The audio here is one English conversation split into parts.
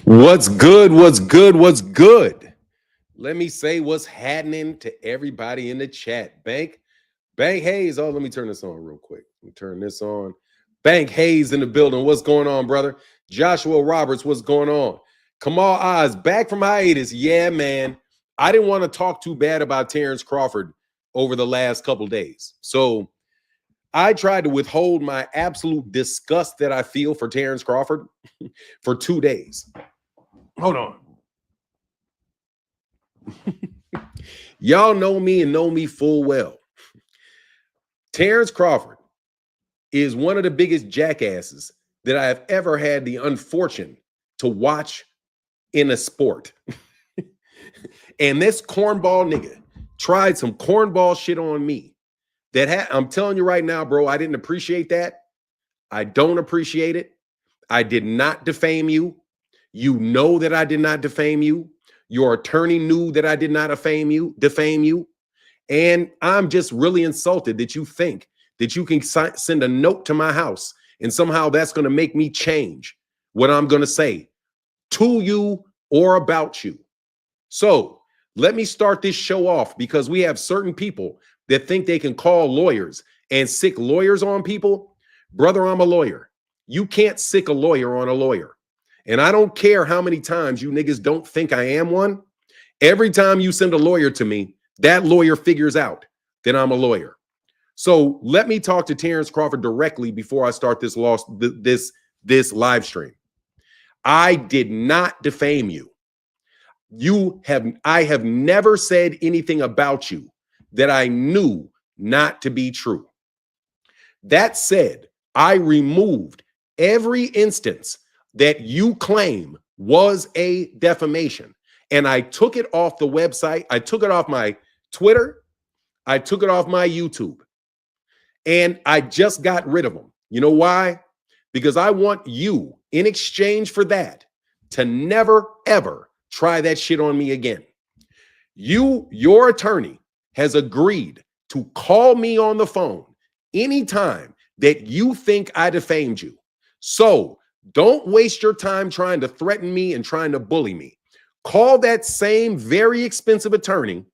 What's good? What's good? What's good? Let me say what's happening to everybody in the chat. Bank Hayes. Oh, let me turn this on real quick. Let me turn this on. Bank Hayes in the building. What's going on, brother? Joshua Roberts, what's going on? Kamal Oz, back from hiatus. Yeah, man. I didn't want to talk too bad about Terence Crawford over the last couple days. So I tried to withhold my absolute disgust that I feel for Terence Crawford for 2 days. Hold on. Y'all know me and know me full well. Terence Crawford is one of the biggest jackasses that I have ever had the unfortune to watch in a sport. And this cornball nigga tried some cornball shit on me. I'm telling you right now, bro, I didn't appreciate that. I don't appreciate it. I did not defame you. You know that I did not defame you. Your attorney knew that I did not defame you. And I'm just really insulted that you think that you can send a note to my house and somehow that's going to make me change what I'm going to say to you or about you. So let me start this show off because we have certain people that think they can call lawyers and sick lawyers on people. Brother, I'm a lawyer. You can't sick a lawyer on a lawyer. And I don't care how many times you niggas don't think I am one. Every time you send a lawyer to me, that lawyer figures out that I'm a lawyer. So let me talk to Terence Crawford directly before I start this live stream. I did not defame you. I have never said anything about you that I knew not to be true. That said, I removed every instance that you claim was a defamation. And I took it off the website. I took it off my Twitter. I took it off my YouTube. And I just got rid of them. You know why? Because I want you, in exchange for that, to never, ever try that shit on me again. Your attorney has agreed to call me on the phone anytime that you think I defamed you. So don't waste your time trying to threaten me and trying to bully me. Call that same very expensive attorney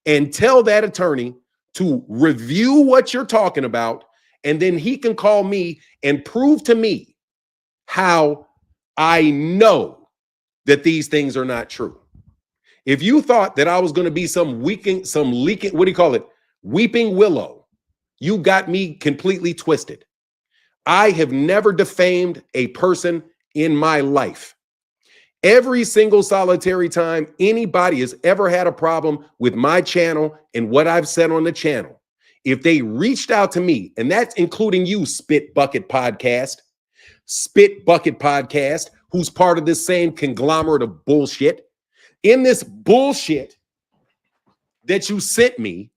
and tell that attorney to review what you're talking about, and then he can call me and prove to me how I know that these things are not true. If you thought that I was going to be some leaking, what do you call it? Weeping willow, you got me completely twisted. I have never defamed a person in my life. Every single solitary time anybody has ever had a problem with my channel and what I've said on the channel, if they reached out to me, and that's including you, Spit Bucket Podcast, who's part of this same conglomerate of bullshit. In this bullshit that you sent me,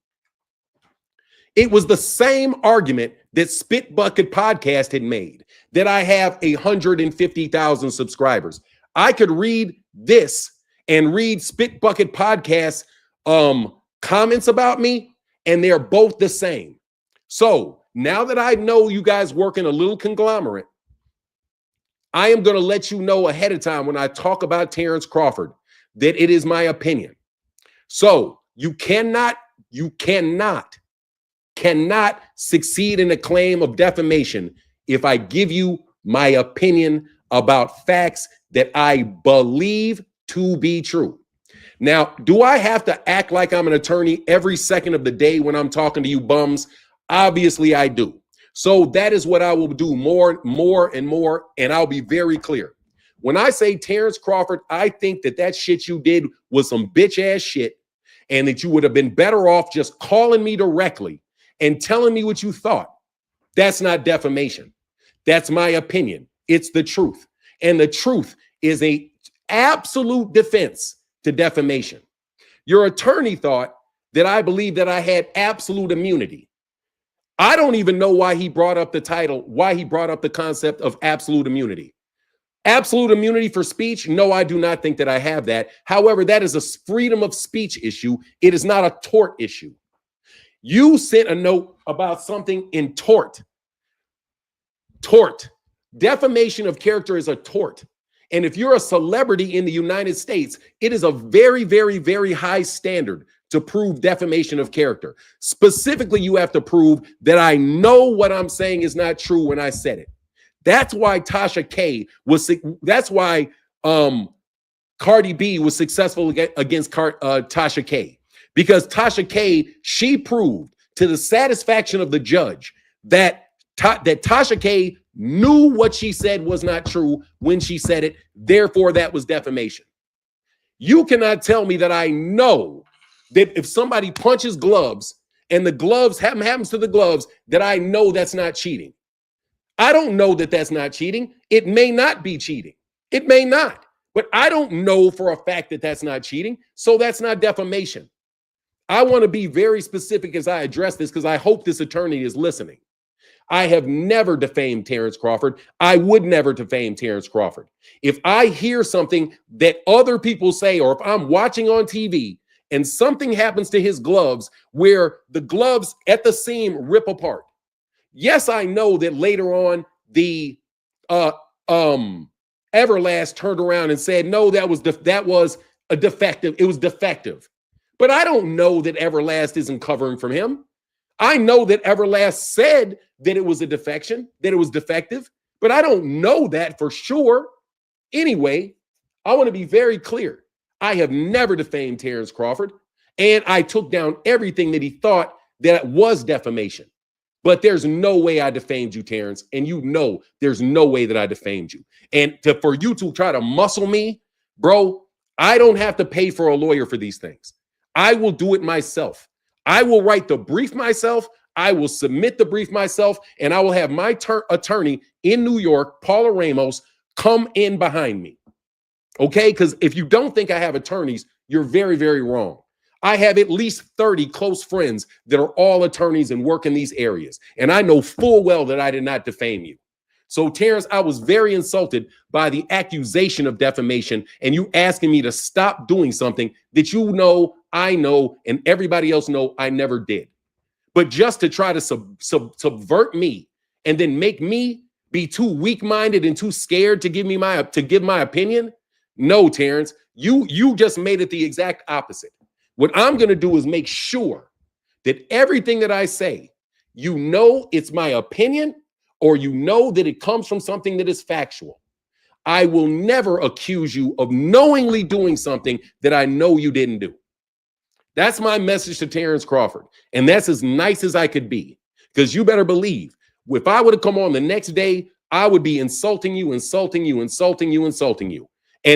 it was the same argument that Spit Bucket Podcast had made, that I have 150,000 subscribers. I could read this and read Spit Bucket Podcast comments about me, and they're both the same. So now that I know you guys work in a little conglomerate, I am going to let you know ahead of time when I talk about Terence Crawford that it is my opinion. So you cannot succeed in a claim of defamation if I give you my opinion about facts that I believe to be true. Now, do I have to act like I'm an attorney every second of the day when I'm talking to you bums? Obviously, I do. So that is what I will do more and more, and I'll be very clear. When I say Terence Crawford, I think that shit you did was some bitch-ass shit, and that you would have been better off just calling me directly and telling me what you thought. That's not defamation. That's my opinion. It's the truth. And the truth is an absolute defense to defamation. Your attorney thought that I believe that I had absolute immunity. I don't even know why he brought up the title, why he brought up the concept of absolute immunity. Absolute immunity for speech? No, I do not think that I have that. However, that is a freedom of speech issue. It is not a tort issue. You sent a note about something in tort. Tort. Defamation of character is a tort. And if you're a celebrity in the United States, it is a very, very, very high standard to prove defamation of character. Specifically, you have to prove that I know what I'm saying is not true when I said it. That's why Tasha K was, that's why Cardi B was successful against Tasha K. Because Tasha K, she proved to the satisfaction of the judge that Tasha K knew what she said was not true when she said it. Therefore, that was defamation. You cannot tell me that I know that if somebody punches gloves and the gloves happens to the gloves, that I know that's not cheating. I don't know that that's not cheating. It may not be cheating. It may not. But I don't know for a fact that that's not cheating. So that's not defamation. I want to be very specific as I address this because I hope this attorney is listening. I have never defamed Terence Crawford. I would never defame Terence Crawford. If I hear something that other people say, or if I'm watching on TV and something happens to his gloves where the gloves at the seam rip apart. Yes, I know that later on the Everlast turned around and said, no, that was a defective. It was defective. But I don't know that Everlast isn't covering from him. I know that Everlast said that it was a defection, that it was defective, but I don't know that for sure. Anyway, I want to be very clear. I have never defamed Terence Crawford, and I took down everything that he thought that was defamation. But there's no way I defamed you, Terence, and you know there's no way that I defamed you. And for you to try to muscle me, bro, I don't have to pay for a lawyer for these things. I will do it myself. I will write the brief myself. I will submit the brief myself, and I will have my attorney in New York, Paula Ramos, come in behind me. Okay? Because if you don't think I have attorneys, you're very, very wrong. I have at least 30 close friends that are all attorneys and work in these areas. And I know full well that I did not defame you. So, Terence, I was very insulted by the accusation of defamation and you asking me to stop doing something that you know, I know, and everybody else know I never did. But just to try to subvert me and then make me be too weak-minded and too scared to give my opinion? No, Terence, you just made it the exact opposite. What I'm going to do is make sure that everything that I say, you know it's my opinion, or you know that it comes from something that is factual. I will never accuse you of knowingly doing something that I know you didn't do. That's my message to Terence Crawford. And that's as nice as I could be. Because you better believe, if I would have come on the next day, I would be insulting you. And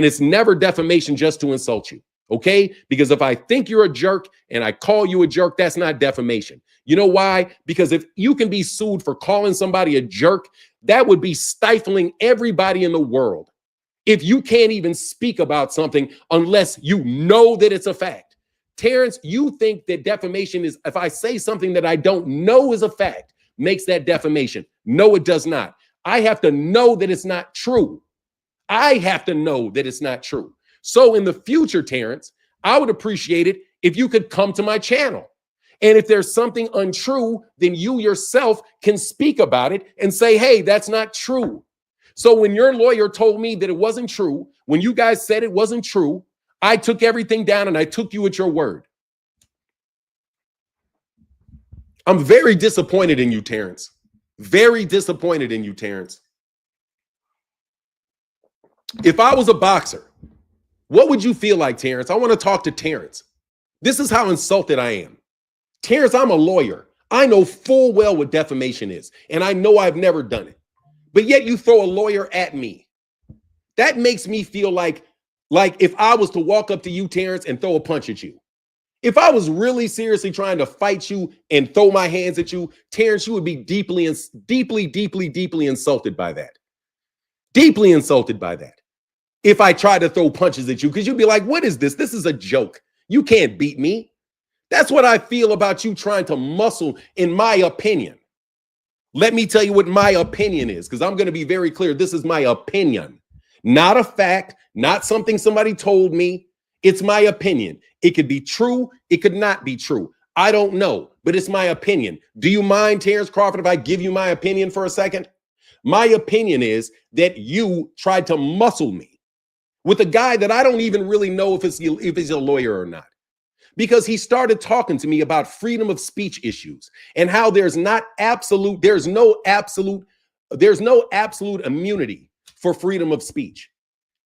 it's never defamation just to insult you. Okay? Because if I think you're a jerk and I call you a jerk, that's not defamation. You know why? Because if you can be sued for calling somebody a jerk, that would be stifling everybody in the world. If you can't even speak about something unless you know that it's a fact. Terence, you think that defamation is, if I say something that I don't know is a fact, makes that defamation. No, it does not. I have to know that it's not true. I have to know that it's not true. So in the future, Terence, I would appreciate it if you could come to my channel. And if there's something untrue, then you yourself can speak about it and say, hey, that's not true. So when your lawyer told me that it wasn't true, when you guys said it wasn't true, I took everything down and I took you at your word. I'm very disappointed in you, Terence. Very disappointed in you, Terence. If I was a boxer, what would you feel like, Terence? I want to talk to Terence. This is how insulted I am. Terence, I'm a lawyer. I know full well what defamation is, and I know I've never done it. But yet you throw a lawyer at me. That makes me feel like if I was to walk up to you, Terence, and throw a punch at you. If I was really seriously trying to fight you and throw my hands at you, Terence, you would be deeply insulted by that. Deeply insulted by that. If I try to throw punches at you, because you'd be like, what is this? This is a joke. You can't beat me. That's what I feel about you trying to muscle, in my opinion. Let me tell you what my opinion is, because I'm going to be very clear. This is my opinion, not a fact, not something somebody told me. It's my opinion. It could be true. It could not be true. I don't know, but it's my opinion. Do you mind, Terence Crawford, if I give you my opinion for a second? My opinion is that you tried to muscle me. with a guy that I don't even really know if he's a lawyer or not. Because he started talking to me about freedom of speech issues and how there's no absolute immunity for freedom of speech.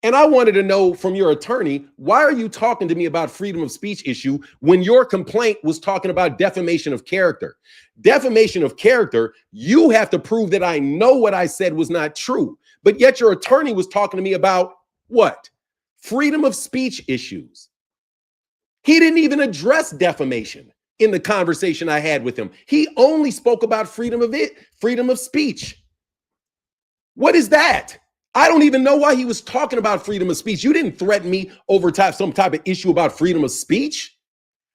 And I wanted to know from your attorney, why are you talking to me about freedom of speech issue when your complaint was talking about defamation of character? Defamation of character, you have to prove that I know what I said was not true. But yet your attorney was talking to me about what? Freedom of speech issues. He didn't even address defamation in the conversation I had with him. He only spoke about freedom of speech. What is that? I don't even know why he was talking about freedom of speech. You didn't threaten me over some type of issue about freedom of speech.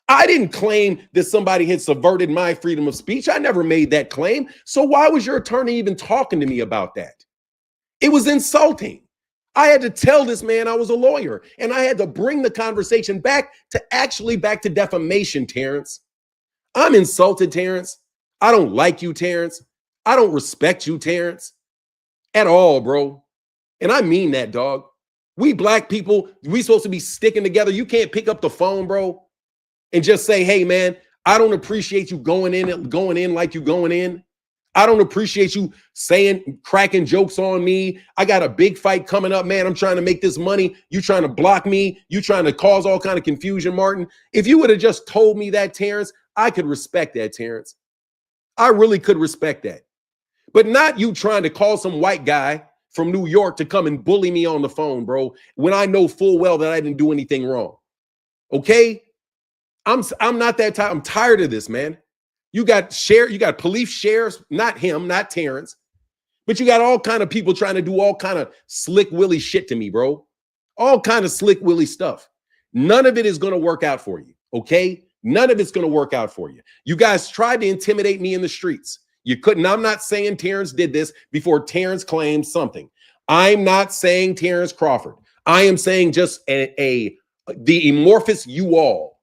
I didn't claim that somebody had subverted my freedom of speech. I never made that claim. So why was your attorney even talking to me about that? It was insulting. I had to tell this man I was a lawyer, and I had to bring the conversation back to defamation, Terence. I'm insulted, Terence. I don't like you, Terence. I don't respect you, Terence, at all, bro. And I mean that, dog. We black people, we supposed to be sticking together. You can't pick up the phone, bro, and just say, hey, man, I don't appreciate you going in like you going in. I don't appreciate you cracking jokes on me. I got a big fight coming up, man. I'm trying to make this money. You trying to block me. You trying to cause all kind of confusion, Martin. If you would have just told me that, Terence, I could respect that, Terence. I really could respect that. But not you trying to call some white guy from New York to come and bully me on the phone, bro, when I know full well that I didn't do anything wrong. Okay? I'm not that type. I'm tired of this, man. You got police sheriffs, not him, not Terence, but you got all kind of people trying to do all kind of slick willy shit to me, bro. All kind of slick willy stuff. None of it is going to work out for you, okay? None of it's going to work out for you. You guys tried to intimidate me in the streets. You couldn't. I'm not saying Terence did this before Terence claimed something. I'm not saying Terence Crawford. I am saying just the amorphous you all.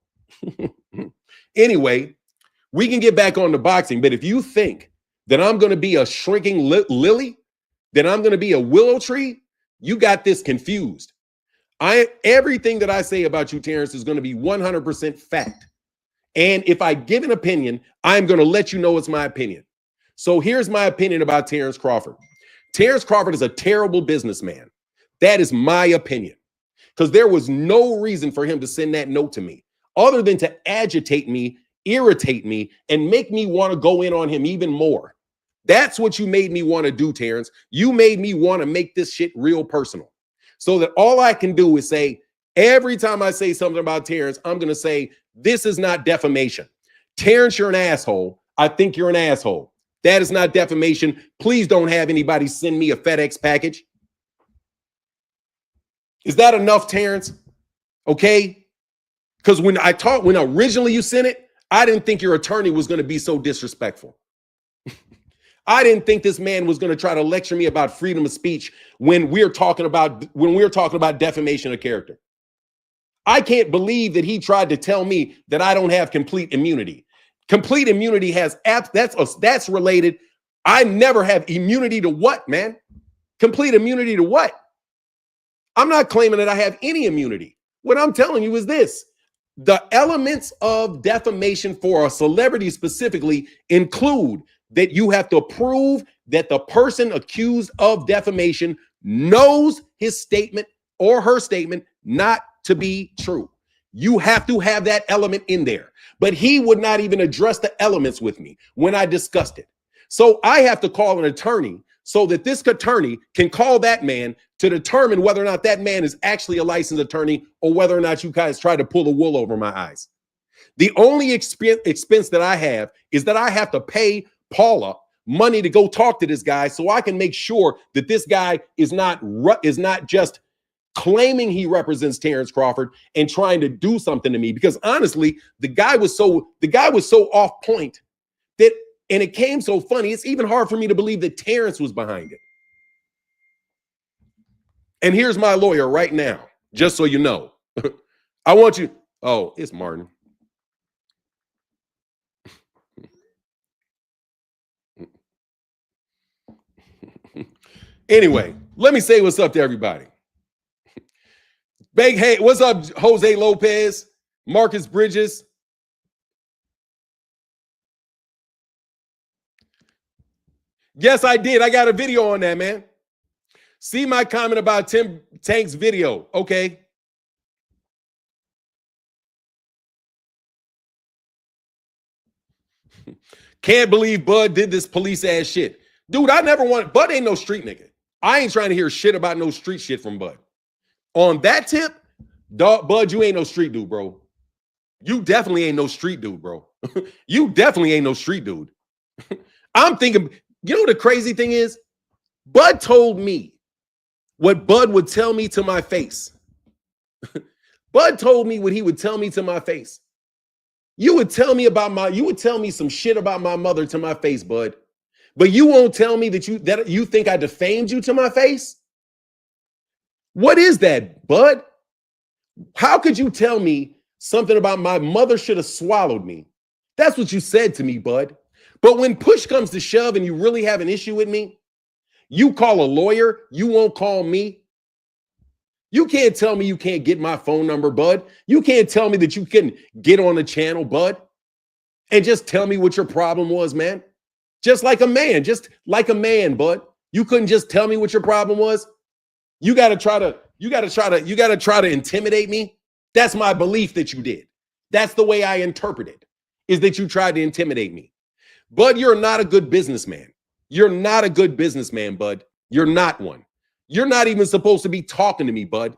Anyway, we can get back on the boxing, but if you think that I'm going to be a shrinking lily, that I'm going to be a willow tree, you got this confused. Everything that I say about you, Terence, is going to be 100% fact. And if I give an opinion, I'm going to let you know it's my opinion. So here's my opinion about Terence Crawford. Terence Crawford is a terrible businessman. That is my opinion. Because there was no reason for him to send that note to me other than to agitate me, irritate me, and make me want to go in on him even more. That's what you made me want to do, Terence. You made me want to make this shit real personal. So that all I can do is say, every time I say something about Terence, I'm going to say, this is not defamation. Terence, you're an asshole. I think you're an asshole. That is not defamation. Please don't have anybody send me a FedEx package. Is that enough, Terence? Okay? Because when originally you sent it, I didn't think your attorney was going to be so disrespectful. I didn't think this man was going to try to lecture me about freedom of speech when we're talking about defamation of character. I can't believe that he tried to tell me that I don't have complete immunity. Complete immunity that's related. I never have immunity to what, man? Complete immunity to what? I'm not claiming that I have any immunity. What I'm telling you is this. The elements of defamation for a celebrity specifically include that you have to prove that the person accused of defamation knows his statement or her statement not to be true. You have to have that element in there. But he would not even address the elements with me when I discussed it. So I have to call an attorney so that this attorney can call that man to determine whether or not that man is actually a licensed attorney or whether or not you guys try to pull the wool over my eyes. The only expense that I have is that I have to pay Paula money to go talk to this guy so I can make sure that this guy is not just claiming he represents Terence Crawford and trying to do something to me. Because honestly, the guy was so off point that, and it came so funny, it's even hard for me to believe that Terence was behind it. And here's my lawyer right now, just so you know. I want you. Oh, it's Martin. Anyway, let me say what's up to everybody. Big hey, what's up, Jose Lopez, Marcus Bridges? Yes, I did. I got a video on that, man. See my comment about Tim Tank's video. Okay. Can't believe Bud did this police ass shit. Dude, I never want Bud ain't no street nigga. I ain't trying to hear shit about no street shit from Bud. On that tip, dog, Bud, you ain't no street dude, bro. You definitely ain't no street dude, bro. You definitely ain't no street dude. I'm thinking, you know the crazy thing is? Bud told me what Bud would tell me to my face. Bud told me what he would tell me to my face. You would tell me some shit about my mother to my face, Bud. But you won't tell me that you think I defamed you to my face? What is that, Bud? How could you tell me something about my mother should have swallowed me? That's what you said to me, Bud. But when push comes to shove and you really have an issue with me, you call a lawyer, you won't call me. You can't tell me you can't get my phone number, Bud. You can't tell me that you couldn't get on the channel, Bud, and just tell me what your problem was, man. Just like a man, Bud. You couldn't just tell me what your problem was. You gotta try to intimidate me. That's my belief that you did. That's the way I interpret it, is that you tried to intimidate me. Bud, you're not a good businessman. You're not a good businessman, Bud. You're not one. You're not even supposed to be talking to me, Bud.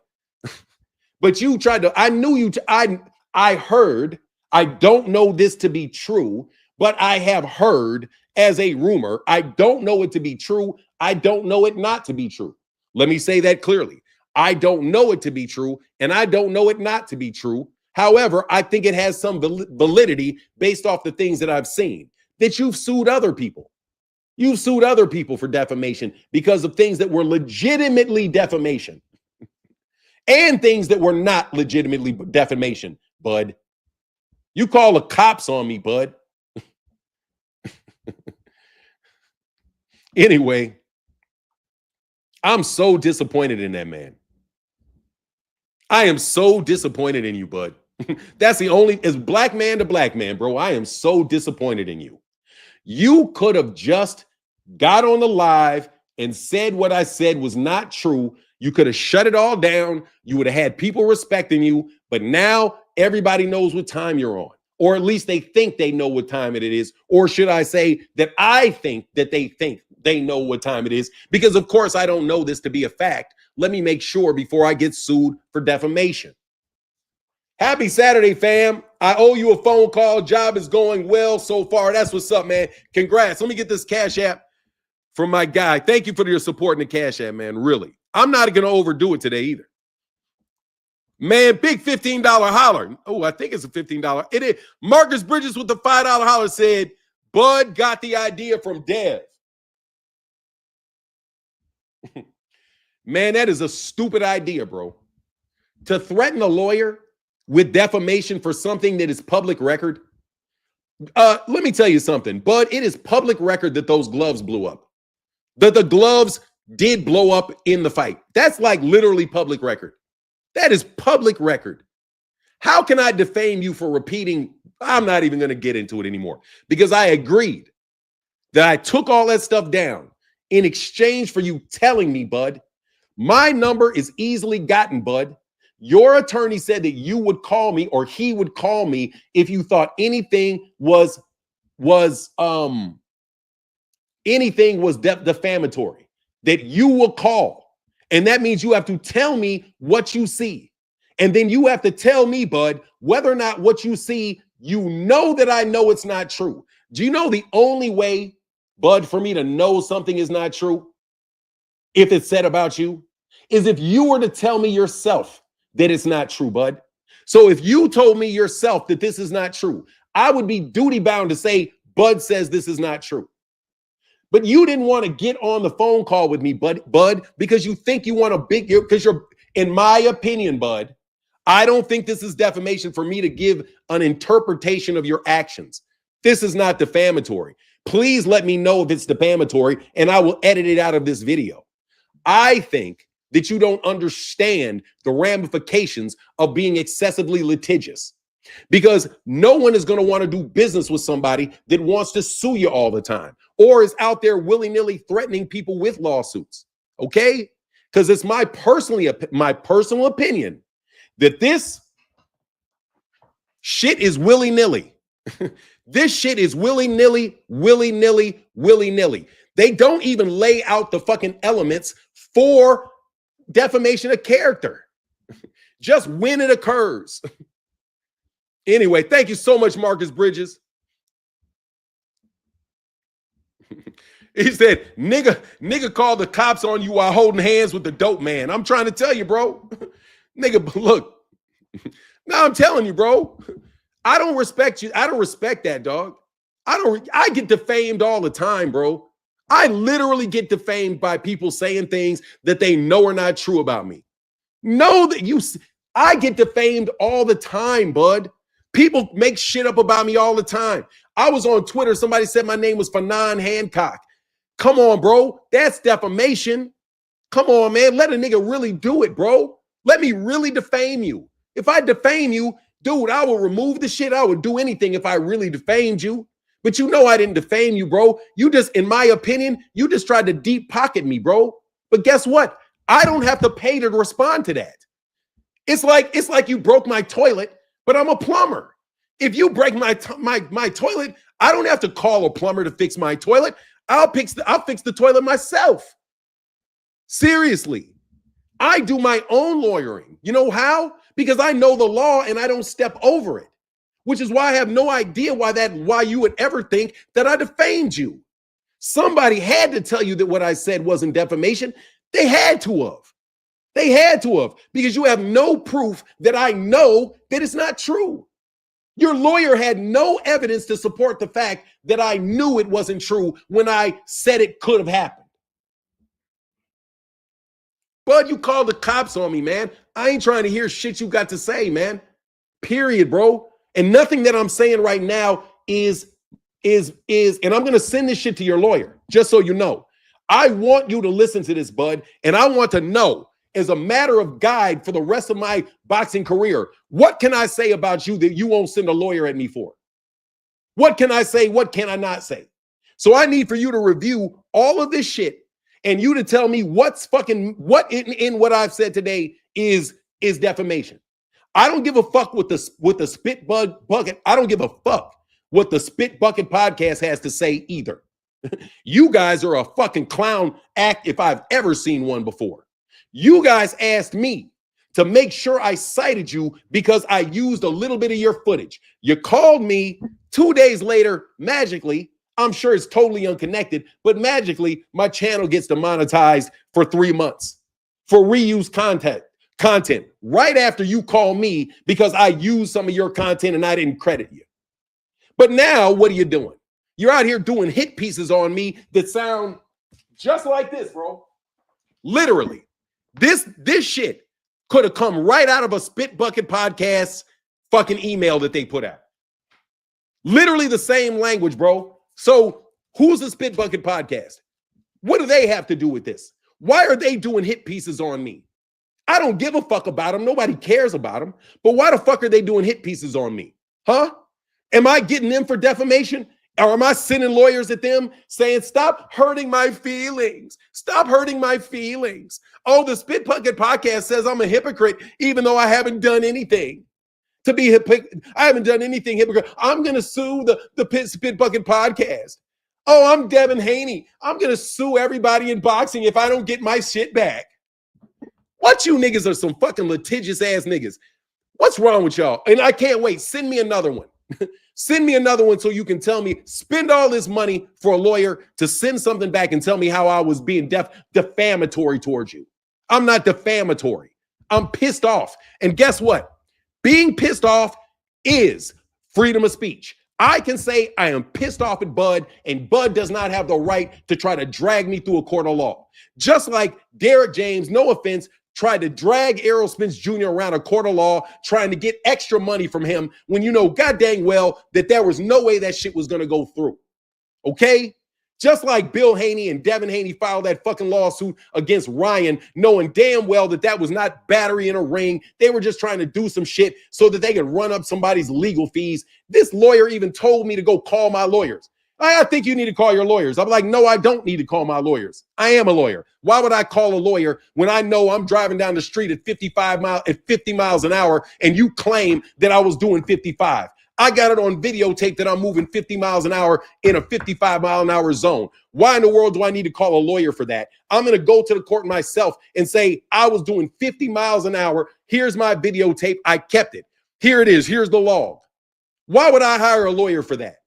But you tried to, I heard, I don't know this to be true, but I have heard as a rumor. I don't know it to be true. I don't know it not to be true. Let me say that clearly. I don't know it to be true, and I don't know it not to be true. However, I think it has some validity based off the things that I've seen, that you've sued other people. You've sued other people for defamation because of things that were legitimately defamation and things that were not legitimately defamation, Bud. You call the cops on me, Bud. Anyway, I'm so disappointed in that man. I am so disappointed in you, Bud. That's the only, as black man to black man, bro, I am so disappointed in you. You could have just got on the live and said what I said was not true. You could have shut it all down. You would have had people respecting you. But now everybody knows what time you're on, or at least they think they know what time it is. Or should I say that I think they know what time it is? Because of course I don't know this to be a fact. Let me make sure before I get sued for defamation. Happy Saturday, fam. I owe you a phone call. Job is going well so far. That's what's up, man. Congrats. Let me get this Cash App from my guy. Thank you for your support in the Cash App, man. Really. I'm not going to overdo it today either. Man, big $15 holler. Oh, I think it's a $15. It is. Marcus Bridges with the $5 holler said, Bud got the idea from Dev. Man, that is a stupid idea, bro. To threaten a lawyer with defamation for something that is public record. Let me tell you something, Bud. It is public record that those gloves blew up. That the gloves did blow up in the fight. That's like literally public record. That is public record. How can I defame you for repeating? I'm not even going to get into it anymore because I agreed that I took all that stuff down in exchange for you telling me, Bud. My number is easily gotten, Bud. Your attorney said that you would call me, or he would call me, if you thought anything was defamatory, that you will call. And that means you have to tell me what you see. And then you have to tell me, Bud, whether or not what you see, you know that I know it's not true. Do you know the only way, Bud, for me to know something is not true, if it's said about you, is if you were to tell me yourself that it's not true, Bud. So if you told me yourself that this is not true, I would be duty bound to say, Bud says this is not true. But you didn't want to get on the phone call with me, Bud, because you think you want a big, because you're, in my opinion, Bud, I don't think this is defamation for me to give an interpretation of your actions. This is not defamatory. Please let me know if it's defamatory and I will edit it out of this video. I think that you don't understand the ramifications of being excessively litigious. Because no one is going to want to do business with somebody that wants to sue you all the time or is out there willy-nilly threatening people with lawsuits. Okay? Because it's my personal opinion that this shit is willy-nilly. This shit is willy-nilly, willy-nilly, willy-nilly. They don't even lay out the fucking elements for defamation of character. Just when it occurs. Anyway, thank you so much, Marcus Bridges. He said, nigga called the cops on you while holding hands with the dope man. I'm trying to tell you, bro. Nigga, look. No, I'm telling you, bro. I don't respect you. I don't respect that, dog. I get defamed all the time, bro. I literally get defamed by people saying things that they know are not true about me. I get defamed all the time, bud. People make shit up about me all the time. I was on Twitter. Somebody said my name was Fanon Hancock. Come on, bro. That's defamation. Come on, man. Let a nigga really do it, bro. Let me really defame you. If I defame you, dude, I will remove the shit. I would do anything if I really defamed you. But you know I didn't defame you, bro. You just, in my opinion, you just tried to deep pocket me, bro. But guess what? I don't have to pay to respond to that. It's like you broke my toilet, but I'm a plumber. If you break my toilet, I don't have to call a plumber to fix my toilet. I'll fix the toilet myself. Seriously. I do my own lawyering. You know how? Because I know the law and I don't step over it. Which is why I have no idea why you would ever think that I defamed you. Somebody had to tell you that what I said wasn't defamation. They had to have. They had to have, because you have no proof that I know that it's not true. Your lawyer had no evidence to support the fact that I knew it wasn't true when I said it could have happened. Bud, you called the cops on me, man. I ain't trying to hear shit you got to say, man. Period, bro. And nothing that I'm saying right now is, and I'm going to send this shit to your lawyer, just so you know. I want you to listen to this, Bud, and I want to know, as a matter of guide for the rest of my boxing career, what can I say about you that you won't send a lawyer at me for? What can I say? What can I not say? So I need for you to review all of this shit and you to tell me what in what I've said today is defamation. I don't give a fuck what the Spit Bucket. I don't give a fuck what the Spit Bucket podcast has to say either. You guys are a fucking clown act if I've ever seen one before. You guys asked me to make sure I cited you because I used a little bit of your footage. You called me 2 days later, magically. I'm sure it's totally unconnected, but magically my channel gets demonetized for 3 months for reused content right after you call me because I used some of your content and I didn't credit you. But now what are you doing? You're out here doing hit pieces on me that sound just like this, bro. Literally. This shit could have come right out of a Spit Bucket podcast fucking email that they put out. Literally the same language, bro. So who's the Spit Bucket podcast? What do they have to do with this? Why are they doing hit pieces on me? I don't give a fuck about them. Nobody cares about them. But why the fuck are they doing hit pieces on me? Huh? Am I getting them for defamation? Or am I sending lawyers at them saying, stop hurting my feelings? Stop hurting my feelings. Oh, the Spit Bucket podcast says I'm a hypocrite, even though I haven't done anything to be I haven't done anything hypocrite. I'm going to sue the Spit Bucket podcast. Oh, I'm Devin Haney. I'm going to sue everybody in boxing if I don't get my shit back. What, you niggas are some fucking litigious ass niggas. What's wrong with y'all? And I can't wait. Send me another one. Send me another one so you can tell me, spend all this money for a lawyer to send something back and tell me how I was being defamatory towards you. I'm not defamatory. I'm pissed off. And guess what? Being pissed off is freedom of speech. I can say I am pissed off at Bud, and Bud does not have the right to try to drag me through a court of law. Just like Derek James, no offense, tried to drag Errol Spence Jr. around a court of law, trying to get extra money from him when you know god dang well that there was no way that shit was going to go through. Okay? Just like Bill Haney and Devin Haney filed that fucking lawsuit against Ryan, knowing damn well that that was not battery in a ring. They were just trying to do some shit so that they could run up somebody's legal fees. This lawyer even told me to go call my lawyers. I think you need to call your lawyers. I'm like, no, I don't need to call my lawyers. I am a lawyer. Why would I call a lawyer when I know I'm driving down the street at 50 miles an hour and you claim that I was doing 55? I got it on videotape that I'm moving 50 miles an hour in a 55 mile an hour zone. Why in the world do I need to call a lawyer for that? I'm going to go to the court myself and say, I was doing 50 miles an hour. Here's my videotape. I kept it. Here it is. Here's the log. Why would I hire a lawyer for that?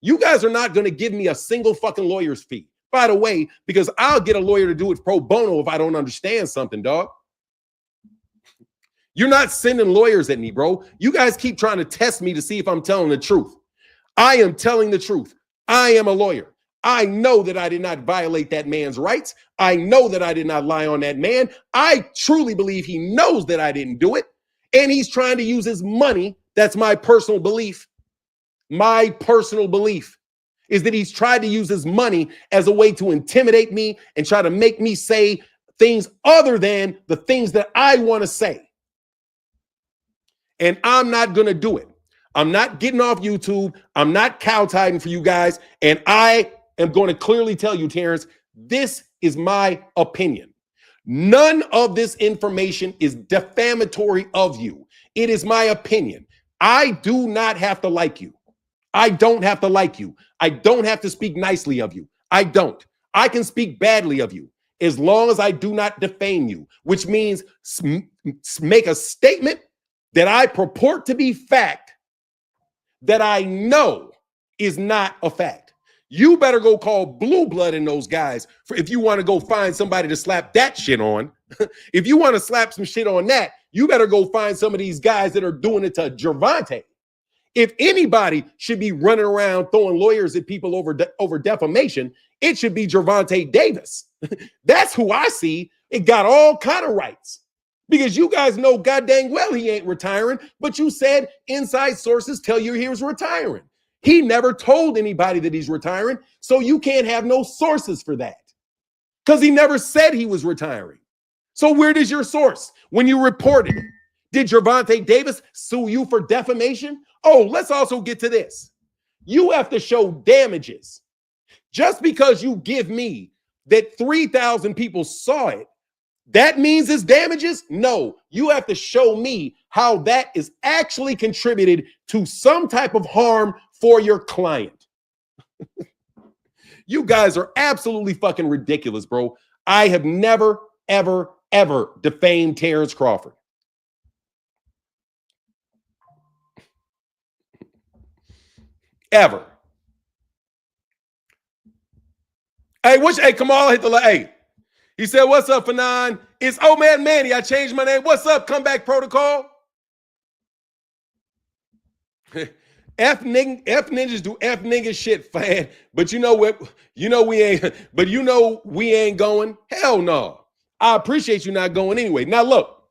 You guys are not going to give me a single fucking lawyer's fee. By the way, because I'll get a lawyer to do it pro bono if I don't understand something, dog. You're not sending lawyers at me, bro. You guys keep trying to test me to see if I'm telling the truth. I am telling the truth. I am a lawyer. I know that I did not violate that man's rights. I know that I did not lie on that man. I truly believe he knows that I didn't do it. And he's trying to use his money. That's my personal belief. My personal belief is that he's tried to use his money as a way to intimidate me and try to make me say things other than the things that I want to say. And I'm not going to do it. I'm not getting off YouTube. I'm not cow-tiding for you guys. And I am going to clearly tell you, Terence, this is my opinion. None of this information is defamatory of you. It is my opinion. I do not have to like you. I don't have to like you. I don't have to speak nicely of you. I don't. I can speak badly of you as long as I do not defame you, which means make a statement that I purport to be fact that I know is not a fact. You better go call blue blood in those guys for if you want to go find somebody to slap that shit on. If you want to slap some shit on that, you better go find some of these guys that are doing it to Gervonta. If anybody should be running around throwing lawyers at people over defamation, it should be Gervonta Davis. That's who I see. It got all kind of rights. Because you guys know goddamn well he ain't retiring, but you said inside sources tell you he was retiring. He never told anybody that he's retiring, so you can't have no sources for that. Because he never said he was retiring. So where does your source when you reported it? Did Gervonta Davis sue you for defamation? Oh, let's also get to this. You have to show damages. Just because you give me that 3,000 people saw it, that means it's damages? No, you have to show me how that is actually contributed to some type of harm for your client. You guys are absolutely fucking ridiculous, bro. I have never, ever, ever defamed Terence Crawford. Ever. Hey, Kamal hit the hey. He said, what's up, Fanon? It's Old Man Manny. I changed my name. What's up, Comeback Protocol? F ninjas do F nigga shit, fan. But you know what? We ain't going. Hell no. I appreciate you not going anyway. Now look,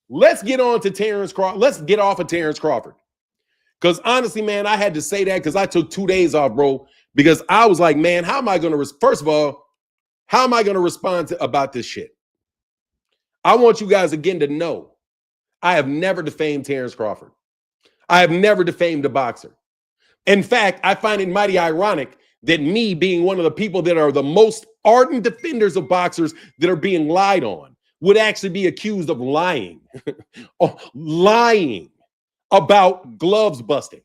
let's get on to Terence Crawford. Let's get off of Terence Crawford. Because honestly, man, I had to say that because I took 2 days off, bro. Because I was like, man, how am I going to, first of all, how am I going to respond about this shit? I want you guys again to know I have never defamed Terence Crawford. I have never defamed a boxer. In fact, I find it mighty ironic that me being one of the people that are the most ardent defenders of boxers that are being lied on would actually be accused of lying. Lying about gloves busting.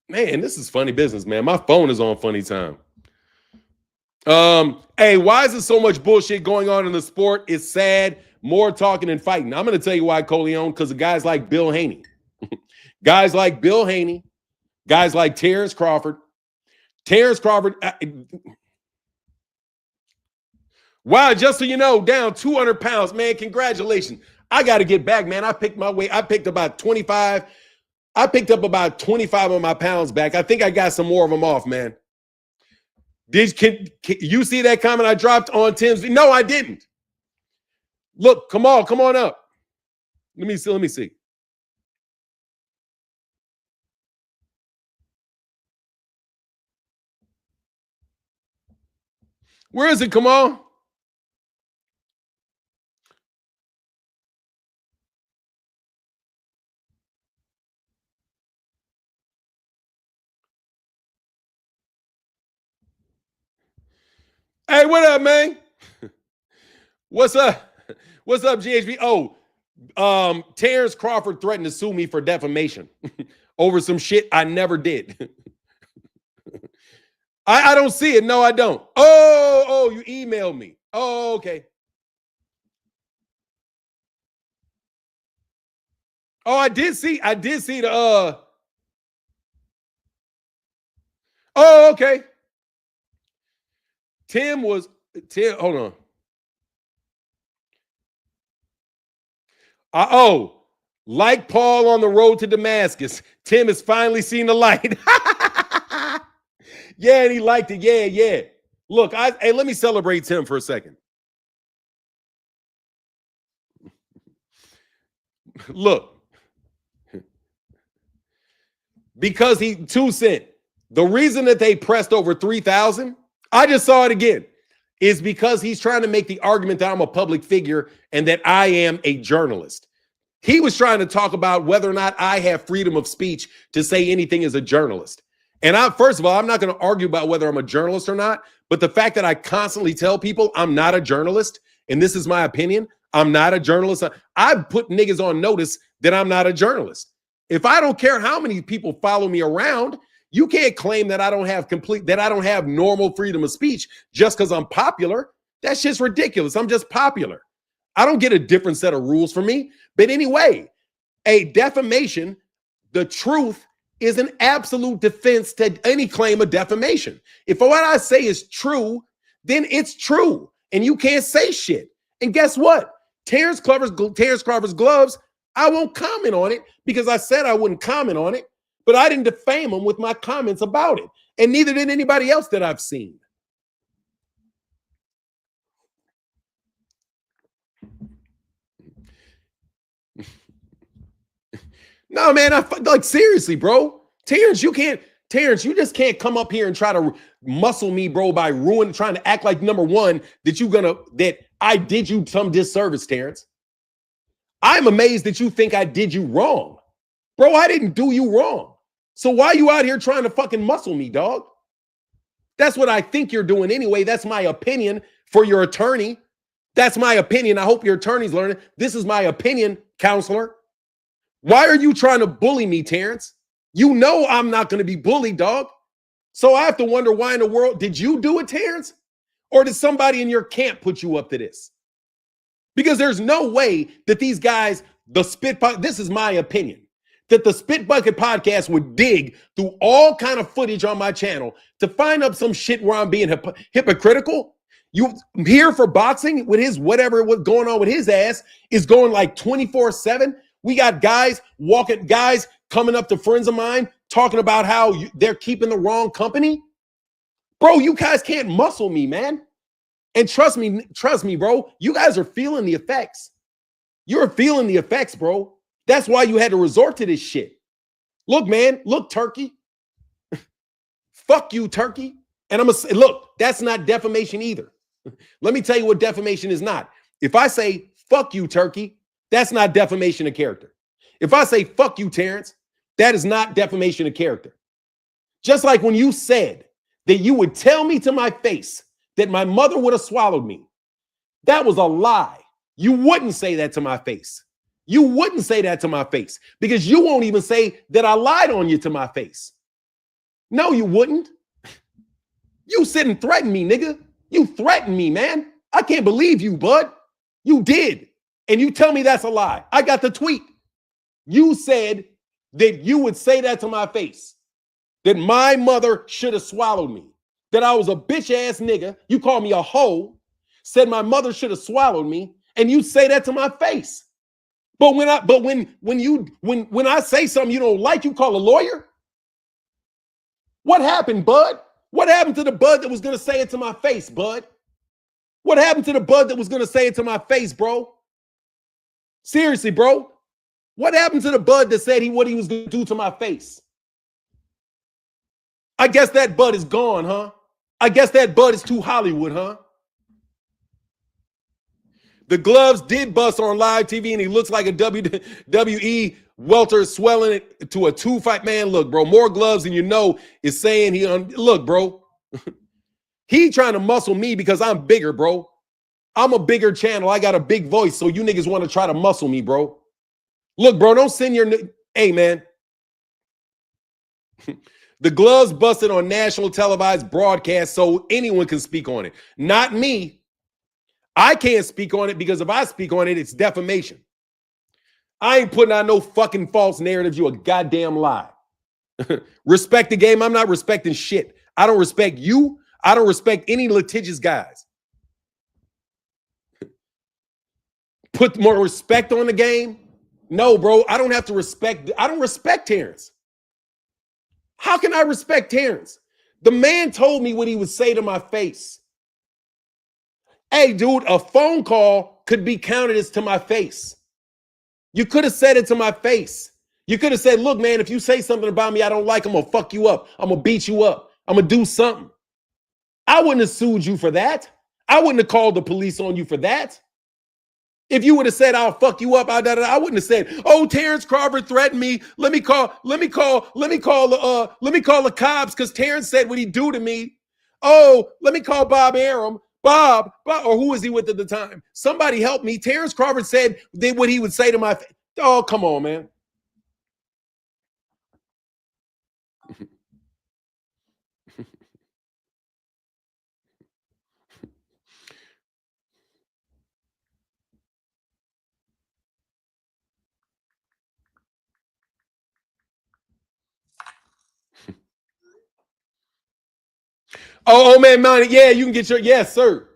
Man, this is funny business, man. My phone is on funny time. Hey, why is there so much bullshit going on in the sport? It's sad. More talking and fighting. I'm going to tell you why, Coleon, because of guys like Bill Haney. Guys like Bill Haney. Guys like Terence Crawford. Terence Crawford. Wow, just so you know, down 200 pounds, man. Congratulations. I got to get back, man. I picked my weight. I picked about 25. I picked up about 25 of my pounds back. I think I got some more of them off, man. Can you see that comment I dropped on Tim's? No, I didn't. Look, come on up. Let me see. Where is it? Come on. Hey, what up, man? What's up? What's up, GHB? Oh, Terence Crawford threatened to sue me for defamation over some shit I never did. I don't see it. No, I don't. Oh, you emailed me. Oh, okay. Oh, I did see the oh, okay. Tim, hold on. Like Paul on the road to Damascus, Tim has finally seen the light. Yeah, and he liked it. Yeah. Look, hey, let me celebrate Tim for a second. Look, because he 2 cent. The reason that they pressed over 3,000, I just saw it again, is because he's trying to make the argument that I'm a public figure and that I am a journalist. He was trying to talk about whether or not I have freedom of speech to say anything as a journalist. And first of all, I'm not going to argue about whether I'm a journalist or not, but the fact that I constantly tell people I'm not a journalist, and this is my opinion, I'm not a journalist. I put niggas on notice that I'm not a journalist. If I don't care how many people follow me around, you can't claim that I don't have normal freedom of speech just because I'm popular. That's just ridiculous. I'm just popular. I don't get a different set of rules for me. But anyway, a defamation, the truth is an absolute defense to any claim of defamation. If what I say is true, then it's true. And you can't say shit. And guess what? Terence Crawford's gloves, I won't comment on it because I said I wouldn't comment on it, but I didn't defame him with my comments about it. And neither did anybody else that I've seen. No, man, like seriously, bro. Terence, you just can't come up here and try to muscle me, bro, by trying to act like number one that I did you some disservice, Terence. I'm amazed that you think I did you wrong. Bro, I didn't do you wrong. So why are you out here trying to fucking muscle me, dog? That's what I think you're doing anyway. That's my opinion for your attorney. That's my opinion. I hope your attorney's learning. This is my opinion, counselor. Why are you trying to bully me, Terence? You know I'm not going to be bullied, dog. So I have to wonder why in the world did you do it, Terence? Or did somebody in your camp put you up to this? Because there's no way that these guys, this is my opinion, that the Spit Bucket podcast would dig through all kind of footage on my channel to find up some shit where I'm being hypocritical. You here for boxing with his whatever was going on with his ass is going like 24/7. We got guys coming up to friends of mine talking about how they're keeping the wrong company. Bro, you guys can't muscle me, man. And trust me, bro, you guys are feeling the effects. You're feeling the effects, bro. That's why you had to resort to this shit. Look, man, look, Turkey. Fuck you, Turkey. And I'm going to say, look, that's not defamation either. Let me tell you what defamation is not. If I say, fuck you, Turkey, that's not defamation of character. If I say, fuck you, Terence, that is not defamation of character. Just like when you said that you would tell me to my face that my mother would have swallowed me. That was a lie. You wouldn't say that to my face. You wouldn't say that to my face because you won't even say that I lied on you to my face. No, you wouldn't. You sit and threaten me, nigga. You threatened me, man. I can't believe you, bud. You did. And you tell me that's a lie. I got the tweet. You said that you would say that to my face, that my mother should have swallowed me, that I was a bitch ass nigga. You called me a hoe, said my mother should have swallowed me, and you say that to my face. But when I say something you don't like, you call a lawyer? What happened, bud? What happened to the bud that was going to say it to my face, bud? What happened to the bud that was going to say it to my face, bro? Seriously, bro. What happened to the bud that said what he was going to do to my face? I guess that bud is gone, huh? I guess that bud is too Hollywood, huh? The gloves did bust on live TV, and he looks like a WWE welter swelling it to a 2-fight man. Look, bro, more gloves than you know is saying look, bro. He trying to muscle me because I'm bigger, bro. I'm a bigger channel. I got a big voice, so you niggas want to try to muscle me, bro. Look, bro, don't send your... Hey, man. The gloves busted on national televised broadcast so anyone can speak on it. Not me. I can't speak on it because if I speak on it, it's defamation. I ain't putting out no fucking false narratives. You a goddamn lie. Respect the game. I'm not respecting shit. I don't respect you. I don't respect any litigious guys. Put more respect on the game. No, bro, I don't have to respect. I don't respect Terence. How can I respect Terence? The man told me what he would say to my face. Hey, dude, a phone call could be counted as to my face. You could have said it to my face. You could have said, look, man, if you say something about me I don't like, I'm going to fuck you up. I'm going to beat you up. I'm going to do something. I wouldn't have sued you for that. I wouldn't have called the police on you for that. If you would have said, I'll fuck you up, I wouldn't have said, oh, Terence Crawford threatened me. Let me call the cops because Terence said what he'd do to me. Oh, let me call Bob Arum. Bob, or who was he with at the time? Somebody help me. Terence Crawford said what he would say to my face. Oh, come on, man. Oh, man, money. Yeah, you can get your, yes, sir.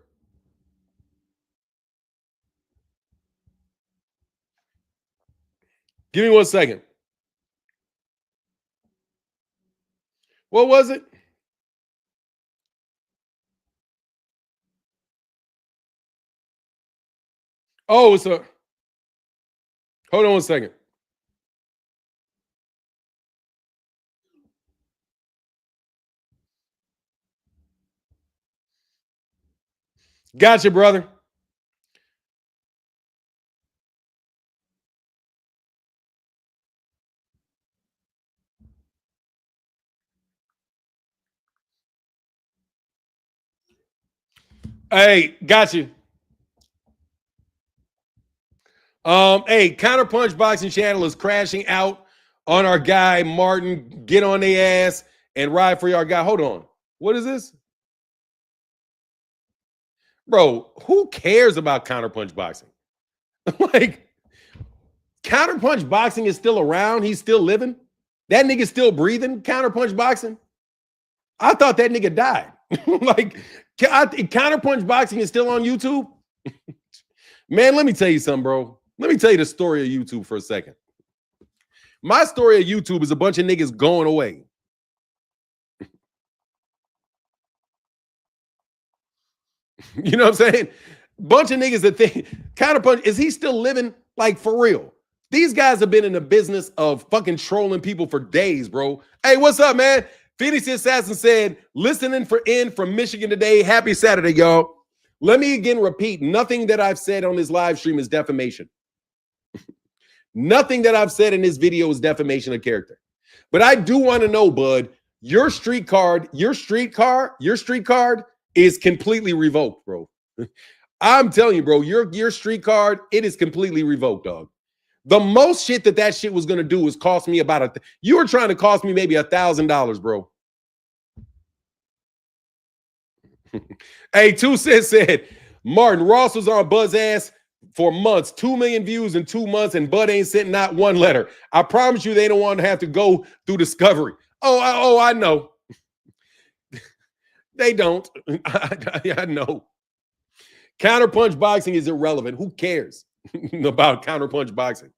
Give me 1 second. What was it? Oh, it's a, hold on 1 second. Gotcha, brother. Hey, got you. Hey, Counterpunch Boxing Channel is crashing out on our guy Martin. Get on their ass and ride for our guy. Hold on. What is this? Bro, who cares about Counterpunch Boxing? Like, Counterpunch Boxing is still around. He's still living. That nigga still breathing. Counterpunch Boxing. I thought that nigga died. Like, Counterpunch Boxing is still on YouTube. Man, let me tell you something, bro. Let me tell you the story of YouTube for a second. My story of YouTube is a bunch of niggas going away. You know what I'm saying? Bunch of niggas that think Counterpunch, is he still living? Like, for real? These guys have been in the business of fucking trolling people for days, bro. Hey, what's up, man? Phoenix the Assassin said, listening from Michigan today. Happy Saturday, y'all. Let me again repeat, nothing that I've said on this live stream is defamation. Nothing that I've said in this video is defamation of character. But I do want to know, bud, your street card is completely revoked, bro. I'm telling you, bro, your street card, it is completely revoked, dog. The most shit that shit was going to do was cost me about you were trying to cost me maybe $1,000, bro. Hey, 2 cents said, Martin Ross was on Bud's ass for months, 2 million views in 2 months, and Bud ain't sent not one letter. I promise you they don't want to have to go through discovery. I know. They don't. I know. Counterpunch Boxing is irrelevant. Who cares about Counterpunch Boxing?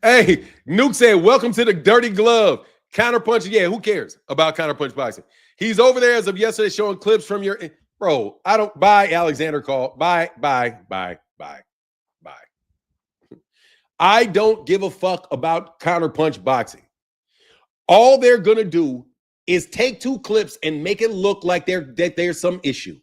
Hey, Nuke said, welcome to the Dirty Glove. Counterpunch, yeah, who cares about Counterpunch Boxing? He's over there as of yesterday showing clips from your... Bro, I don't buy Alexander Call. Bye. I don't give a fuck about counterpunch boxing. All they're gonna do is take two clips and make it look like there's some issue.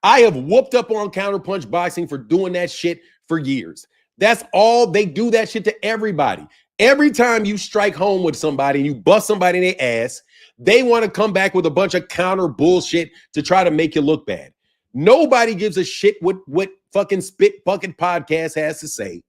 I have whooped up on counterpunch boxing for doing that shit for years. That's all. They do that shit to everybody. Every time you strike home with somebody and you bust somebody in their ass, they want to come back with a bunch of counter bullshit to try to make you look bad. Nobody gives a shit what fucking Spit Bucket Podcast has to say,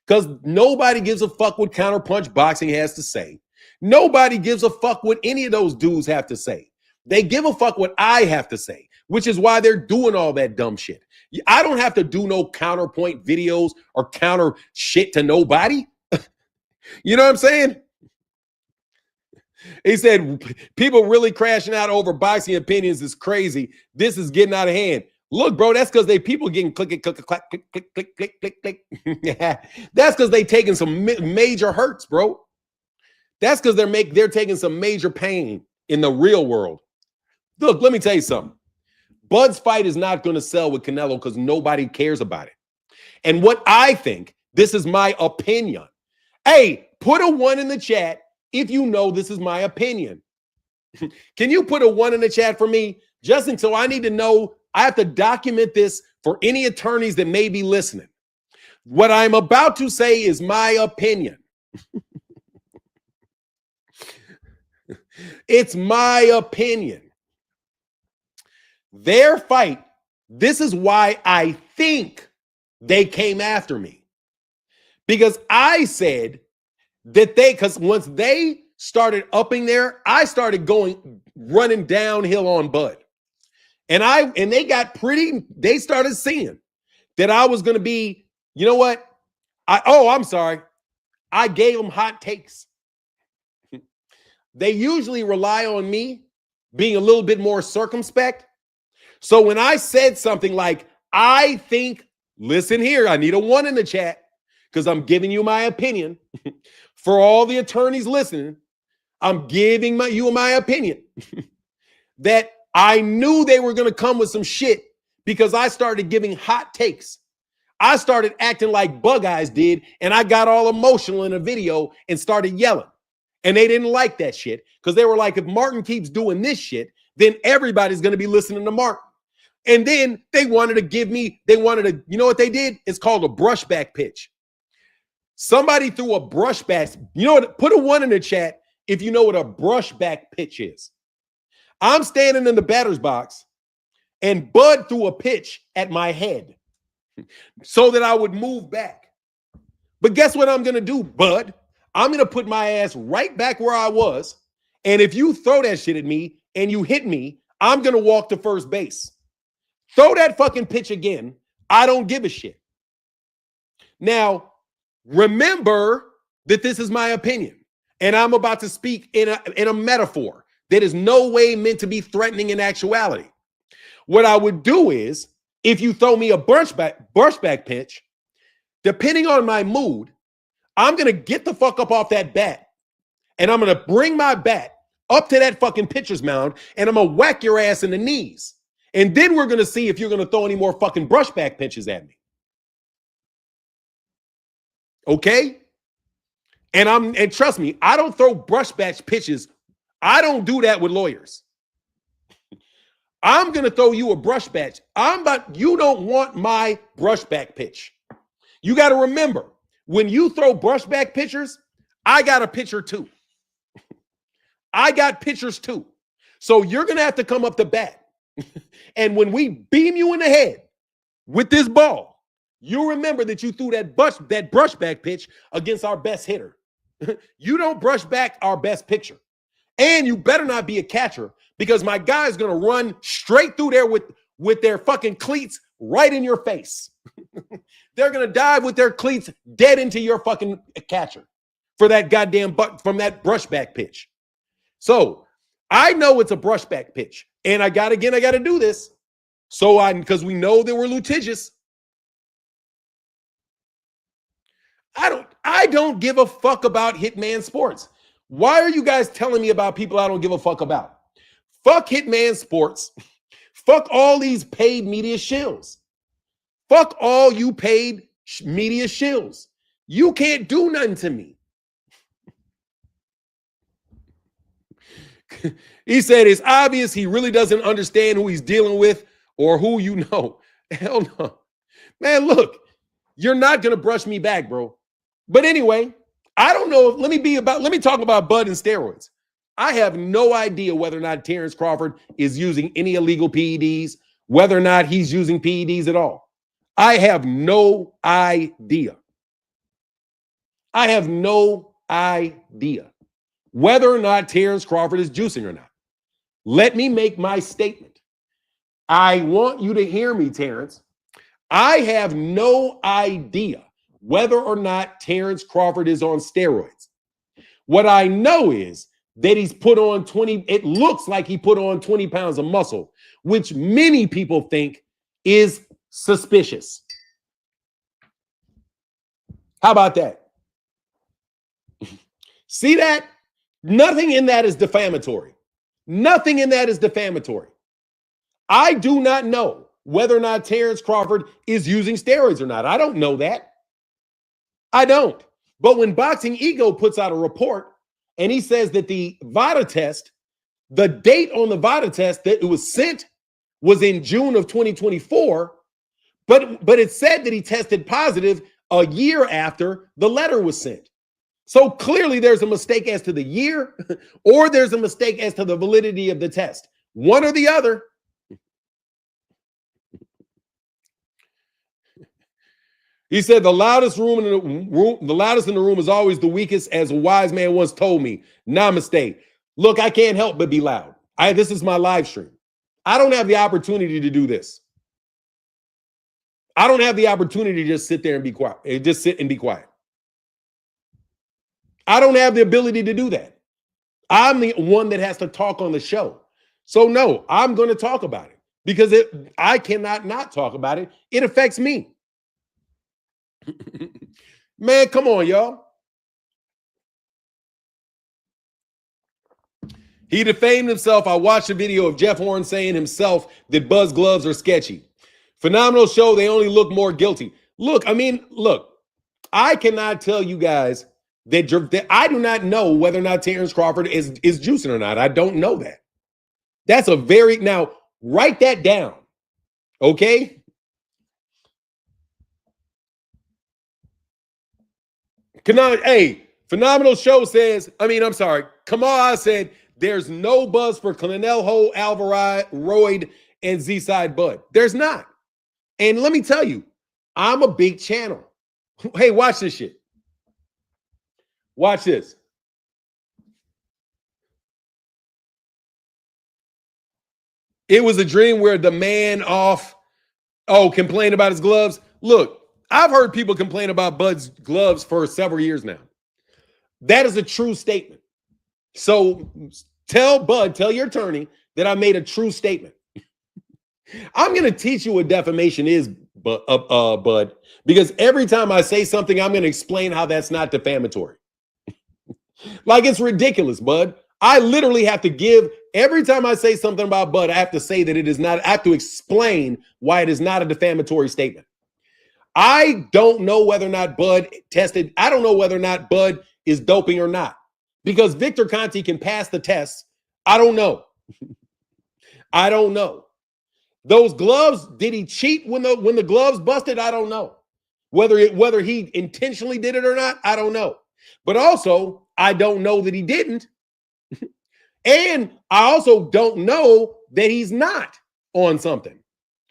because nobody gives a fuck what counterpunch boxing has to say. Nobody gives a fuck what any of those dudes have to say. They give a fuck what I have to say, which is why they're doing all that dumb shit. I don't have to do no counterpoint videos or counter shit to nobody. You know what I'm saying? He said, people really crashing out over boxing opinions is crazy. This is getting out of hand. Look, bro, that's because people getting click, click, click, click, click, click, click, click, click. That's because they taking some major hurts, bro. That's because they're taking some major pain in the real world. Look, let me tell you something. Bud's fight is not going to sell with Canelo because nobody cares about it. And what I think, this is my opinion. Hey, put a 1 in the chat if you know this is my opinion. Can you put a 1 in the chat for me? Just until I need to know. I have to document this for any attorneys that may be listening. What I'm about to say is my opinion. It's my opinion. Their fight, this is why I think they came after me. Because I said that because once they started upping there, I started running downhill on Bud. And they started seeing that I was going to be, you know what? I'm sorry. I gave them hot takes. They usually rely on me being a little bit more circumspect. So when I said something like, I think, listen here, I need a 1 in the chat because I'm giving you my opinion. For all the attorneys listening, I'm giving you my opinion that I knew they were going to come with some shit because I started giving hot takes. I started acting like Bug Eyes did, and I got all emotional in a video and started yelling. And they didn't like that shit because they were like, if Martin keeps doing this shit, then everybody's going to be listening to Martin. And then they wanted to, you know what they did? It's called a brushback pitch. Somebody threw a brushback. You know what? Put a 1 in the chat if you know what a brushback pitch is. I'm standing in the batter's box and Bud threw a pitch at my head so that I would move back. But guess what I'm going to do, Bud? I'm going to put my ass right back where I was. And if you throw that shit at me and you hit me, I'm going to walk to first base. Throw that fucking pitch again. I don't give a shit. Now, remember that this is my opinion. And I'm about to speak in a metaphor that is no way meant to be threatening in actuality. What I would do is, if you throw me a brushback pitch, depending on my mood, I'm going to get the fuck up off that bat. And I'm going to bring my bat up to that fucking pitcher's mound. And I'm going to whack your ass in the knees. And then we're going to see if you're going to throw any more fucking brushback pitches at me. Okay? And trust me, I don't throw brushback pitches. I don't do that with lawyers. I'm going to throw you a brushback. You don't want my brushback pitch. You got to remember, when you throw brushback pitchers, I got a pitcher too. I got pitchers too. So you're going to have to come up to bat. And when we beam you in the head with this ball, you remember that you threw that brushback pitch against our best hitter. You don't brush back our best pitcher. And you better not be a catcher because my guy's going to run straight through there with their fucking cleats right in your face. They're going to dive with their cleats dead into your fucking catcher for that goddamn from that brushback pitch. So I know it's a brushback pitch. And I got to do this. Because we know that we're litigious. I don't give a fuck about Hitman Sports. Why are you guys telling me about people I don't give a fuck about? Fuck Hitman Sports. Fuck all these paid media shills. Fuck all you paid media shills. You can't do nothing to me. He said it's obvious he really doesn't understand who he's dealing with or who you know. Hell no. Man, look, you're not going to brush me back, bro. But anyway, I don't know. Let me talk about Bud and steroids. I have no idea whether or not Terence Crawford is using any illegal PEDs, whether or not he's using PEDs at all. I have no idea. I have no idea whether or not Terence Crawford is juicing or not. Let me make my statement. I want you to hear me, Terence. I have no idea whether or not Terence Crawford is on steroids. What I know is that he's put on 20, it looks like he put on 20 pounds of muscle, which many people think is suspicious. How about that? See that? Nothing in that is defamatory. Nothing in that is defamatory. I do not know whether or not Terence Crawford is using steroids or not. I don't know that. I don't. But when Boxing Ego puts out a report and he says that the VADA test, the date on the VADA test that it was sent was in June of 2024, but it said that he tested positive a year after the letter was sent. So clearly there's a mistake as to the year or there's a mistake as to the validity of the test. One or the other. He said the loudest in the room is always the weakest, as a wise man once told me. Namaste. Look, I can't help but be loud. This is my live stream. I don't have the opportunity to do this. I don't have the opportunity to just sit there and be quiet. Just sit and be quiet. I don't have the ability to do that. I'm the one that has to talk on the show. So no, I'm going to talk about it because I cannot not talk about it. It affects me. Man, come on, y'all. He defamed himself. I watched a video of Jeff Horn saying himself that Bud's gloves are sketchy. Phenomenal show. They only look more guilty. Look, I cannot tell you guys that I do not know whether or not Terence Crawford is juicing or not. I don't know that. That's now write that down. Okay. Phenomenal show says, Kamal said there's no buzz for Canelo, Alvarez, and Z-Side Bud. There's not. And let me tell you, I'm a big channel. Hey, watch this shit. Watch this. It was a dream where the man complained about his gloves. Look, I've heard people complain about Bud's gloves for several years now. That is a true statement. So tell your attorney that I made a true statement. I'm going to teach you what defamation is, Bud, because every time I say something, I'm going to explain how that's not defamatory. Like, it's ridiculous, Bud. I literally have to every time I say something about Bud, I have to say that it is not, I have to explain why it is not a defamatory statement. I don't know whether or not Bud tested. I don't know whether or not Bud is doping or not, because Victor Conte can pass the test. I don't know. I don't know. Those gloves, did he cheat when the gloves busted? I don't know. Whether he intentionally did it or not, I don't know. But also, I don't know that he didn't. And I also don't know that he's not on something.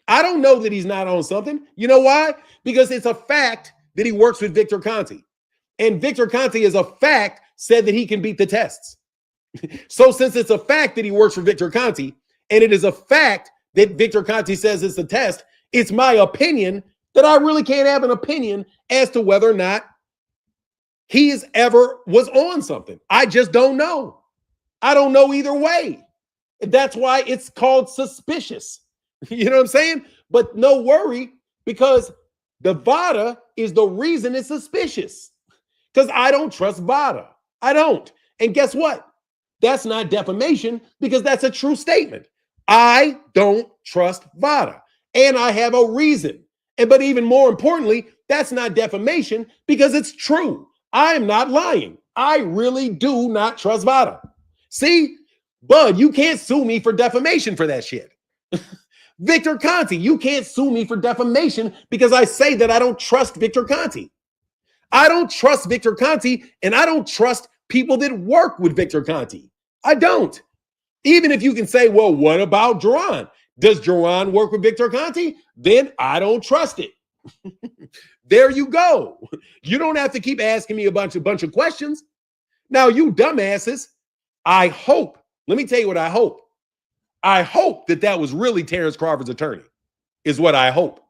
I don't know that he's not on something. You know why? Because it's a fact that he works with Victor Conte. And Victor Conte, as a fact, said that he can beat the tests. So since it's a fact that he works for Victor Conte, and it is a fact that Victor Conte says it's a test, it's my opinion that I really can't have an opinion as to whether or not he was on something. I just don't know. I don't know either way. That's why it's called suspicious. You know what I'm saying? But no worry, because the VADA is the reason it's suspicious. Because I don't trust VADA. I don't. And guess what? That's not defamation, because that's a true statement. I don't trust Vada, and I have a reason. But even more importantly, that's not defamation because it's true. I am not lying. I really do not trust Vada. See, Bud, you can't sue me for defamation for that shit. Victor Conti, you can't sue me for defamation because I say that I don't trust Victor Conti. I don't trust Victor Conti, and I don't trust people that work with Victor Conti. I don't. Even if you can say, well, what about Gervonta? Does Gervonta work with Victor Conti? Then I don't trust it. There you go. You don't have to keep asking me a bunch of questions. Now, you dumbasses, I hope, let me tell you what I hope. I hope that was really Terence Crawford's attorney, is what I hope.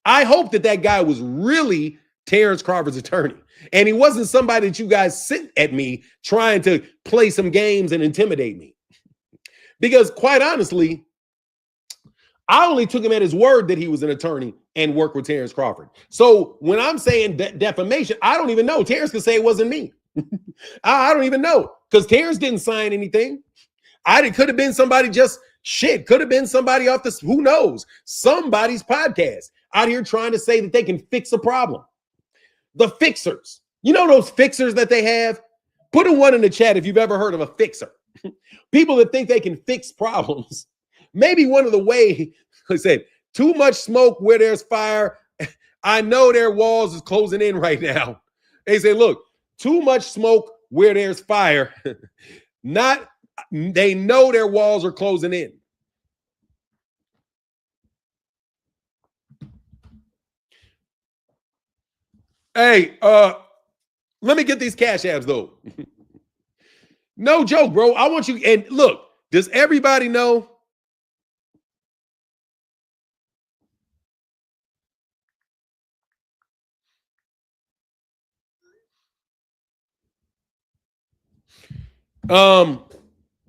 I hope that guy was really Terence Crawford's attorney. And he wasn't somebody that you guys sent at me trying to play some games and intimidate me. Because quite honestly, I only took him at his word that he was an attorney and worked with Terence Crawford. So when I'm saying defamation, I don't even know. Terence could say it wasn't me. I don't even know because Terence didn't sign anything. It could have been somebody could have been somebody off this, who knows, somebody's podcast out here trying to say that they can fix a problem. The fixers, you know those fixers that they have? Put a one in the chat if you've ever heard of a fixer. People that think they can fix problems. Maybe one of the ways, I said, too much smoke where there's fire. I know their walls is closing in right now. They say, look, too much smoke where there's fire. They know their walls are closing in. Hey, let me get these cash apps though. No joke, bro. I want you, and look, does everybody know?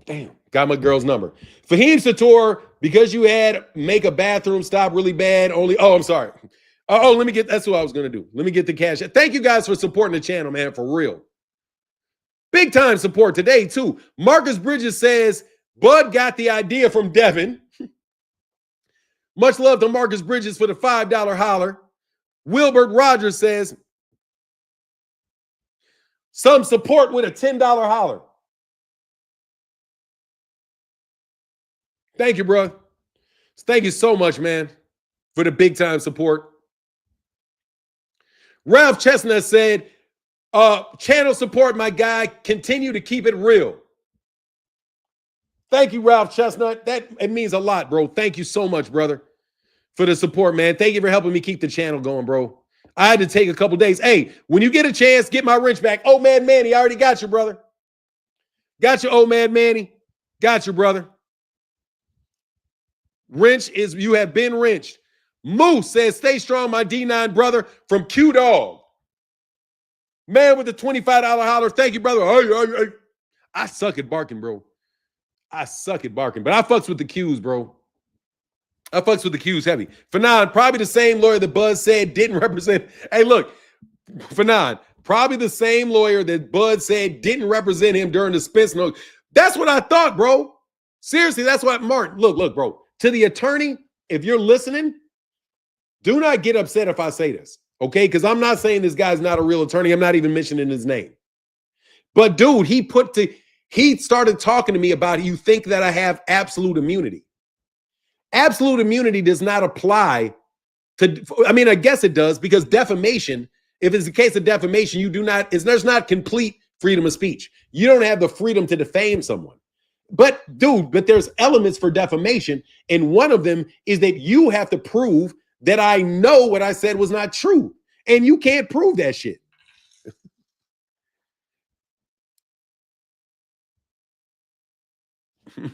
Damn, got my girl's number. Fahim Sator, because you had make a bathroom stop really bad. I'm sorry. Let me get, that's what I was going to do. Let me get the cash. Thank you guys for supporting the channel, man, for real. Big time support today, too. Marcus Bridges says, Bud got the idea from Devin. Much love to Marcus Bridges for the $5 holler. Wilbert Rogers says, some support with a $10 holler. Thank you, bro. Thank you so much, man, for the big time support. Ralph Chestnut said, channel support, my guy. Continue to keep it real. Thank you, Ralph Chestnut. It means a lot, bro. Thank you so much, brother, for the support, man. Thank you for helping me keep the channel going, bro. I had to take a couple days. Hey, when you get a chance, get my wrench back. Old man Manny, I already got you, brother. Got you, old man Manny. Got you, brother. Wrench is, you have been wrenched. Moose says, stay strong, my D9 brother from Q Dog. Man with the $25 holler. Thank you, brother. I suck at barking, bro. I suck at barking, but I fucks with the Qs, bro. I fucks with the Qs heavy. Fanon, probably the same lawyer that Buzz said didn't represent. Hey, look, Fanon, probably the same lawyer that Bud said didn't represent him during the Spence note. That's what I thought, bro. Seriously, that's what Martin. Look, bro. To the attorney, if you're listening, do not get upset if I say this, okay? Because I'm not saying this guy's not a real attorney. I'm not even mentioning his name. But dude, he started talking to me about, you think that I have absolute immunity. Absolute immunity does not apply to, I mean, I guess it does, because defamation, if it's a case of defamation, there's not complete freedom of speech. You don't have the freedom to defame someone. But there's elements for defamation, and one of them is that you have to prove that I know what I said was not true, and you can't prove that shit. You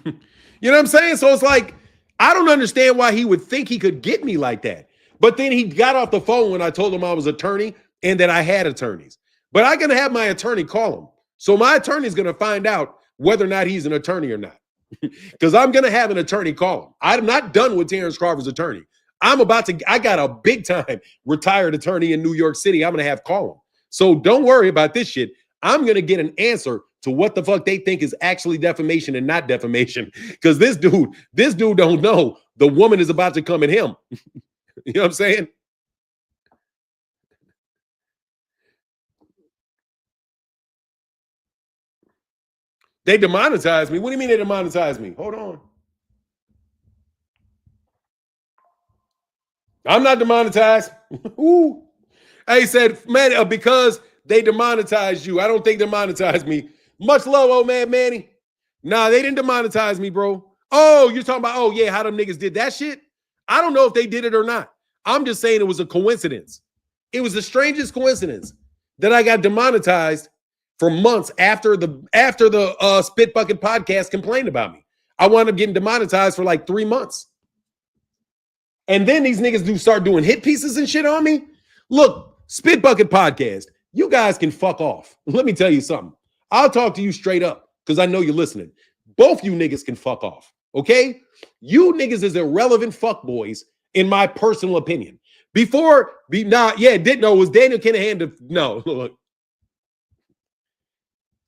know what I'm saying? So it's like, I don't understand why he would think he could get me like that. But then he got off the phone when I told him I was attorney and that I had attorneys. But I'm going to have my attorney call him. So my attorney is going to find out whether or not he's an attorney or not. Because I'm going to have an attorney call him. I'm not done with Terence Crawford's attorney. I got a big time retired attorney in New York City I'm going to have call him. So don't worry about this shit. I'm going to get an answer to what the fuck they think is actually defamation and not defamation. Because this dude don't know the woman is about to come at him. You know what I'm saying? They demonetized me. What do you mean they demonetized me? Hold on. I'm not demonetized. Ooh. I said, man, because they demonetized you. I don't think they demonetized me. Much love, old man Manny. Nah, they didn't demonetize me, bro. Oh, you're talking about, oh, yeah, how them niggas did that shit? I don't know if they did it or not. I'm just saying it was a coincidence. It was the strangest coincidence that I got demonetized for months after the Spit Bucket podcast complained about me. I wound up getting demonetized for like 3 months. And then these niggas start doing hit pieces and shit on me. Look, Spit Bucket podcast, you guys can fuck off. Let me tell you something. I'll talk to you straight up because I know you're listening. Both you niggas can fuck off, okay? You niggas is irrelevant fuckboys, in my personal opinion. It didn't know it was Daniel Kinahan. No, look.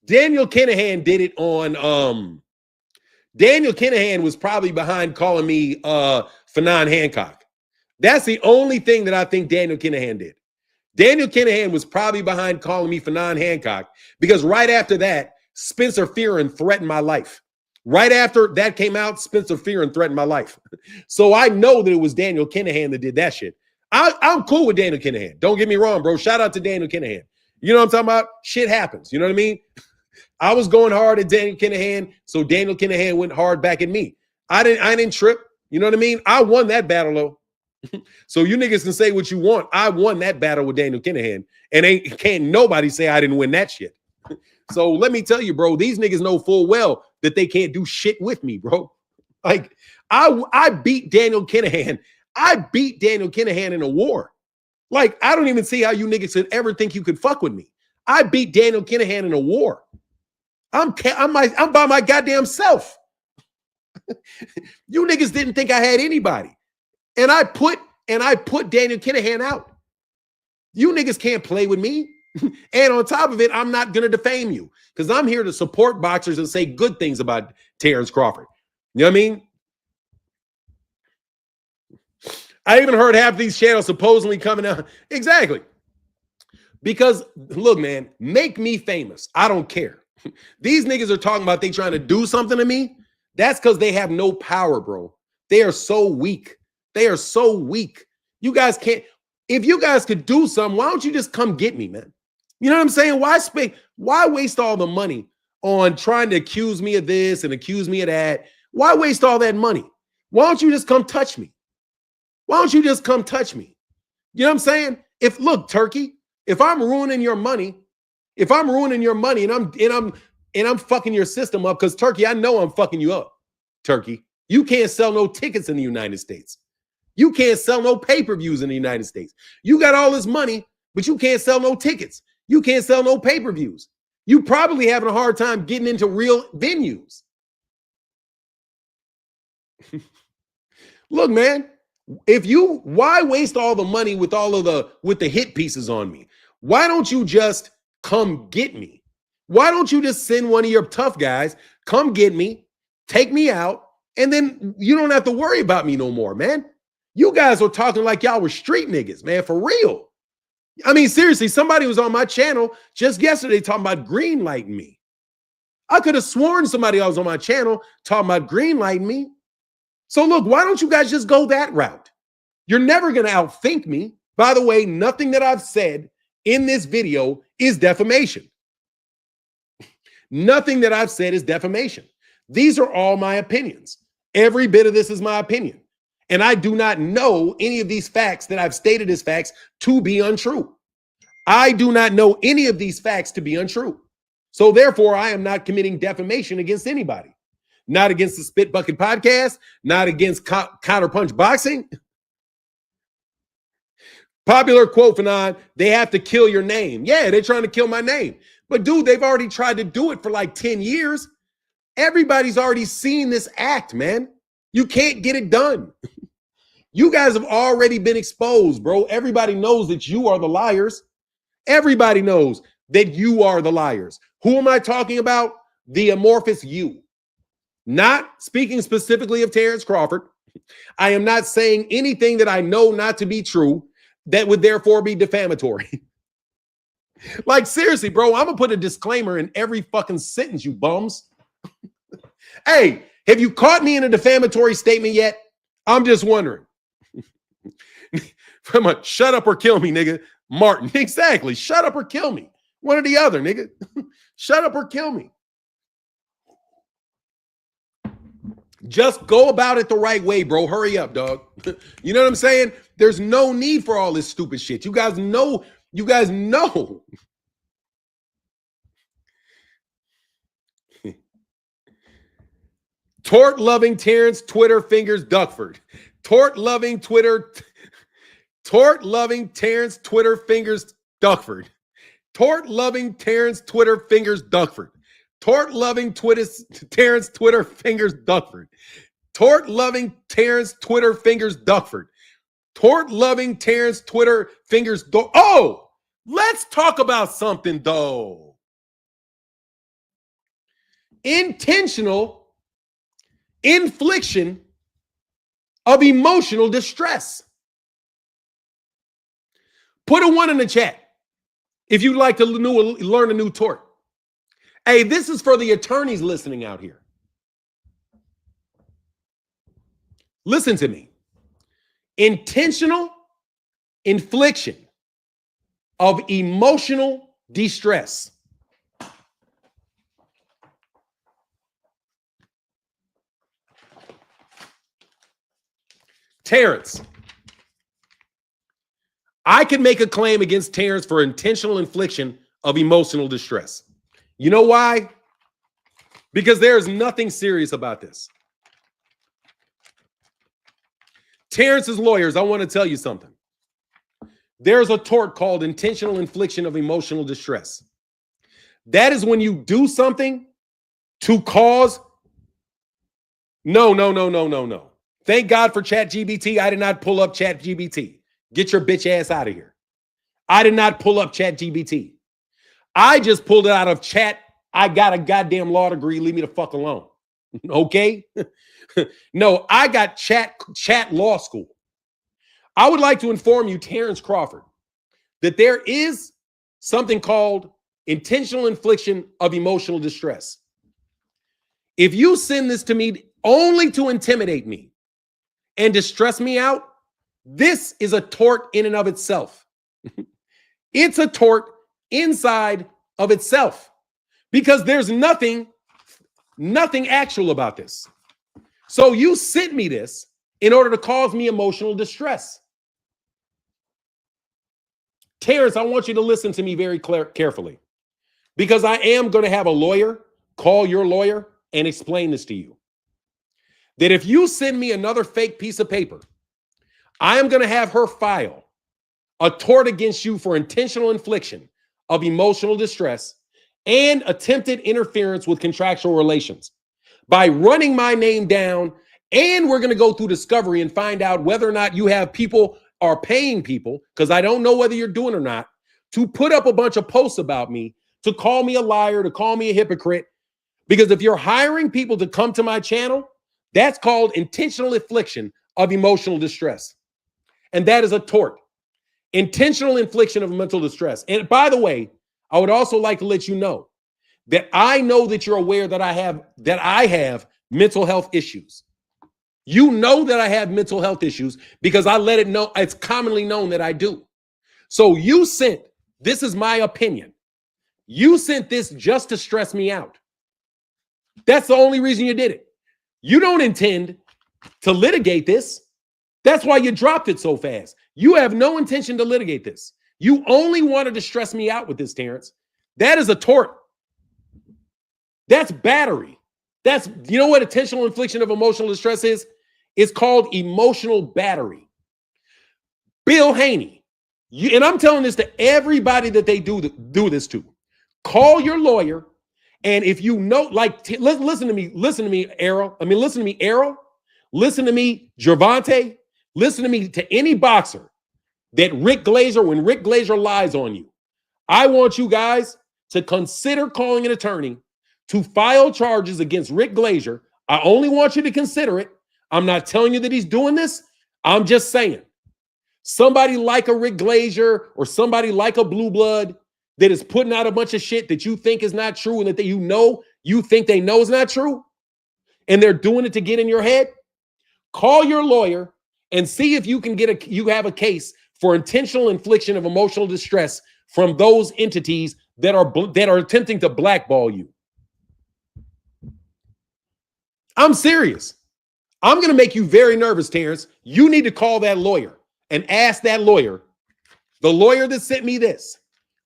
Daniel Kinahan did it on, Daniel Kinahan was probably behind calling me Fanon Hancock. That's the only thing that I think Daniel Kinahan did. Daniel Kinahan was probably behind calling me Fanon Hancock because right after that, Spencer Fearon threatened my life. Right after that came out, Spencer Fearon threatened my life. So I know that it was Daniel Kinahan that did that shit. I'm cool with Daniel Kinahan. Don't get me wrong, bro. Shout out to Daniel Kinahan. You know what I'm talking about? Shit happens. You know what I mean? I was going hard at Daniel Kinahan, so Daniel Kinahan went hard back at me. I didn't trip. You know what I mean? I won that battle, though. So you niggas can say what you want. I won that battle with Daniel Kinahan, and can't nobody say I didn't win that shit. So let me tell you, bro, these niggas know full well that they can't do shit with me, bro. Like, I beat Daniel Kinahan. I beat Daniel Kinahan in a war. Like, I don't even see how you niggas could ever think you could fuck with me. I beat Daniel Kinahan in a war. I'm by my goddamn self. You niggas didn't think I had anybody. And I put Daniel Kinahan out. You niggas can't play with me. And on top of it, I'm not going to defame you because I'm here to support boxers and say good things about Terence Crawford. You know what I mean? I even heard half these channels supposedly coming out. Exactly. Because, look, man, make me famous. I don't care. These niggas are talking about they trying to do something to me. That's because they have no power, bro. They are so weak. They are so weak. You guys can't. If you guys could do something, why don't you just come get me, man? You know what I'm saying? Why waste all the money on trying to accuse me of this and accuse me of that? Why waste all that money? Why don't you just come touch me? Why don't you just come touch me? You know what I'm saying? Look, Turkey, if I'm ruining your money and I'm fucking your system up, because Turkey, I know I'm fucking you up, Turkey. You can't sell no tickets in the United States. You can't sell no pay-per-views in the United States. You got all this money, but you can't sell no tickets. You can't sell no pay-per-views. You probably having a hard time getting into real venues. Look, man, why waste all the money with the hit pieces on me? Why don't you just come get me? Why don't you just send one of your tough guys, come get me, take me out, and then you don't have to worry about me no more, man. You guys were talking like y'all were street niggas, man, for real. I mean, seriously, somebody was on my channel just yesterday talking about greenlighting me. I could have sworn somebody else on my channel talking about greenlighting me. So look, why don't you guys just go that route? You're never going to outthink me. By the way, nothing that I've said in this video is defamation. Nothing that I've said is defamation. These are all my opinions. Every bit of this is my opinion. And I do not know any of these facts that I've stated as facts to be untrue. I do not know any of these facts to be untrue. So therefore, I am not committing defamation against anybody. Not against the Spit Bucket podcast, not against Counterpunch Boxing. Popular quote, Fanon, they have to kill your name. Yeah, they're trying to kill my name. But dude, they've already tried to do it for like 10 years. Everybody's already seen this act, man. You can't get it done. You guys have already been exposed, bro. Everybody knows that you are the liars. Everybody knows. that you are the liars. Who am I talking about? The amorphous you. Not speaking specifically of Terence Crawford. I am not saying anything that I know not to be true that would therefore be defamatory. Like, seriously, bro, I'm going to put a disclaimer in every fucking sentence, you bums. Hey, have you caught me in a defamatory statement yet? I'm just wondering. From a shut up or kill me, nigga. Martin, exactly. Shut up or kill me. One or the other, nigga. Shut up or kill me. Just go about it the right way, bro. Hurry up, dog. You know what I'm saying? There's no need for all this stupid shit. You guys know. You guys know. Tort-loving Terence Twitter fingers Duckford. Tort-loving Terence Twitter fingers Duckford. Tort-loving Terence Twitter fingers Duckford. Tort-loving Terence Twitter fingers Duckford. Tort-loving Terence Twitter fingers Duckford. Tort-loving Terence Twitter fingers Oh, let's talk about something, though. Intentional infliction of emotional distress. Put a 1 in the chat if you'd like to learn a new tort. Hey, this is for the attorneys listening out here. Listen to me. Intentional infliction of emotional distress. Terence. I can make a claim against Terence for intentional infliction of emotional distress. You know why? Because there is nothing serious about this. Terence's lawyers, I want to tell you something. There's a tort called intentional infliction of emotional distress. That is when you do something to cause. No. Thank God for ChatGPT. I did not pull up ChatGPT. Get your bitch ass out of here. I did not pull up ChatGPT. I just pulled it out of chat. I got a goddamn law degree. Leave me the fuck alone. Okay? No, I got chat law school. I would like to inform you, Terence Crawford, that there is something called intentional infliction of emotional distress. If you send this to me only to intimidate me and distress me out, this is a tort in and of itself. It's a tort inside of itself because there's nothing actual about this. So you sent me this in order to cause me emotional distress. Terence, I want you to listen to me very carefully because I am going to have a lawyer call your lawyer and explain this to you. That if you send me another fake piece of paper, I am going to have her file a tort against you for intentional infliction of emotional distress and attempted interference with contractual relations by running my name down. And we're going to go through discovery and find out whether or not you have people are paying people, because I don't know whether you're doing or not, to put up a bunch of posts about me, to call me a liar, to call me a hypocrite. Because if you're hiring people to come to my channel, that's called intentional infliction of emotional distress. And that is a tort. Intentional infliction of mental distress. And by the way, I would also like to let you know that I know that you're aware that I have mental health issues. You know that I have mental health issues because I let it know. It's commonly known that I do. So you sent, this is my opinion. You sent this just to stress me out. That's the only reason you did it. You don't intend to litigate this. That's why you dropped it so fast. You have no intention to litigate this. You only wanted to stress me out with this, Terence. That is a tort. That's battery. That's, you know what intentional infliction of emotional distress is? It's called emotional battery. Bill Haney, and I'm telling this to everybody that they do this to. Call your lawyer, and if you know, like, listen to me, Errol. Listen to me, Errol. Listen to me, Gervonta. Listen to me, to any boxer that when Rick Glazer lies on you. I want you guys to consider calling an attorney to file charges against Rick Glazier. I only want you to consider it. I'm not telling you that he's doing this. I'm just saying somebody like a Rick Glazier or somebody like a Blue Blood that is putting out a bunch of shit that you think is not true and that you think they know is not true, and they're doing it to get in your head. Call your lawyer and see if you can you have a case for intentional infliction of emotional distress from those entities that are attempting to blackball you. I'm serious. I'm going to make you very nervous, Terence. You need to call that lawyer and ask that lawyer, the lawyer that sent me this,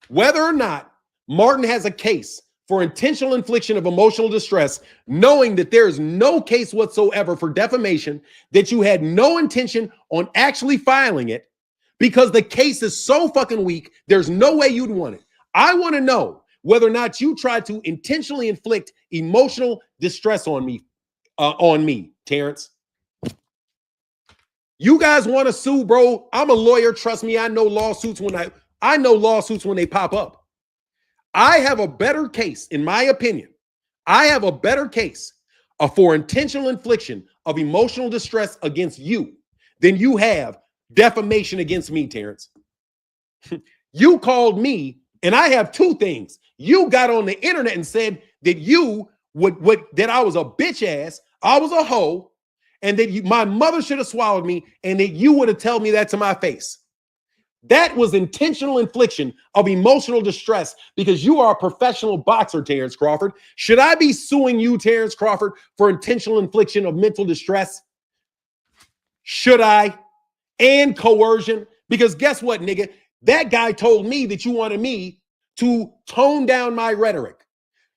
whether or not Martin has a case for intentional infliction of emotional distress, knowing that there is no case whatsoever for defamation, that you had no intention on actually filing it because the case is so fucking weak, there's no way you'd want it. I want to know whether or not you tried to intentionally inflict emotional distress on me, Terence. You guys want to sue, bro? I'm a lawyer. Trust me, I know lawsuits when they pop up. I have a better case, in my opinion. I have a better case for intentional infliction of emotional distress against you than you have defamation against me, Terence. You called me, and I have two things. You got on the internet and said that that I was a bitch ass, I was a hoe, and that my mother should have swallowed me, and that you would have told me that to my face. That was intentional infliction of emotional distress because you are a professional boxer, Terence Crawford. Should I be suing you, Terence Crawford, for intentional infliction of mental distress? Should I? And coercion? Because guess what, nigga? That guy told me that you wanted me to tone down my rhetoric.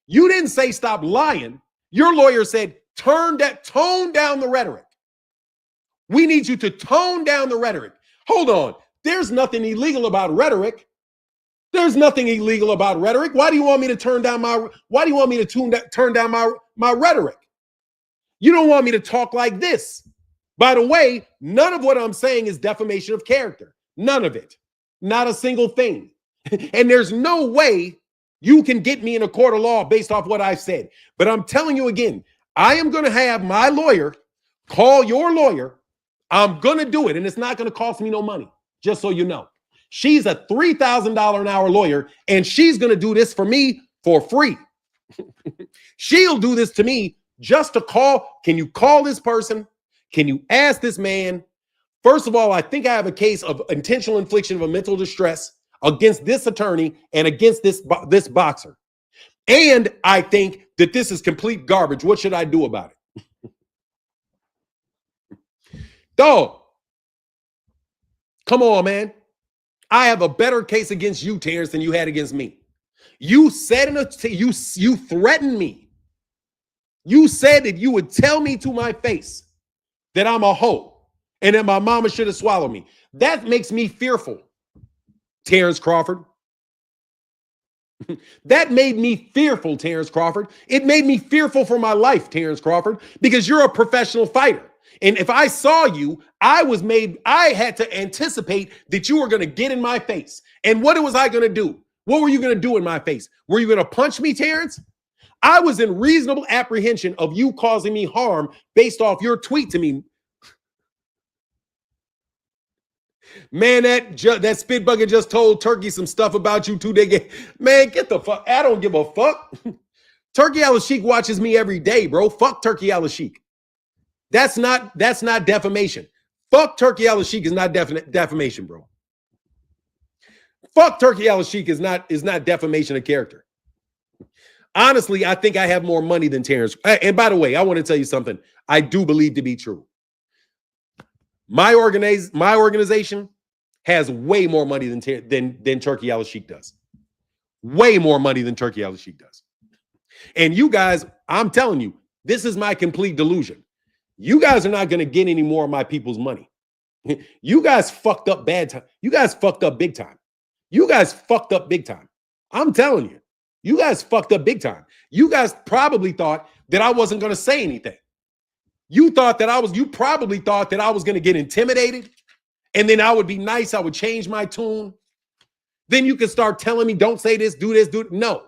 You didn't say stop lying. Your lawyer said tone down the rhetoric. We need you to tone down the rhetoric. Hold on. There's nothing illegal about rhetoric. There's nothing illegal about rhetoric. Why do you want me to turn down my rhetoric? You don't want me to talk like this. By the way, none of what I'm saying is defamation of character. None of it. Not a single thing. And there's no way you can get me in a court of law based off what I've said. But I'm telling you again, I am going to have my lawyer call your lawyer. I'm going to do it, and it's not going to cost me no money. Just so you know, she's a $3,000 an hour lawyer, and she's going to do this for me for free. She'll do this to me just to call. Can you call this person? Can you ask this man? First of all, I think I have a case of intentional infliction of mental distress against this attorney and against this boxer. And I think that this is complete garbage. What should I do about it? Dog. Come on, man. I have a better case against you, Terence, than you had against me. You said you threatened me. You said that you would tell me to my face that I'm a hoe and that my mama should have swallowed me. That makes me fearful, Terence Crawford. That made me fearful, Terence Crawford. It made me fearful for my life, Terence Crawford, because you're a professional fighter. And if I saw you, I had to anticipate that you were going to get in my face. And what was I going to do? What were you going to do in my face? Were you going to punch me, Terence? I was in reasonable apprehension of you causing me harm based off your tweet to me. Man, that spit bucket just told Turkey some stuff about you 2 days. Man, get the fuck. I don't give a fuck. Turkey Al-Sheikh watches me every day, bro. Fuck Turkey Al-Sheikh. That's not defamation. Fuck Turkey Al-Sheikh is not defamation, bro. Fuck Turkey Al-Sheikh is not defamation of character. Honestly, I think I have more money than Terence. And by the way, I want to tell you something I do believe to be true. My organization has way more money than Turkey Al-Sheikh does. Way more money than Turkey Al-Sheikh does. And you guys, I'm telling you, this is my complete delusion. You guys are not going to get any more of my people's money. You guys fucked up bad time. You guys fucked up big time. You guys fucked up big time. I'm telling you, you guys fucked up big time. You guys probably thought that I wasn't going to say anything. You probably thought that I was going to get intimidated, and then I would be nice. I would change my tune. Then you could start telling me, don't say this, do this, do it. No,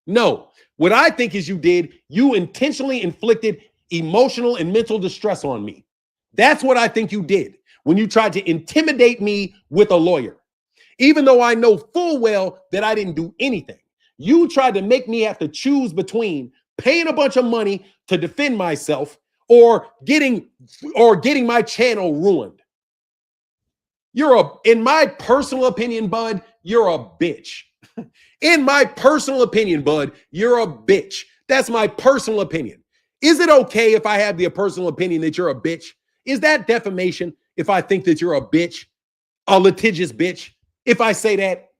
No. What I think is you intentionally inflicted emotional and mental distress on me. That's what I think you did when you tried to intimidate me with a lawyer. Even though I know full well that I didn't do anything. You tried to make me have to choose between paying a bunch of money to defend myself or getting my channel ruined. In my personal opinion, bud, you're a bitch. In my personal opinion, bud, you're a bitch. That's my personal opinion. Is it okay if I have the personal opinion that you're a bitch? Is that defamation if I think that you're a bitch, a litigious bitch? If I say that,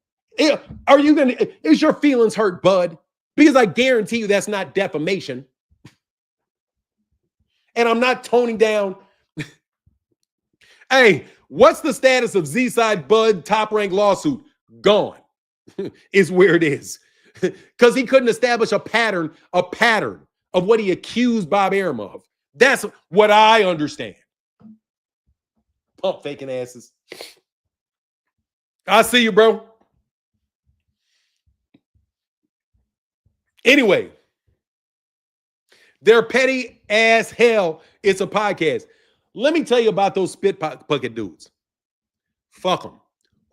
is your feelings hurt, bud? Because I guarantee you that's not defamation. And I'm not toning down. Hey, what's the status of Z-Side Bud top rank lawsuit? Gone is where it is. Because he couldn't establish a pattern of what he accused Bob Arum of. That's what I understand. Pump faking asses. I see you, bro. Anyway, they're petty as hell. It's a podcast. Let me tell you about those spit bucket dudes. Fuck them.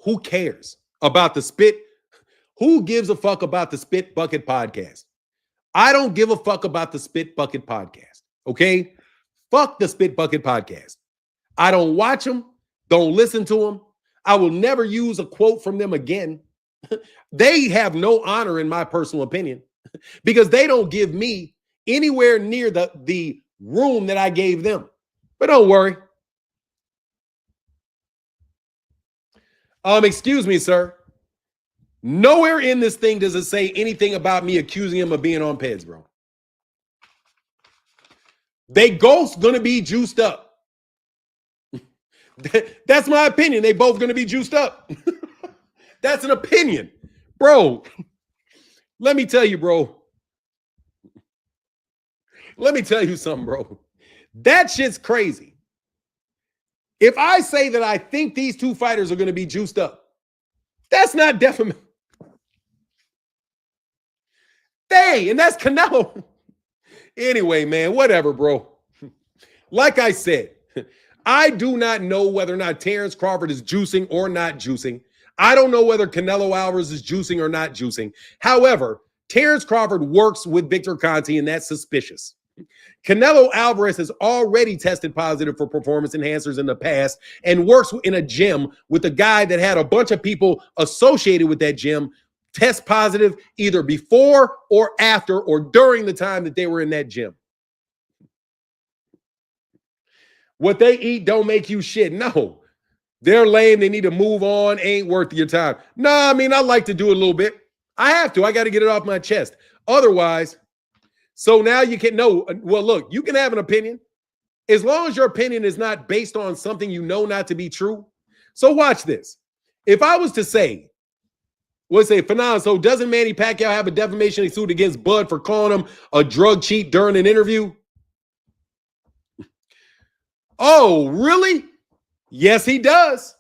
Who cares about the spit? Who gives a fuck about the Spit Bucket podcast? I don't give a fuck about the Spit Bucket podcast. Okay? Fuck the Spit Bucket podcast. I don't watch them. Don't listen to them. I will never use a quote from them again. They have no honor in my personal opinion because they don't give me anywhere near the room that I gave them. But don't worry. Excuse me, sir. Nowhere in this thing does it say anything about me accusing him of being on PEDS, bro. They both gonna be juiced up. That's my opinion. They both gonna be juiced up. That's an opinion, bro. Let me tell you, bro. Let me tell you something, bro. That shit's crazy. If I say that I think these two fighters are gonna be juiced up, that's not defamation. And that's Canelo. Anyway, man, whatever, bro. Like I said, I do not know whether or not Terence Crawford is juicing or not juicing. I don't know whether Canelo Alvarez is juicing or not juicing. However, Terence Crawford works with Victor Conte, and that's suspicious. Canelo Alvarez has already tested positive for performance enhancers in the past and works in a gym with a guy that had a bunch of people associated with that gym test positive either before or after or during the time that they were in that gym. What they eat don't make you shit. No, they're lame. They need to move on. Ain't worth your time. No, I mean, I like to do it a little bit. I have to. I got to get it off my chest. Otherwise, so now you can know. Well, look, you can have an opinion as long as your opinion is not based on something you know not to be true. So watch this. If I was to say, Fanon, so doesn't Manny Pacquiao have a defamation suit against Bud for calling him a drug cheat during an interview? Oh, really? Yes, he does.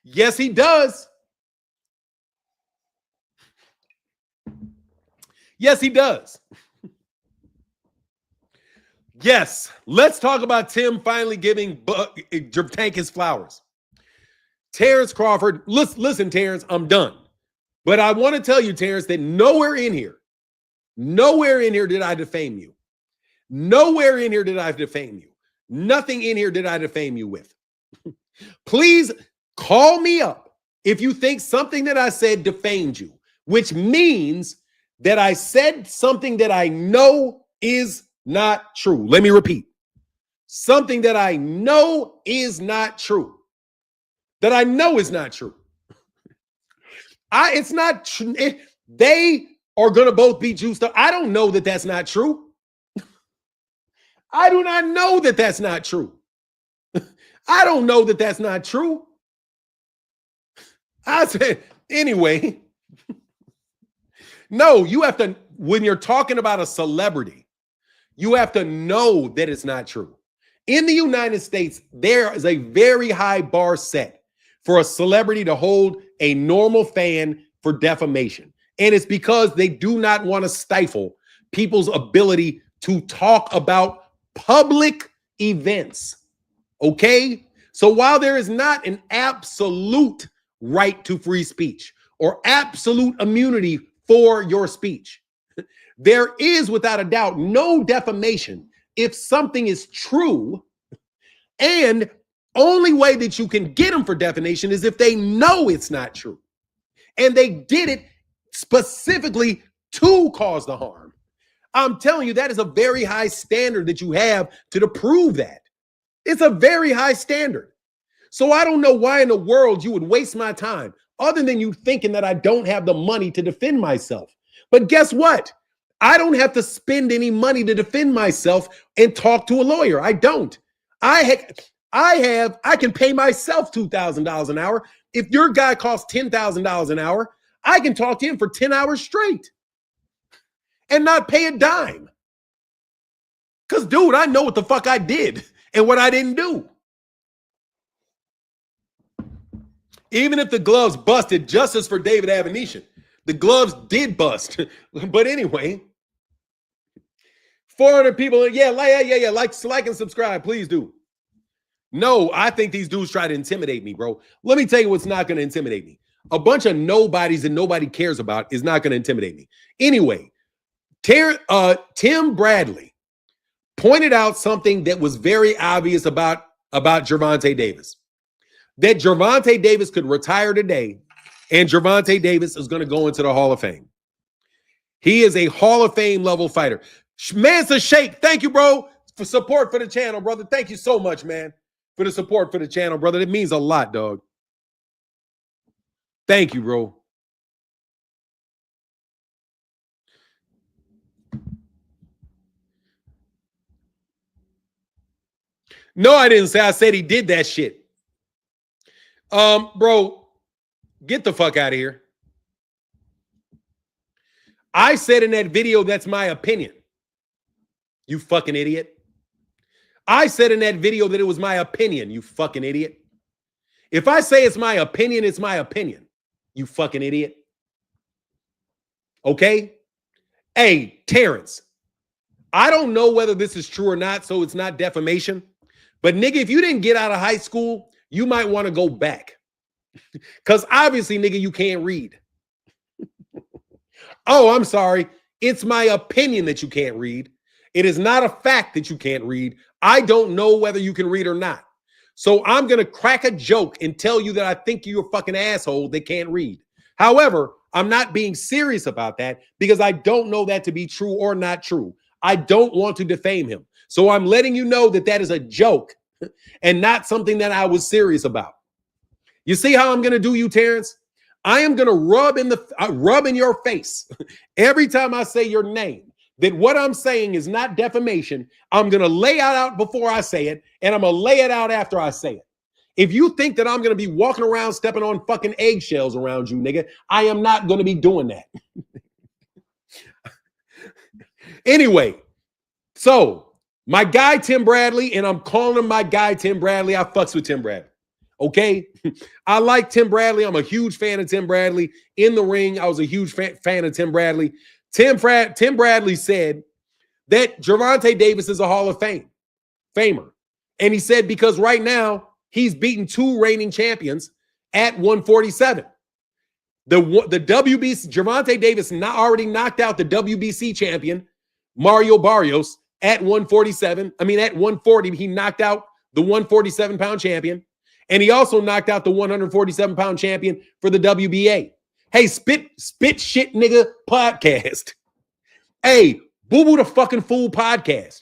Yes, he does. Yes, he does. Yes, let's talk about Tim finally giving Tank his flowers. Terence Crawford, listen, Terence, I'm done. But I want to tell you, Terence, that nowhere in here did I defame you. Nowhere in here did I defame you. Nothing in here did I defame you with. Please call me up if you think something that I said defamed you, which means that I said something that I know is not true. Let me repeat. Something that I know is not true. That I know is not true. It's not true. They are going to both be juiced up. I don't know that that's not true. I do not know that that's not true. I don't know that that's not true. I said, anyway. No, you have to, when you're talking about a celebrity, you have to know that it's not true. In the United States, there is a very high bar set for a celebrity to hold a normal fan for defamation. And it's because they do not want to stifle people's ability to talk about public events. Okay? So while there is not an absolute right to free speech or absolute immunity for your speech, there is without a doubt no defamation if something is true, and only way that you can get them for defamation is if they know it's not true and they did it specifically to cause the harm. I'm telling you, that is a very high standard that you have to prove that. It's a very high standard. So I don't know why in the world you would waste my time other than you thinking that I don't have the money to defend myself. But guess what? I don't have to spend any money to defend myself and talk to a lawyer. I don't. I can pay myself $2,000 an hour. If your guy costs $10,000 an hour, I can talk to him for 10 hours straight and not pay a dime. Because, dude, I know what the fuck I did and what I didn't do. Even if the gloves busted, justice for David Avenishan. The gloves did bust. But anyway, 400 people. Yeah. Like and subscribe. Please do. No, I think these dudes try to intimidate me, bro. Let me tell you what's not going to intimidate me. A bunch of nobodies that nobody cares about is not going to intimidate me. Anyway, Tim Bradley pointed out something that was very obvious about Gervonta Davis. That Gervonta Davis could retire today, and Gervonta Davis is going to go into the Hall of Fame. He is a Hall of Fame level fighter. Mansa Shake, thank you, bro, for support for the channel, brother. Thank you so much, man, for the support for the channel, brother. It means a lot, dog. Thank you, bro. No, I didn't say. I said he did that shit. Bro, get the fuck out of here. I said in that video, that's my opinion. You fucking idiot. I said in that video that it was my opinion, you fucking idiot. If I say it's my opinion, it's my opinion. You fucking idiot. Okay? Hey, Terence, I don't know whether this is true or not, so it's not defamation. But nigga, if you didn't get out of high school, you might want to go back. Because obviously, nigga, you can't read. Oh, I'm sorry. It's my opinion that you can't read. It is not a fact that you can't read. I don't know whether you can read or not. So I'm going to crack a joke and tell you that I think you're a fucking asshole that can't read. However, I'm not being serious about that because I don't know that to be true or not true. I don't want to defame him. So I'm letting you know that that is a joke and not something that I was serious about. You see how I'm going to do you, Terence? I am going to rub in your face every time I say your name that what I'm saying is not defamation. I'm going to lay it out before I say it, and I'm going to lay it out after I say it. If you think that I'm going to be walking around stepping on fucking eggshells around you, nigga, I am not going to be doing that. Anyway, so my guy, Tim Bradley, and I'm calling him my guy, Tim Bradley. I fucks with Tim Bradley. Okay? I like Tim Bradley. I'm a huge fan of Tim Bradley. In the ring, I was a huge fan of Tim Bradley. Tim Bradley said that Gervonta Davis is a Hall of Famer. And he said because right now, he's beaten 2 reigning champions at 147. The WBC, Gervonta Davis already knocked out the WBC champion, Mario Barrios, at 147. I mean, at 140, he knocked out the 147-pound champion. And he also knocked out the 147-pound champion for the WBA. Hey, spit shit nigga podcast. Hey, Boo Boo the fucking Fool podcast.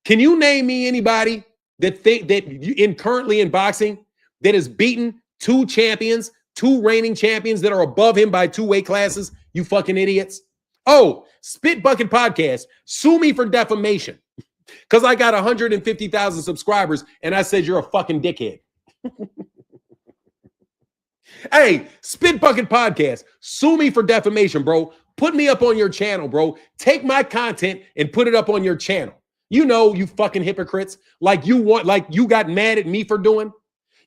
Can you name me anybody that currently in boxing that has beaten 2 champions, 2 reigning champions that are above him by 2 weight classes? You fucking idiots. Oh, Spit Bucket Podcast. Sue me for defamation because I got 150,000 subscribers and I said you're a fucking dickhead. Hey, Spit Bucket Podcast. Sue me for defamation, bro. Put me up on your channel, bro. Take my content and put it up on your channel. You know, you fucking hypocrites. Like you got mad at me for doing.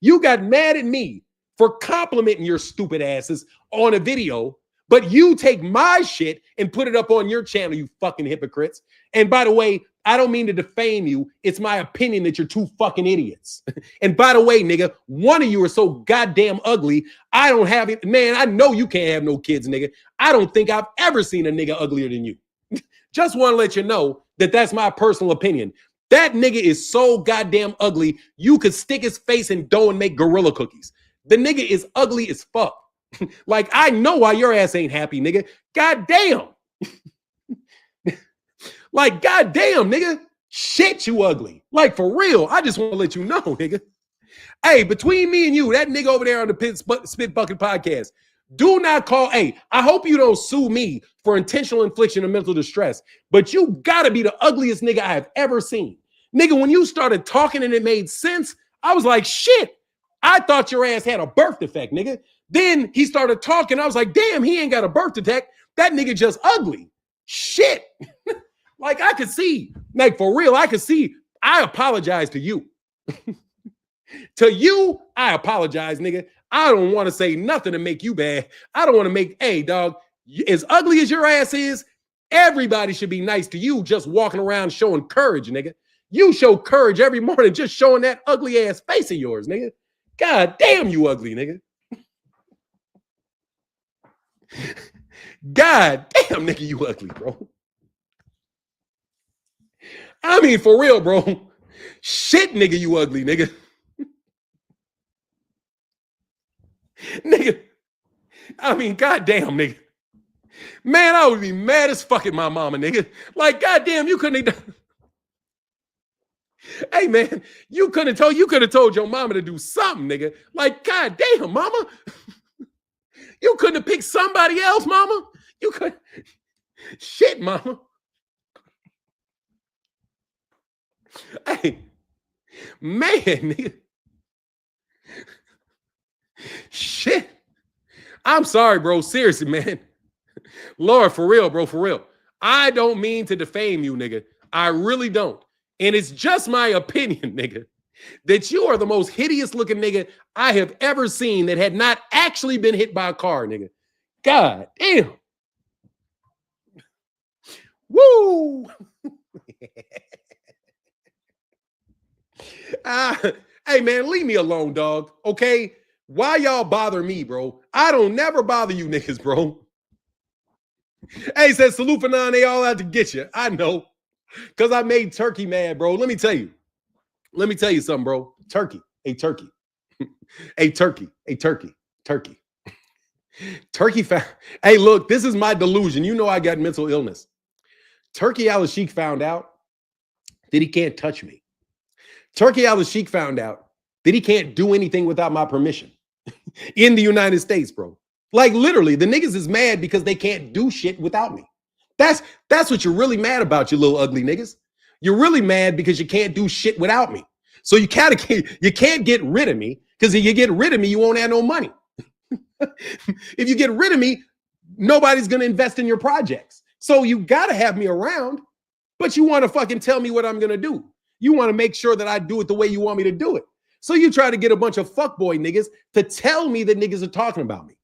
You got mad at me for complimenting your stupid asses on a video, But you take my shit and put it up on your channel, you fucking hypocrites. And by the way, I don't mean to defame you. It's my opinion that you're two fucking idiots. And by the way, nigga, one of you are so goddamn ugly. I don't have it. Man, I know you can't have no kids, nigga. I don't think I've ever seen a nigga uglier than you. Just want to let you know that that's my personal opinion. That nigga is so goddamn ugly, you could stick his face in dough and make gorilla cookies. The nigga is ugly as fuck. Like, I know why your ass ain't happy, nigga. Goddamn. Like, goddamn, nigga. Shit, you ugly. Like, for real. I just want to let you know, nigga. Hey, between me and you, that nigga over there on the Spit Bucket podcast, do not call. Hey, I hope you don't sue me for intentional infliction of mental distress, but you gotta be the ugliest nigga I have ever seen. Nigga, when you started talking and it made sense, I was like, shit, I thought your ass had a birth defect, nigga. Then he started talking. I was like, damn, he ain't got a birth defect. That nigga just ugly. Shit. Like, I could see, like, for real, I could see. I apologize to you. To you, I apologize, nigga. I don't want to say nothing to make you bad. I don't want to make, hey, dog, as ugly as your ass is, everybody should be nice to you just walking around showing courage, nigga. You show courage every morning just showing that ugly ass face of yours, nigga. God damn, you ugly, nigga. God damn, nigga, you ugly, bro. I mean, for real, bro. Shit, nigga, you ugly, nigga. Nigga. I mean, goddamn, nigga. Man, I would be mad as fuck at my mama, nigga. Like, goddamn, you couldn't have done. Hey, man, you could have told your mama to do something, nigga. Like, goddamn, mama. You couldn't have picked somebody else, mama. You could. Shit, mama. Hey, man, nigga. Shit. I'm sorry, bro. Seriously, man. Lord, for real, bro, for real. I don't mean to defame you, nigga. I really don't. And it's just my opinion, nigga, that you are the most hideous looking nigga I have ever seen that had not actually been hit by a car, nigga. God damn. Woo. Hey, man, leave me alone, dog. Okay? Why y'all bother me, bro? I don't never bother you niggas, bro. Hey, says salute for none. They all out to get you. I know. Because I made Turkey mad, bro. Let me tell you. Let me tell you something, bro. Turkey. A turkey. A turkey. A turkey. Turkey. Turkey found. Hey, look, this is my delusion. You know I got mental illness. Turkey Al-Sheikh found out that he can't touch me. Turkey Al-Sheikh found out that he can't do anything without my permission in the United States, bro. Like, literally, the niggas is mad because they can't do shit without me. That's what you're really mad about, you little ugly niggas. You're really mad because you can't do shit without me. So you can't get rid of me, because if you get rid of me, you won't have no money. If you get rid of me, nobody's going to invest in your projects. So you got to have me around, but you want to fucking tell me what I'm going to do. You want to make sure that I do it the way you want me to do it. So you try to get a bunch of fuckboy niggas to tell me that niggas are talking about me.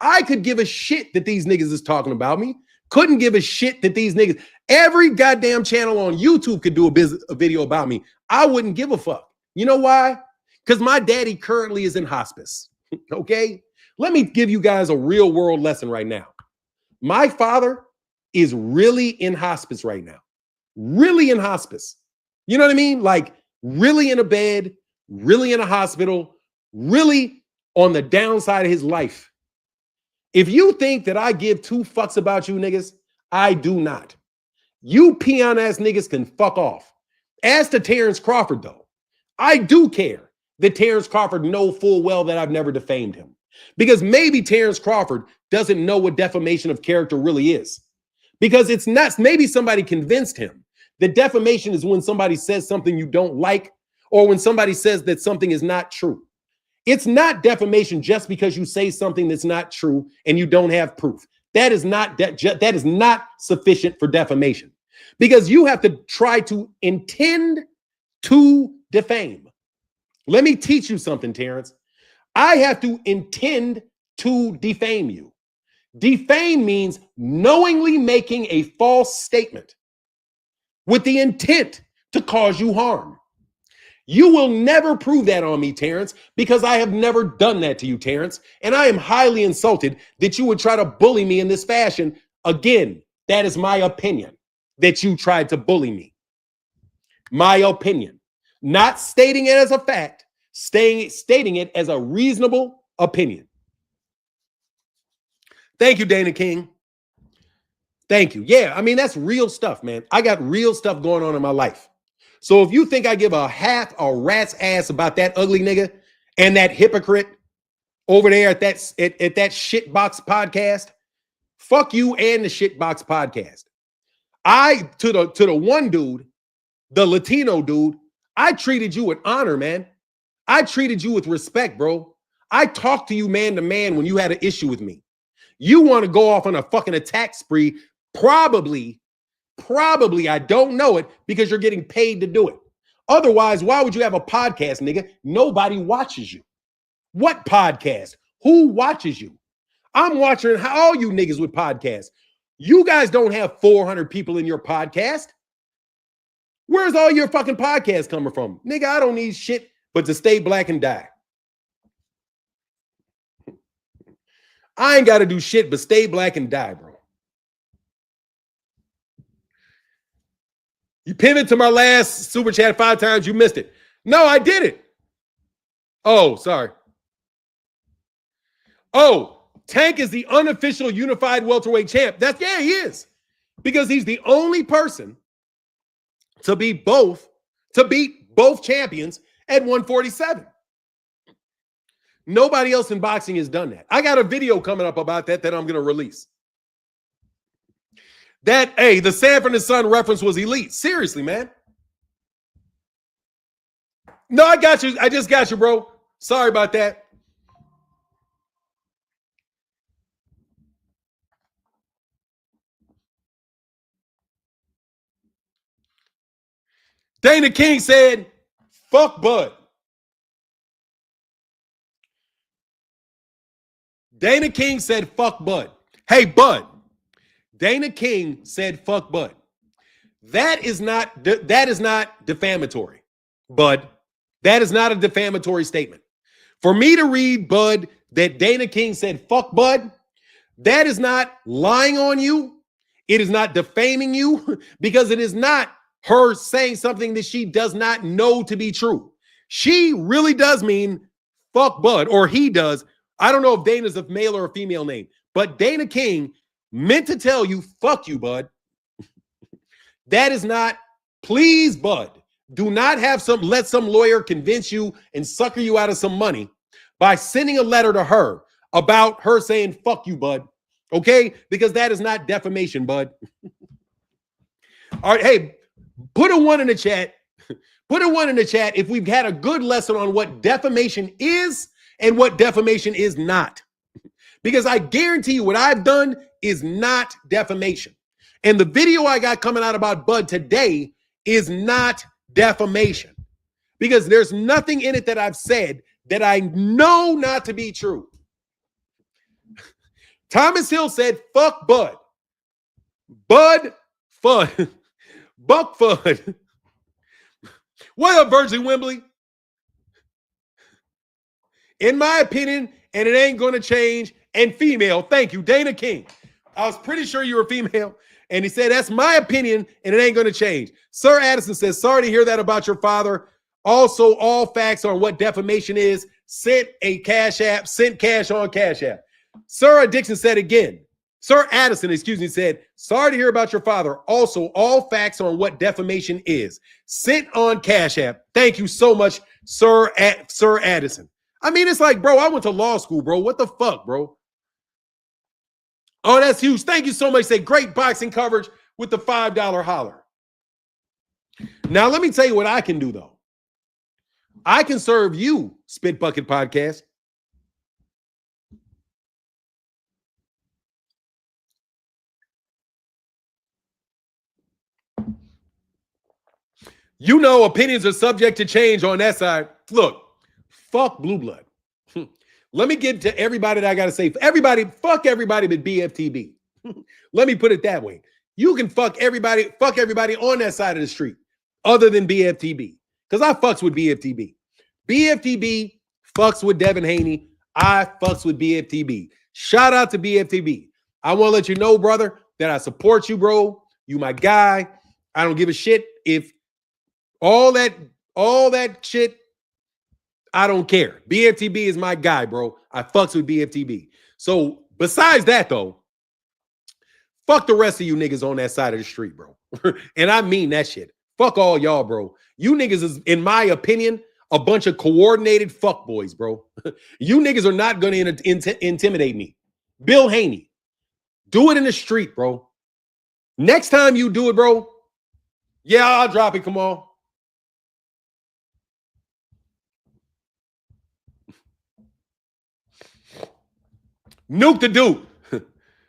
I could give a shit that these niggas is talking about me. Couldn't give a shit that these niggas, every goddamn channel on YouTube could do a video about me. I wouldn't give a fuck. You know why? Because my daddy currently is in hospice. Okay? Let me give you guys a real world lesson right now. My father is really in hospice right now. Really in hospice. You know what I mean? Like, really in a bed, really in a hospital, really on the downside of his life. If you think that I give two fucks about you niggas, I do not. You peon ass niggas can fuck off. As to Terence Crawford, though, I do care that Terence Crawford know full well that I've never defamed him. Because maybe Terence Crawford doesn't know what defamation of character really is. Because it's not, maybe somebody convinced him that defamation is when somebody says something you don't like, or when somebody says that something is not true. It's not defamation just because you say something that's not true and you don't have proof. That is not sufficient for defamation, because you have to try to intend to defame. Let me teach you something, Terence. I have to intend to defame you. Defame means knowingly making a false statement with the intent to cause you harm. You will never prove that on me, Terence, because I have never done that to you, Terence. And I am highly insulted that you would try to bully me in this fashion. Again, that is my opinion, that you tried to bully me. My opinion. Not stating it as a fact, stating it as a reasonable opinion. Thank you, Dana King. Thank you. Yeah, I mean, that's real stuff, man. I got real stuff going on in my life. So if you think I give a half a rat's ass about that ugly nigga and that hypocrite over there at that shitbox podcast, fuck you and the shitbox podcast. To the one dude, the Latino dude, I treated you with honor, man. I treated you with respect, bro. I talked to you man to man when you had an issue with me. You want to go off on a fucking attack spree, probably, I don't know it, because you're getting paid to do it. Otherwise, why would you have a podcast, nigga? Nobody watches you. What podcast? Who watches you? I'm watching all you niggas with podcasts. You guys don't have 400 people in your podcast. Where's all your fucking podcasts coming from? Nigga, I don't need shit but to stay black and die. I ain't got to do shit but stay black and die, bro. You pivoted to my last super chat 5 times. You missed it. No, I did it. Oh, sorry. Oh, Tank is the unofficial unified welterweight champ. Yeah, he is. Because he's the only person to beat both champions at 147. Nobody else in boxing has done that. I got a video coming up about that I'm going to release. The Sanford and Son reference was elite. Seriously, man. No, I got you. I just got you, bro. Sorry about that. Dana King said, fuck Bud. Dana King said, fuck Bud. Hey, Bud. Dana King said, fuck Bud. That is not defamatory, Bud. That is not a defamatory statement. For me to read, Bud, that Dana King said, fuck Bud, that is not lying on you. It is not defaming you because it is not her saying something that she does not know to be true. She really does mean fuck Bud, or he does. I don't know if Dana's a male or a female name, but Dana King meant to tell you, fuck you, Bud. That is not, please, Bud, do not let some lawyer convince you and sucker you out of some money by sending a letter to her about her saying, fuck you, Bud. Okay? Because that is not defamation, Bud. All right, hey, put a 1 in the chat. Put a 1 in the chat if we've had a good lesson on what defamation is and what defamation is not. Because I guarantee you what I've done is not defamation. And the video I got coming out about Bud today is not defamation. Because there's nothing in it that I've said that I know not to be true. Thomas Hill said, fuck Bud. Bud Fudd. Buck Fudd. What up, Virgil Wembley? In my opinion, and it ain't going to change. And female, thank you, Dana King. I was pretty sure you were female. And he said, that's my opinion, and it ain't going to change. Sir Addison says, sorry to hear that about your father. Also, all facts on what defamation is. Sent cash on Cash App. Sir Dixon said again. Sir Addison, said, sorry to hear about your father. Also, all facts on what defamation is. Sent on Cash App. Thank you so much, Sir Addison. I mean, it's like, bro, I went to law school, bro. What the fuck, bro? Oh, that's huge. Thank you so much. Say great boxing coverage with the $5 holler. Now, let me tell you what I can do, though. I can serve you, Spit Bucket Podcast. You know, opinions are subject to change on that side. Look, fuck Blue Blood. Let me get to everybody that I got to say. Everybody, fuck everybody but BFTB. Let me put it that way. You can fuck everybody on that side of the street other than BFTB. Because I fucks with BFTB. BFTB fucks with Devin Haney. I fucks with BFTB. Shout out to BFTB. I want to let you know, brother, that I support you, bro. You my guy. I don't give a shit if all that shit, I don't care. BFTB is my guy, bro. I fucks with BFTB. So besides that, though, fuck the rest of you niggas on that side of the street, bro. And I mean that shit. Fuck all y'all, bro. You niggas is, in my opinion, a bunch of coordinated fuckboys, bro. You niggas are not going to intimidate me. Bill Haney, do it in the street, bro. Next time you do it, bro, yeah, I'll drop it. Come on. Nuke the Duke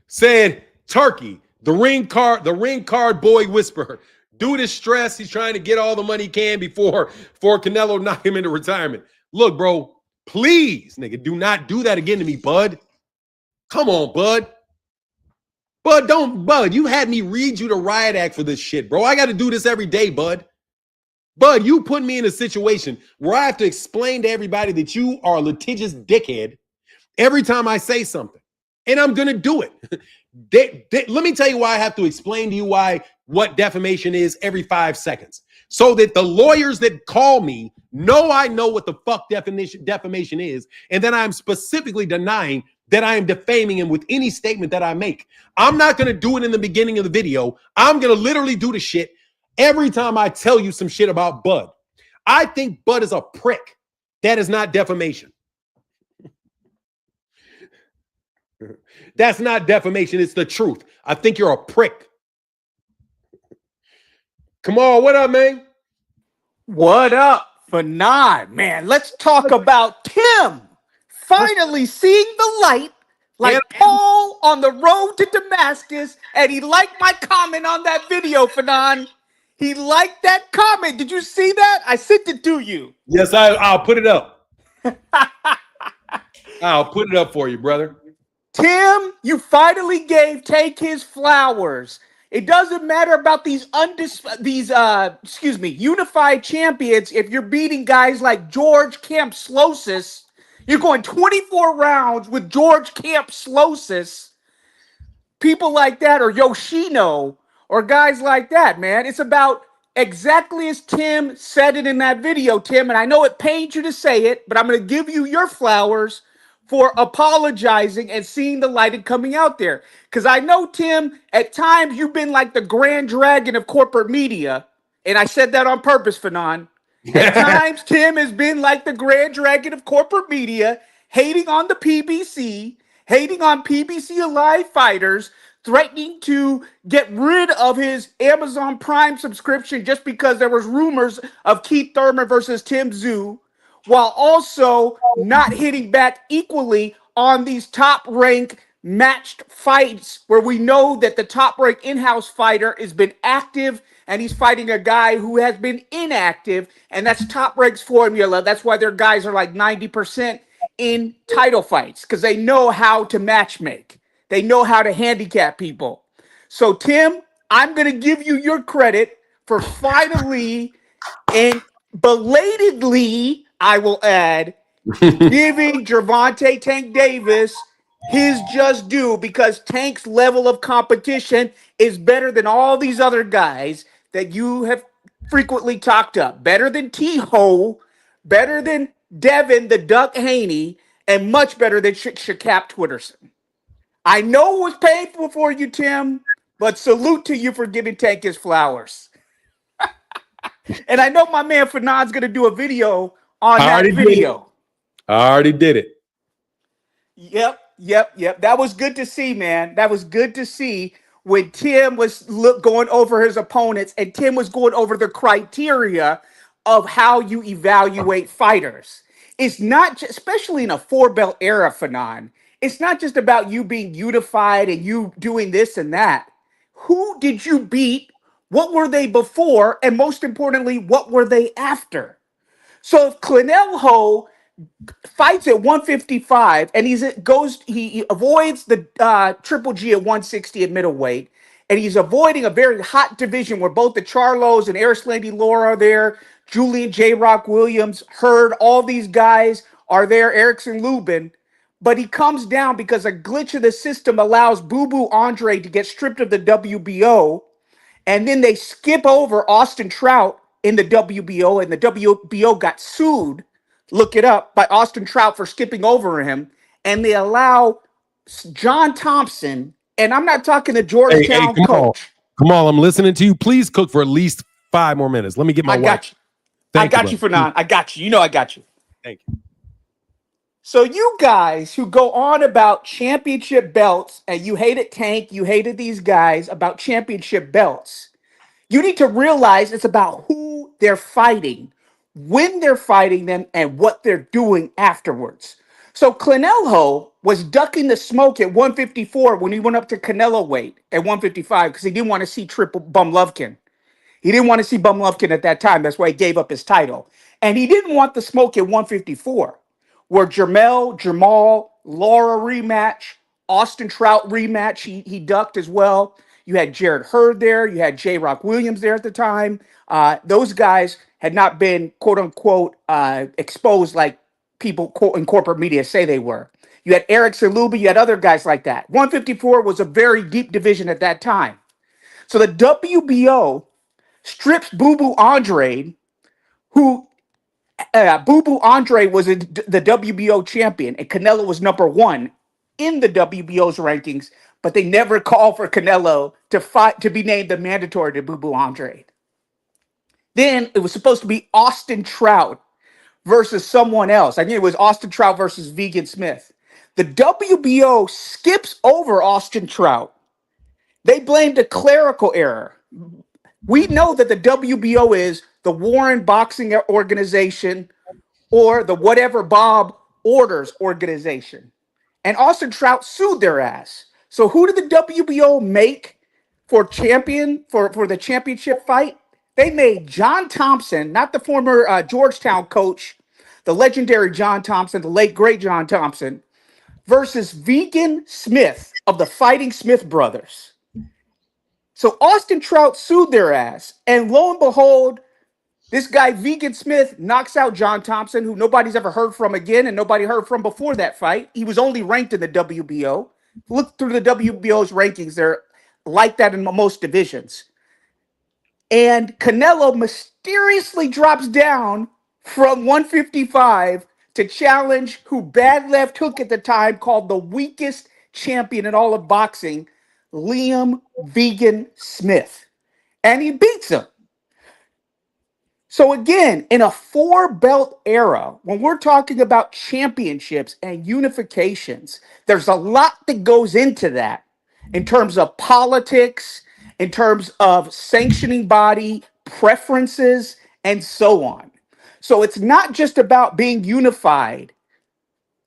said, Turkey, the ring card boy whisperer. Dude is stressed. He's trying to get all the money he can before Canelo knock him into retirement. Look, bro, please, nigga, do not do that again to me, bud. Come on, bud. Bud, you had me read you the riot act for this shit, bro. I got to do this every day, bud. Bud, you put me in a situation where I have to explain to everybody that you are a litigious dickhead every time I say something. And I'm going to do it. Let me tell you why I have to explain to you what defamation is every 5 seconds. So that the lawyers that call me know I know what the fuck defamation is, and then I'm specifically denying that I am defaming him with any statement that I make. I'm not going to do it in the beginning of the video. I'm going to literally do the shit every time I tell you some shit about Bud. I think Bud is a prick. That is not defamation. That's not defamation. It's the truth. I think you're a prick. Come on, what up, man? What up, Fanon? Man, let's talk about Tim finally seeing the light like Paul on the road to Damascus, and he liked my comment on that video, Fanon. He liked that comment. Did you see that? I sent it to you. Yes, I'll put it up. I'll put it up for you, brother. Tim, you finally gave Tank his flowers. It doesn't matter about these unified champions. If you're beating guys like George Kamp-Slosis, you're going 24 rounds with George Kamp-Slosis. People like that, or Yoshino, or guys like that, man. It's about exactly as Tim said it in that video, Tim. And I know it pains you to say it, but I'm going to give you your flowers for apologizing and seeing the light and coming out there. Because I know, Tim, at times you've been like the grand dragon of corporate media. And I said that on purpose, Fanon. At times, Tim has been like the grand dragon of corporate media, hating on the PBC, hating on PBC Alive fighters, threatening to get rid of his Amazon Prime subscription just because there was rumors of Keith Thurman versus Tim Tszyu, while also not hitting back equally on these top-ranked matched fights where we know that the top-ranked in-house fighter has been active and he's fighting a guy who has been inactive, and that's Top Rank's formula. That's why their guys are like 90% in title fights, because they know how to matchmake. They know how to handicap people. So, Tim, I'm going to give you your credit for finally and belatedly, I will add, giving Gervonta Tank Davis his just due, because Tank's level of competition is better than all these other guys that you have frequently talked up. Better than T-Ho, better than Devin the Duck Haney, and much better than Shakap Twitterson. I know it was painful for you, Tim, but salute to you for giving Tank his flowers. And I know my man Fanon's going to do a video on that video. I already did it. Yep. That was good to see, man. That was good to see when Tim was going over his opponents, and Tim was going over the criteria of how you evaluate fighters. It's not just, especially in a four-belt era, Fanon, it's not just about you being unified and you doing this and that. Who did you beat? What were they before? And most importantly, what were they after? So if Canelo fights at 155, and he avoids the Triple G at 160 at middleweight, and he's avoiding a very hot division where both the Charlos and Arislandi Laura are there. Julian J. Rock Williams, Hurd, all these guys are there. Erickson Lubin. But he comes down because a glitch of the system allows Boo Boo Andre to get stripped of the WBO. And then they skip over Austin Trout in the WBO, and the WBO got sued, look it up, by Austin Trout for skipping over him. And they allow John Thompson, and I'm not talking the Georgetown coach. Come on, I'm listening to you. Please cook for at least 5 more minutes. Let me get my wife. I got you, Fernand. I got you. You know I got you. Thank you. So you guys who go on about championship belts, and you hated Tank, you hated these guys about championship belts, you need to realize it's about who they're fighting, when they're fighting them, and what they're doing afterwards. So Canelo was ducking the smoke at 154 when he went up to Canelo weight at 155 because he didn't want to see Triple Bum Lovkin. He didn't want to see Bum Lovkin at that time. That's why he gave up his title. And he didn't want the smoke at 154, where Jamal, Laura rematch, Austin Trout rematch, he ducked as well. You had Jared Hurd there. You had J. Rock Williams there at the time. Those guys had not been, quote unquote, exposed like people quote, in corporate media say they were. You had Erickson Lubin. You had other guys like that. 154 was a very deep division at that time. So the WBO strips Boo Boo Andre, who Boo Boo Andre was the WBO champion, and Canelo was number 1 in the WBO's rankings, but they never called for Canelo to fight to be named the mandatory to Boo Boo Andre. Then it was supposed to be Austin Trout versus someone else. I think it was Austin Trout versus Vegan Smith. The WBO skips over Austin Trout. They blamed a clerical error. We know that the WBO is the Warren Boxing Organization or the Whatever Bob Orders Organization. And Austin Trout sued their ass. So who did the WBO make for the championship fight? They made John Thompson, not the former Georgetown coach, the legendary John Thompson, the late great John Thompson, versus Vegan Smith of the Fighting Smith Brothers. So Austin Trout sued their ass, and lo and behold, this guy Vegan Smith knocks out John Thompson, who nobody's ever heard from again, and nobody heard from before that fight. He was only ranked in the WBO. Look through the WBO's rankings; they're like that in most divisions. And Canelo mysteriously drops down from 155 to challenge who Bad Left Hook at the time called the weakest champion in all of boxing, Liam Vegan Smith. And he beats him. So again, in a 4-belt era, when we're talking about championships and unifications, there's a lot that goes into that in terms of politics, in terms of sanctioning body, preferences, and so on. So it's not just about being unified.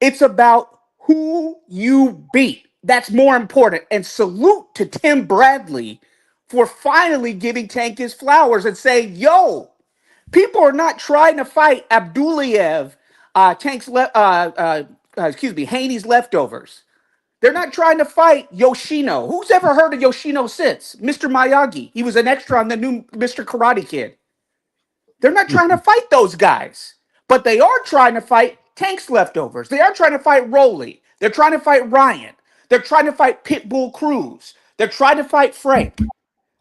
It's about who you beat. That's more important. And salute to Tim Bradley for finally giving Tank his flowers and saying, yo, people are not trying to fight Abdulayev, Haney's leftovers. They're not trying to fight Yoshino. Who's ever heard of Yoshino since? Mr. Miyagi. He was an extra on the new Mr. Karate Kid. They're not trying to fight those guys. But they are trying to fight Tank's leftovers. They are trying to fight Rolly. They're trying to fight Ryan. They're trying to fight Pitbull Cruz. They're trying to fight Frank.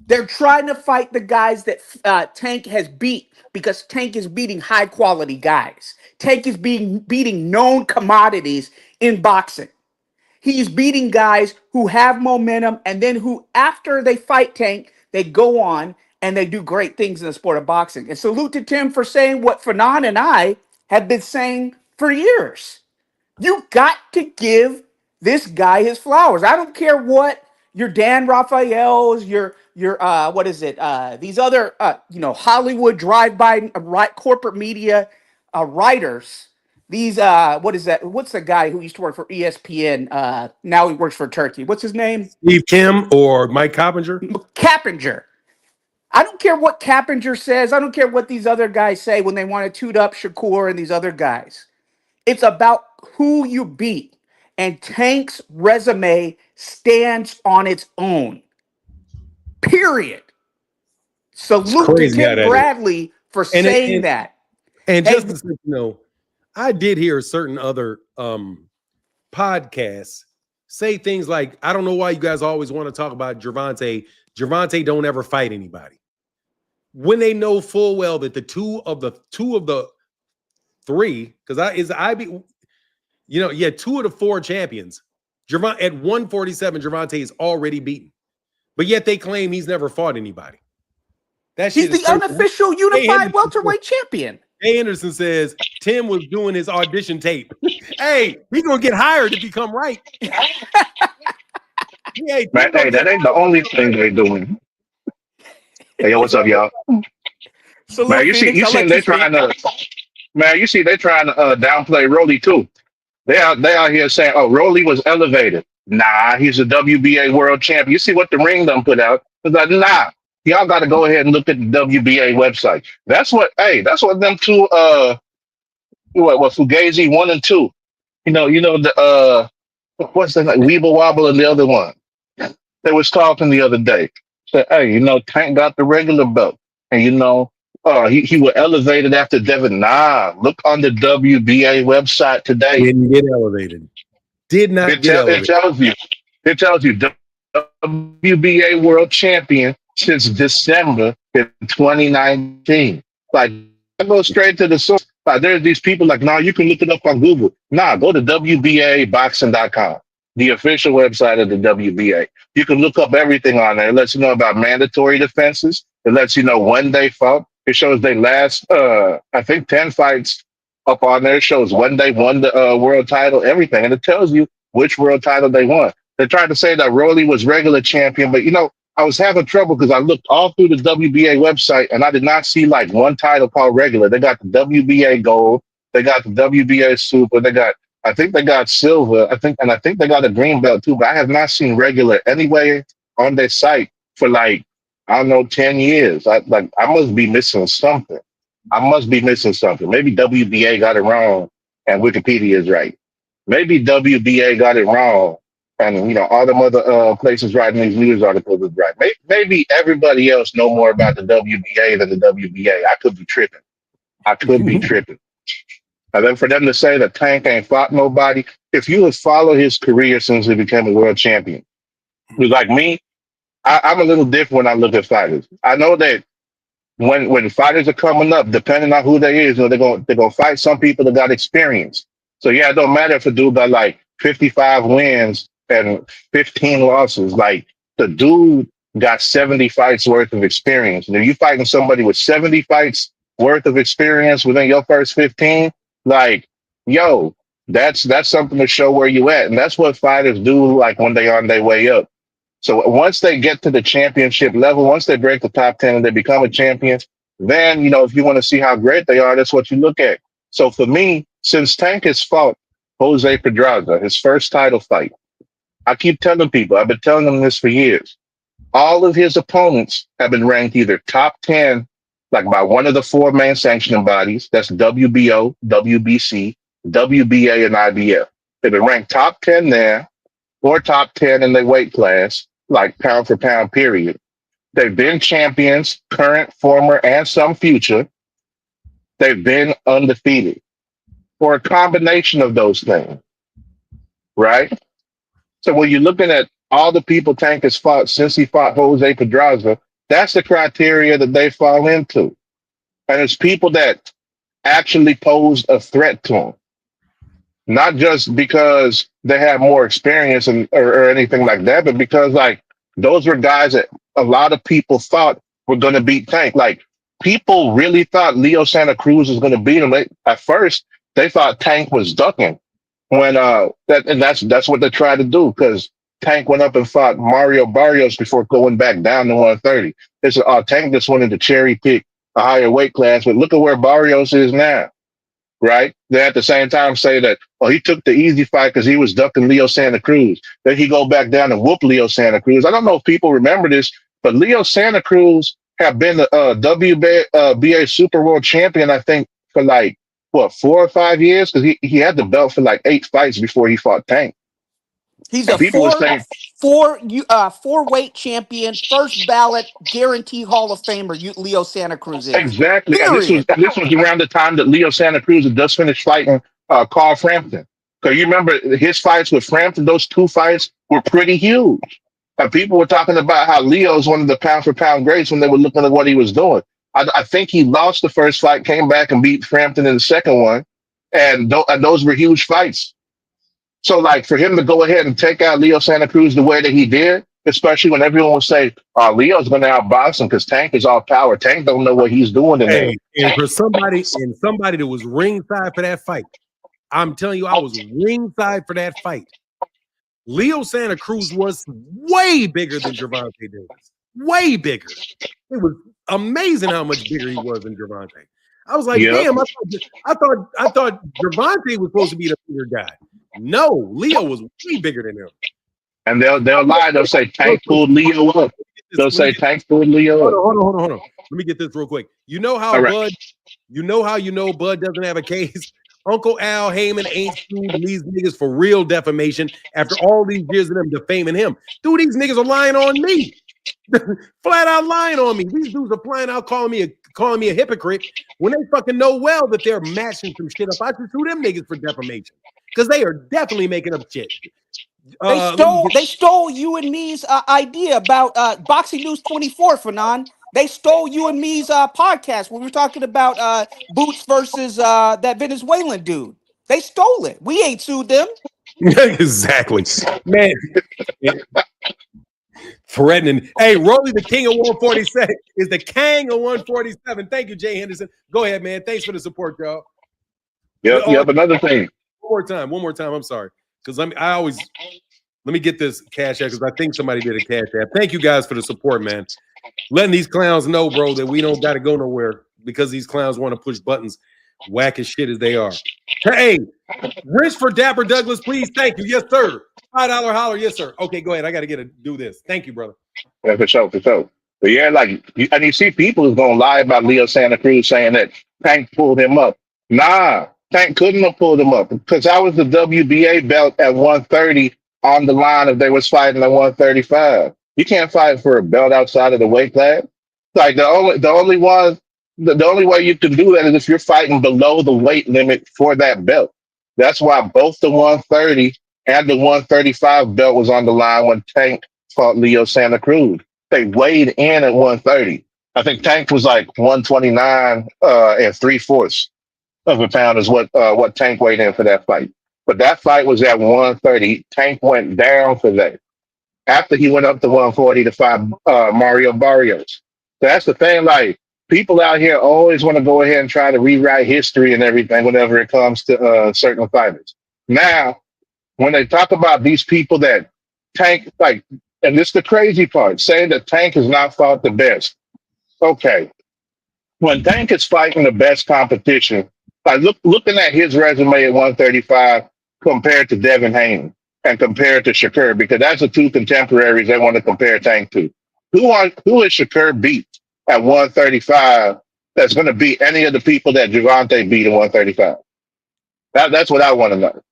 They're trying to fight the guys that Tank has beat because Tank is beating high-quality guys. Tank is beating known commodities in boxing. He's beating guys who have momentum and then who, after they fight Tank, they go on and they do great things in the sport of boxing. And salute to Tim for saying what Fanon and I have been saying for years. You got to give this guy his flowers. I don't care what your Dan Raphaels, your these other Hollywood drive-by corporate media writers. These what's the guy who used to work for ESPN? Now he works for Turkey. What's his name? Steve Kim or Mike Coppinger? Cappinger. I don't care what Cappinger says. I don't care what these other guys say when they want to toot up Shakur and these other guys. It's about who you beat. And Tank's resume stands on its own. Period. It's Salute to crazy how Tim that is. Bradley for And it, saying that. and Hey, just to say, I did hear certain other podcasts say things like, I don't know why you guys always want to talk about Gervonta. Gervonta don't ever fight anybody. When they know full well that the two of the three, because two of the four champions, Gervonta at 147, Gervonta is already beaten. But yet they claim he's never fought anybody. That he's shit is the crazy. unofficial unified welterweight champion. Jay Anderson says Tim was doing his audition tape. Hey, he's gonna get hired if he come right. Hey, that ain't the only thing they're doing. Hey, yo, what's up, y'all? Salute, Man, you see they trying to downplay Rolly too. They out here saying, "Oh, Rolly was elevated." Nah, he's a WBA world champion. You see what the ring done put out? It's like, nah, y'all got to go ahead and look at the WBA website. That's what them two what Fugazi 1 and 2. The what's that, like Weeble Wobble and the other one. They was talking the other day. Said, hey, Tank got the regular belt. And he was elevated after Devin. Nah, look on the WBA website today. Didn't get elevated. Did not get elevated. It tells you WBA world champion since December in 2019. Like, I go straight to the source. Like, there's these people like, nah, you can look it up on Google. Nah, go to WBAboxing.com, the official website of the WBA. You can look up everything on there. It lets you know about mandatory defenses. It lets you know when they fought. It shows they last, I think, 10 fights up on there. It shows when they won the world title, everything. And it tells you which world title they won. They tried to say that Rolly was regular champion, but, I was having trouble because I looked all through the WBA website and I did not see like one title called regular. They got the WBA gold. They got the WBA super. I think they got silver. I think they got a green belt too, but I have not seen regular anywhere on their site for like, I don't know, 10 years. I must be missing something. Maybe WBA got it wrong and Wikipedia is right. Maybe WBA got it wrong and all them other places writing these news articles is right. Maybe everybody else know more about the WBA than the WBA. I could be tripping. And then for them to say that Tank ain't fought nobody, if you have followed his career since he became a world champion, like me, I'm a little different when I look at fighters. I know that when fighters are coming up, depending on who they is, they're gonna fight some people that got experience. So yeah, it don't matter if a dude got like 55 wins and 15 losses. Like, the dude got 70 fights worth of experience. And if you fighting somebody with 70 fights worth of experience within your first 15, like, yo, that's something to show where you at. And that's what fighters do, like, when they on their way up. So once they get to the championship level, once they break the top 10 and they become a champion, then, if you want to see how great they are, that's what you look at. So for me, since Tank has fought Jose Pedraza, his first title fight, I keep telling people, I've been telling them this for years, all of his opponents have been ranked either top 10, like by one of the four main sanctioning bodies, that's WBO, WBC, WBA, and IBF. They've been ranked top 10 there, or top 10 in their weight class, like pound for pound, period. They've been champions, current, former, and some future. They've been undefeated, or a combination of those things, right? So when you're looking at all the people Tank has fought since he fought Jose Pedraza, that's the criteria that they fall into. And it's people that actually posed a threat to him. Not just because they have more experience or anything like that, but because, like, those were guys that a lot of people thought were going to beat Tank. Like, people really thought Leo Santa Cruz was going to beat him. At first, they thought Tank was ducking. That's what they tried to do, because Tank went up and fought Mario Barrios before going back down to 130. They said, Tank just wanted to cherry pick a higher weight class, but look at where Barrios is now, right? They at the same time say that, he took the easy fight because he was ducking Leo Santa Cruz. Then he go back down and whoop Leo Santa Cruz. I don't know if people remember this, but Leo Santa Cruz have been the WBA Super World Champion, I think, for like what, 4 or 5 years? Because he had the belt for like 8 fights before he fought Tank. He's And a people were saying four weight champion, first ballot, guarantee Hall of Famer. Leo Santa Cruz is. exactly, and Period. this was around the time that Leo Santa Cruz had just finished fighting Carl Frampton. Because you remember his fights with Frampton; those 2 fights were pretty huge. And people were talking about how Leo's one of the pound for pound greats when they were looking at what he was doing. I think he lost the first fight, came back and beat Frampton in the second one, and those were huge fights. So, like, for him to go ahead and take out Leo Santa Cruz the way that he did, especially when everyone would say, Leo's going to outbox him because Tank is all power. Tank don't know what he's doing in there. Hey, and for somebody that was ringside for that fight, I'm telling you, I was ringside for that fight. Leo Santa Cruz was way bigger than Gervonta Davis. Way bigger. It was amazing how much bigger he was than Gervonta. I was like, Yep. damn, I thought Gervonta was supposed to be the bigger guy. No, Leo was way bigger than him. And they'll lie. They'll say Tank pulled Leo up. They'll say Tank pulled Leo up. Hold on. Let me get this real quick. You know how All right. Bud doesn't have a case? Uncle Al Heyman ain't sued these niggas for real defamation after all these years of them defaming him. Dude, these niggas are lying on me. Flat out lying on me. These dudes are flying out calling me a hypocrite when they fucking know well that they're matching some shit up. I should sue them niggas for defamation because they are definitely making up shit. They stole you and me's idea about Boxing News 24, Fanon. They stole you and me's podcast when we were talking about Boots versus that Venezuelan dude. They stole it. We ain't sued them. Exactly, man. Threatening. Hey, Rolly, the king of 147 is the king of 147. Thank you, Jay Henderson. Go ahead, man. Thanks for the support, y'all. Yep. Another thing. One more time. I'm sorry. Because let me get this cash app because I think somebody did a cash app. Thank you guys for the support, man. Letting these clowns know, bro, that we don't got to go nowhere because these clowns want to push buttons, whack as shit as they are. Hey, Rich for Dapper Douglas, please. Thank you. Yes, sir. $5 holler. Yes, sir. Okay, go ahead. I got to do this. Thank you, brother. Yeah, for sure. But yeah, and you see people who's gonna lie about Leo Santa Cruz saying that Tank pulled him up. Nah, Tank couldn't have pulled him up because I was the WBA belt at 130 on the line if they was fighting at 135. You can't fight for a belt outside of the weight class. Like the only way you can do that is if you're fighting below the weight limit for that belt. That's why both the 130 and the 135 belt was on the line when Tank fought Leo Santa Cruz. They weighed in at 130. I think Tank was like 129 and 3/4 of a pound is what Tank weighed in for that fight. But that fight was at 130. Tank went down for that after he went up to 140 to fight Mario Barrios. So that's the thing. Like, people out here always want to go ahead and try to rewrite history and everything whenever it comes to certain fighters. Now, when they talk about these people that Tank, like, and this is the crazy part, saying that Tank has not fought the best. Okay. When Tank is fighting the best competition, like looking at his resume at 135 compared to Devin Haney and compared to Shakur, because that's the two contemporaries they want to compare Tank to. Who is Shakur beat at 135 that's going to beat any of the people that Gervonta beat at 135? That's what I want to know.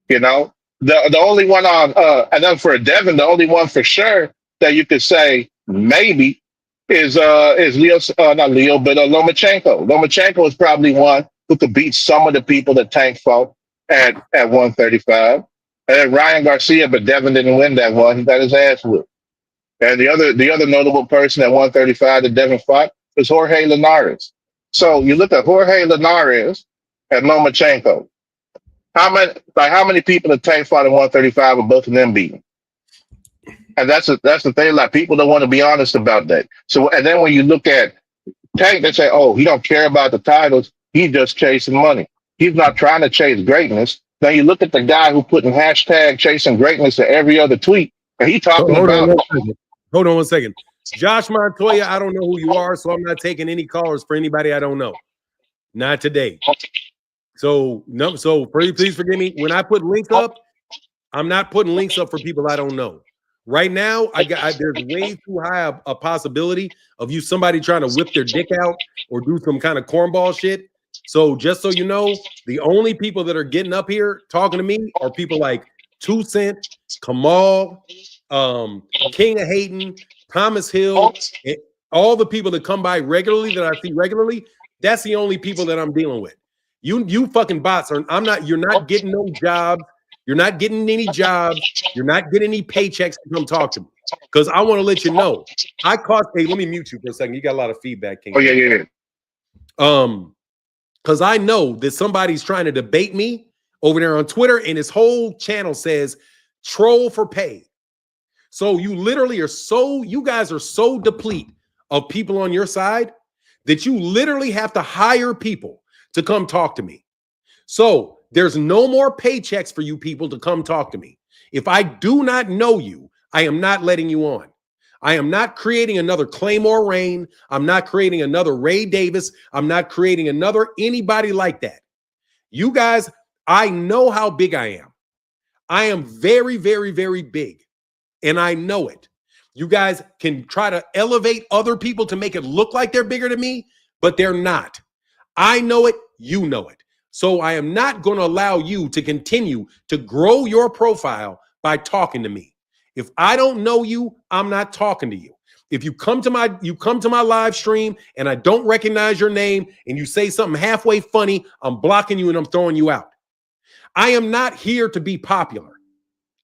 You know, the only one on and then for Devin, the only one for sure that you could say maybe is Leo, not Leo, but Lomachenko. Lomachenko is probably one who could beat some of the people that Tank fought at 135. And then Ryan Garcia, but Devin didn't win that one. He got his ass whipped. And the other notable person at 135 that Devin fought was Jorge Linares. So you look at Jorge Linares and Lomachenko. How many people that Tank fought at 135 and both of them beaten? And that's the thing. Like, people don't want to be honest about that. So, and then when you look at Tank, they say, "Oh, he don't care about the titles. He's just chasing money. He's not trying to chase greatness." Then you look at the guy who putting hashtag chasing greatness to every other tweet, and he talking about. Hold on one second. Josh Montoya, I don't know who you are, so I'm not taking any callers for anybody I don't know. Not today. So no. So please forgive me. When I put links up, I'm not putting links up for people I don't know. Right now, there's way too high a possibility of somebody trying to whip their dick out or do some kind of cornball shit So just so you know, the only people that are getting up here talking to me are people like 2 Cent, Kamal, King of Hayden, Thomas Hill, and all the people that come by regularly that I see regularly. That's the only people that I'm dealing with. You fucking bots are. You're not getting no jobs. You're not getting any jobs. You're not getting any paychecks to come talk to me. Because I want to let you know, I cost. Hey, let me mute you for a second. You got a lot of feedback, King. Oh yeah. Because I know that somebody's trying to debate me over there on Twitter, and his whole channel says troll for pay. So you literally you guys are so deplete of people on your side that you literally have to hire people to come talk to me. So there's no more paychecks for you people to come talk to me. If I do not know you, I am not letting you on. I am not creating another Claymore Rain. I'm not creating another Ray Davis. I'm not creating another anybody like that. You guys, I know how big I am. I am very, very, very big. And I know it. You guys can try to elevate other people to make it look like they're bigger than me, but they're not. I know it. You know it. So I am not going to allow you to continue to grow your profile by talking to me. If I don't know you, I'm not talking to you. If you come to my live stream and I don't recognize your name and you say something halfway funny, I'm blocking you and I'm throwing you out. I am not here to be popular.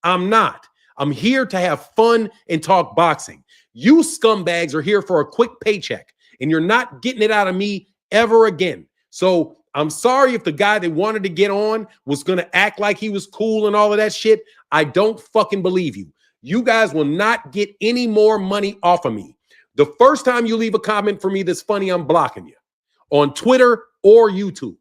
I'm not. I'm here to have fun and talk boxing. You scumbags are here for a quick paycheck and you're not getting it out of me ever again. So I'm sorry if the guy that wanted to get on was going to act like he was cool and all of that shit. I don't fucking believe you. You guys will not get any more money off of me. The first time you leave a comment for me that's funny, I'm blocking you on Twitter or YouTube.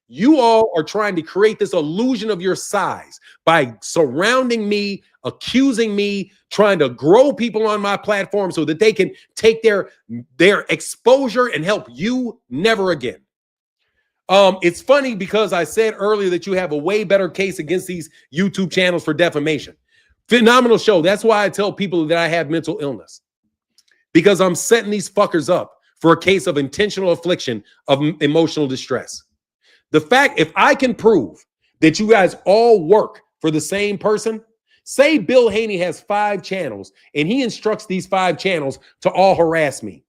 You all are trying to create this illusion of your size by surrounding me, accusing me, trying to grow people on my platform so that they can take their exposure and help you. Never again. It's funny because I said earlier that you have a way better case against these YouTube channels for defamation. Phenomenal show. That's why I tell people that I have mental illness, because I'm setting these fuckers up for a case of intentional affliction of emotional distress. The fact, if I can prove that you guys all work for the same person, say Bill Haney has 5 channels and he instructs these 5 channels to all harass me.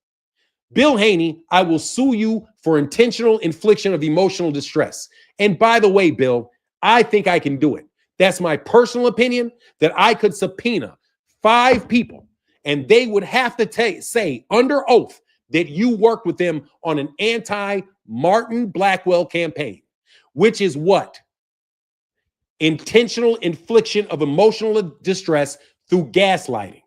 Bill Haney, I will sue you for intentional infliction of emotional distress. And by the way, Bill, I think I can do it. That's my personal opinion, that I could subpoena 5 people and they would have to say under oath that you worked with them on an anti-Martin Blackwell campaign, which is what? Intentional infliction of emotional distress through gaslighting.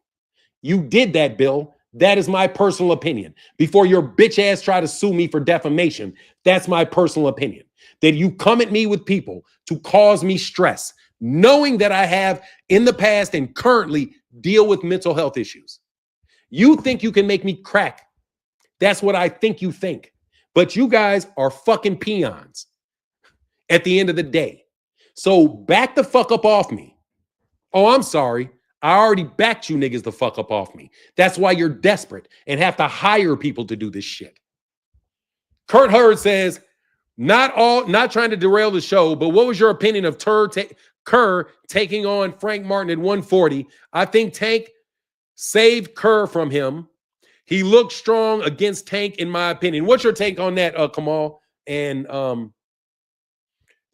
You did that, Bill. That is my personal opinion. Before your bitch ass try to sue me for defamation, that's my personal opinion. That you come at me with people to cause me stress, knowing that I have in the past and currently deal with mental health issues. You think you can make me crack. That's what I think you think. But you guys are fucking peons at the end of the day. So back the fuck up off me. Oh, I'm sorry. I already backed you niggas the fuck up off me. That's why you're desperate and have to hire people to do this shit. Kurt Hurd says, not trying to derail the show, but what was your opinion of Kerr taking on Frank Martin at 140? I think Tank saved Kerr from him. He looked strong against Tank, in my opinion. What's your take on that, Kamal? And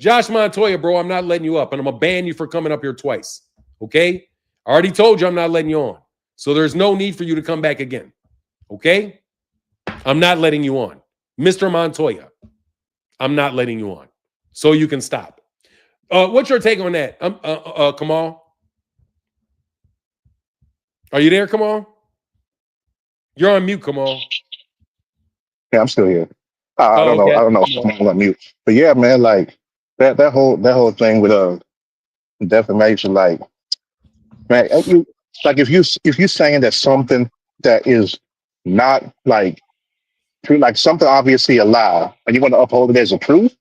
Josh Montoya, bro, I'm not letting you up, and I'm going to ban you for coming up here twice, okay? I already told you I'm not letting you on, so there's no need for you to come back again, okay? I'm not letting you on. Mr. Montoya, I'm not letting you on, so you can stop. What's your take on that, Kamal? Are you there, Kamal? You're on mute, Kamal. Yeah, I'm still here. I don't know. Okay. I don't know if I'm on mute. But yeah, man, like that whole thing with defamation, like, man, if you saying that something that is not like true, like something obviously a lie, and you want to uphold it as a truth,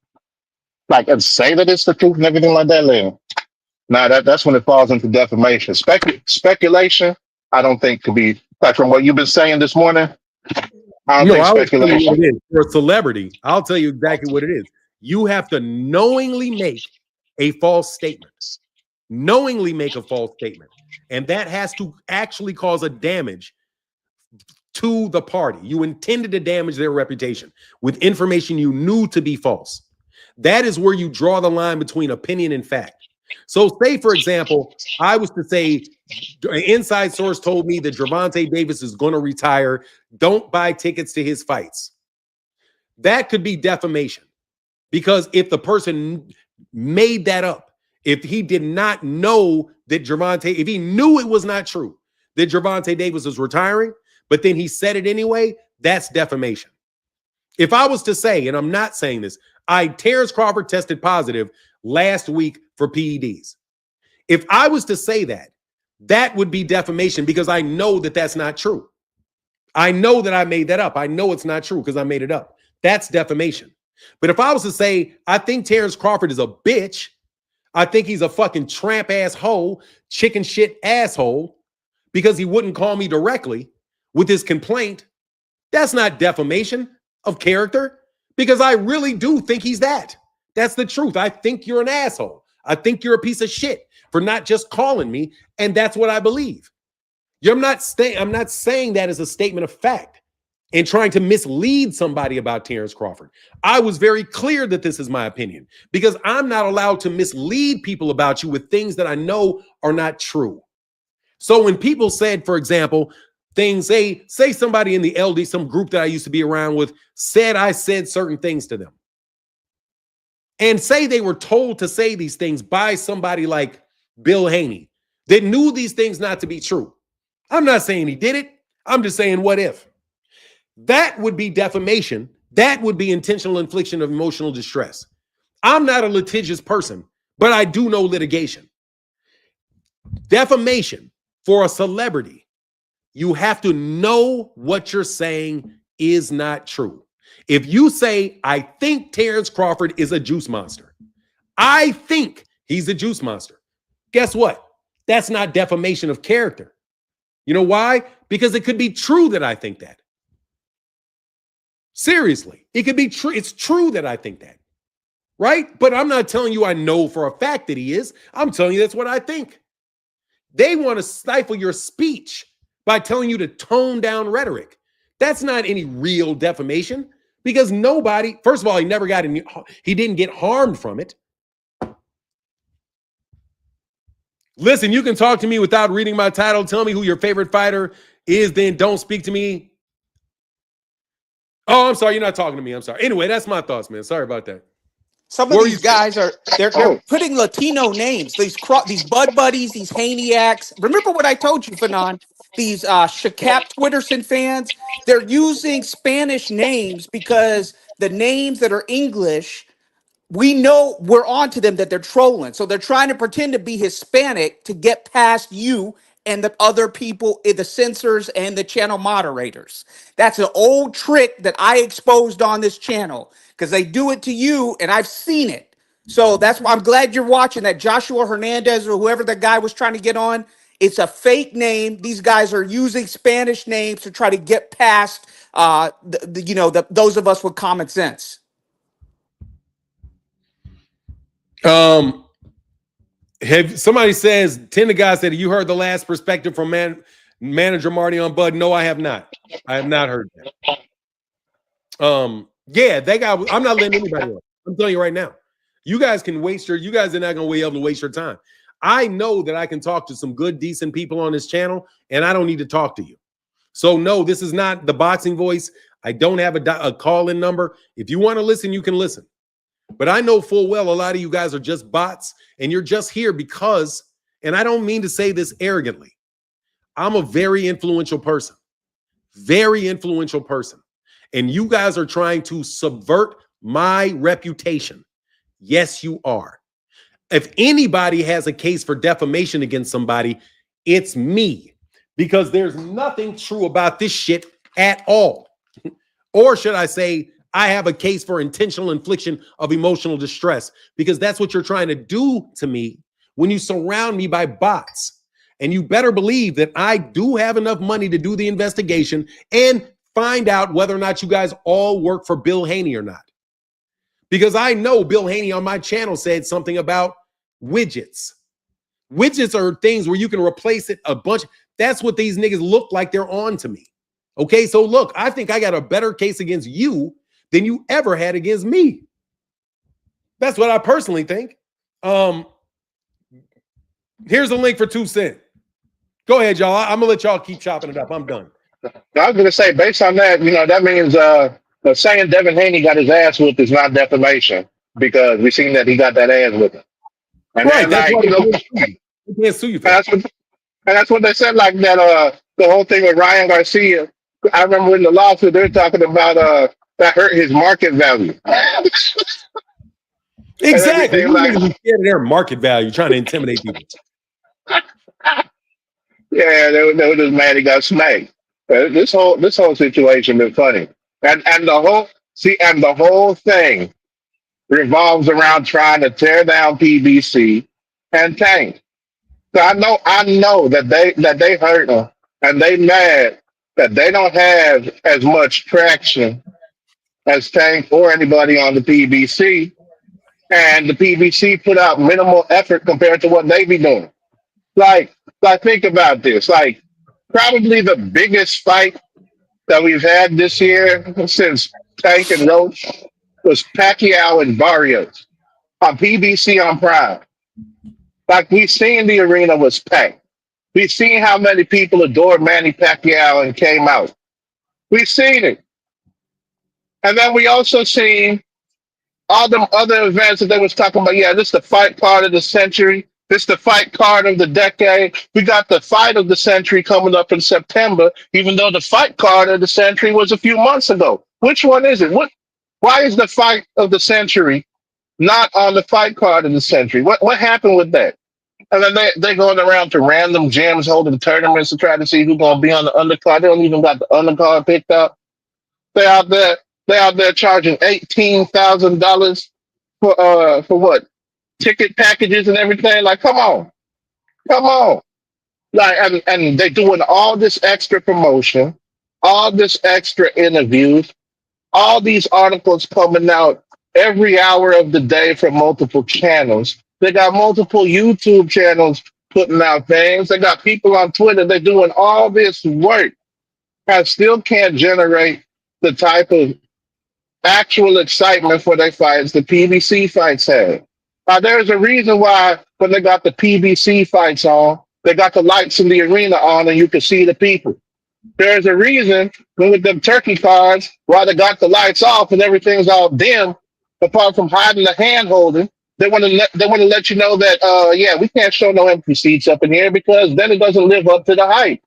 like, and say that it's the truth and everything like that, then that's when it falls into defamation. Speculation, I don't think could be, like, from what you've been saying this morning. I don't No, think I'll tell you what speculation. it is. For a celebrity, I'll tell you exactly what it is. You have to knowingly make a false statement. Knowingly make a false statement. And that has to actually cause a damage to the party. You intended to damage their reputation with information you knew to be false. That is where you draw the line between opinion and fact. So, say, for example, I was to say, an inside source told me that Gervonta Davis is going to retire. Don't buy tickets to his fights. That could be defamation. Because if the person made that up, if he did not know that Gervonta, if he knew it was not true that Gervonta Davis was retiring, but then he said it anyway, that's defamation. If I was to say, and I'm not saying this, Terence Crawford tested positive last week for PEDs. If I was to say that, that would be defamation because I know that that's not true. I know that I made that up. I know it's not true because I made it up. That's defamation. But if I was to say, I think Terence Crawford is a bitch, I think he's a fucking tramp asshole, chicken shit asshole, because he wouldn't call me directly with his complaint, that's not defamation of character because I really do think he's that. That's the truth. I think you're an asshole. I think you're a piece of shit for not just calling me, and that's what I believe. I'm not saying that as a statement of fact and trying to mislead somebody about Terence Crawford. I was very clear that this is my opinion because I'm not allowed to mislead people about you with things that I know are not true. So when people said, for example, things, say somebody in the LD, some group that I used to be around with, said I said certain things to them. And say they were told to say these things by somebody like Bill Haney that knew these things not to be true. I'm not saying he did it. I'm just saying, what if? That would be defamation. That would be intentional infliction of emotional distress. I'm not a litigious person, but I do know litigation. Defamation for a celebrity, you have to know what you're saying is not true. If you say, I think Terence Crawford is a juice monster, I think he's a juice monster, guess what? That's not defamation of character. You know why? Because it could be true that I think that. Seriously, it could be true. It's true that I think that, right? But I'm not telling you I know for a fact that he is. I'm telling you that's what I think. They want to stifle your speech by telling you to tone down rhetoric. That's not any real defamation because nobody, first of all, he didn't get harmed from it. Listen, you can talk to me without reading my title. Tell me who your favorite fighter is, then don't speak to me. Oh, I'm sorry. You're not talking to me. I'm sorry. Anyway, that's my thoughts, man. Sorry about that. Some of these guys they're putting Latino names. These Bud Buddies, these Haniacs. Remember what I told you, Fanon? These Shaqap Twitterson fans. They're using Spanish names because the names that are English, we know we're on to them that they're trolling. So they're trying to pretend to be Hispanic to get past you and the other people, the censors and the channel moderators. That's an old trick that I exposed on this channel because they do it to you and I've seen it. So that's why I'm glad you're watching that. Joshua Hernandez or whoever the guy was trying to get on, it's a fake name. These guys are using Spanish names to try to get past those of us with common sense. Somebody says, Tender Guy said, you heard the last perspective from manager Marty on Bud? No, I have not. I have not heard that. Yeah, that guy, I'm not letting anybody on. I'm telling you right now. You guys can you guys are not going to be able to waste your time. I know that I can talk to some good, decent people on this channel, and I don't need to talk to you. So no, this is not the boxing voice. I don't have a call-in number. If you want to listen, you can listen. But I know full well a lot of you guys are just bots and you're just here because, and I don't mean to say this arrogantly, I'm a very influential person. And you guys are trying to subvert my reputation. Yes, you are. If anybody has a case for defamation against somebody, it's me because there's nothing true about this shit at all. Or should I say, I have a case for intentional infliction of emotional distress because that's what you're trying to do to me when you surround me by bots. And you better believe that I do have enough money to do the investigation and find out whether or not you guys all work for Bill Haney or not. Because I know Bill Haney on my channel said something about widgets. Widgets are things where you can replace it a bunch. That's what these niggas look like they're on to me. Okay, so look, I think I got a better case against you than you ever had against me. That's what I personally think. Here's a link for 2 cents. Go ahead, y'all. I'm gonna let y'all keep chopping it up. I'm done. I was going to say, based on that, that means saying Devin Haney got his ass whooped is not defamation because we've seen that he got that ass whooping. And Right, then, they can't sue you for that. and that's what they said, like that. The whole thing with Ryan Garcia. I remember in the lawsuit they're talking about that hurt his market value. Exactly. You Like, niggas be scared of their market value, trying to intimidate people. yeah, they were just mad he got smacked. This whole situation is funny, and the whole thing revolves around trying to tear down PBC and Tank. So I know that they hurt them and they mad that they don't have as much traction as Tank or anybody on the PBC, and the PBC put out minimal effort compared to what they be doing. Like think about this. Like probably the biggest fight that we've had this year since Tank and Roach was Pacquiao and Barrios on PBC on Prime. Like we've seen the arena was packed. We've seen how many people adored Manny Pacquiao and came out. We've seen it. And then we also seen all them other events that they was talking about. Yeah, this is the fight card of the century. This is the fight card of the decade. We got the fight of the century coming up in September, even though the fight card of the century was a few months ago. Which one is it? Why is the fight of the century not on the fight card of the century? What happened with that? And then they going around to random gyms holding tournaments to try to see who's gonna be on the undercard. They don't even got the undercard picked up. They out there charging $18,000 for what? Ticket packages and everything. Like, come on. Like, and they doing all this extra promotion, all this extra interviews, all these articles coming out every hour of the day from multiple channels. They got multiple YouTube channels putting out things. They got people on Twitter. They're doing all this work and still can't generate the type of actual excitement for their fights the PBC fights have. There's a reason why when they got the PBC fights on, they got the lights in the arena on and you can see the people. There's a reason when with them turkey cards, why they got the lights off and everything's all dim, apart from hiding the hand holding. They want to let you know that yeah, we can't show no empty seats up in here because then it doesn't live up to the hype.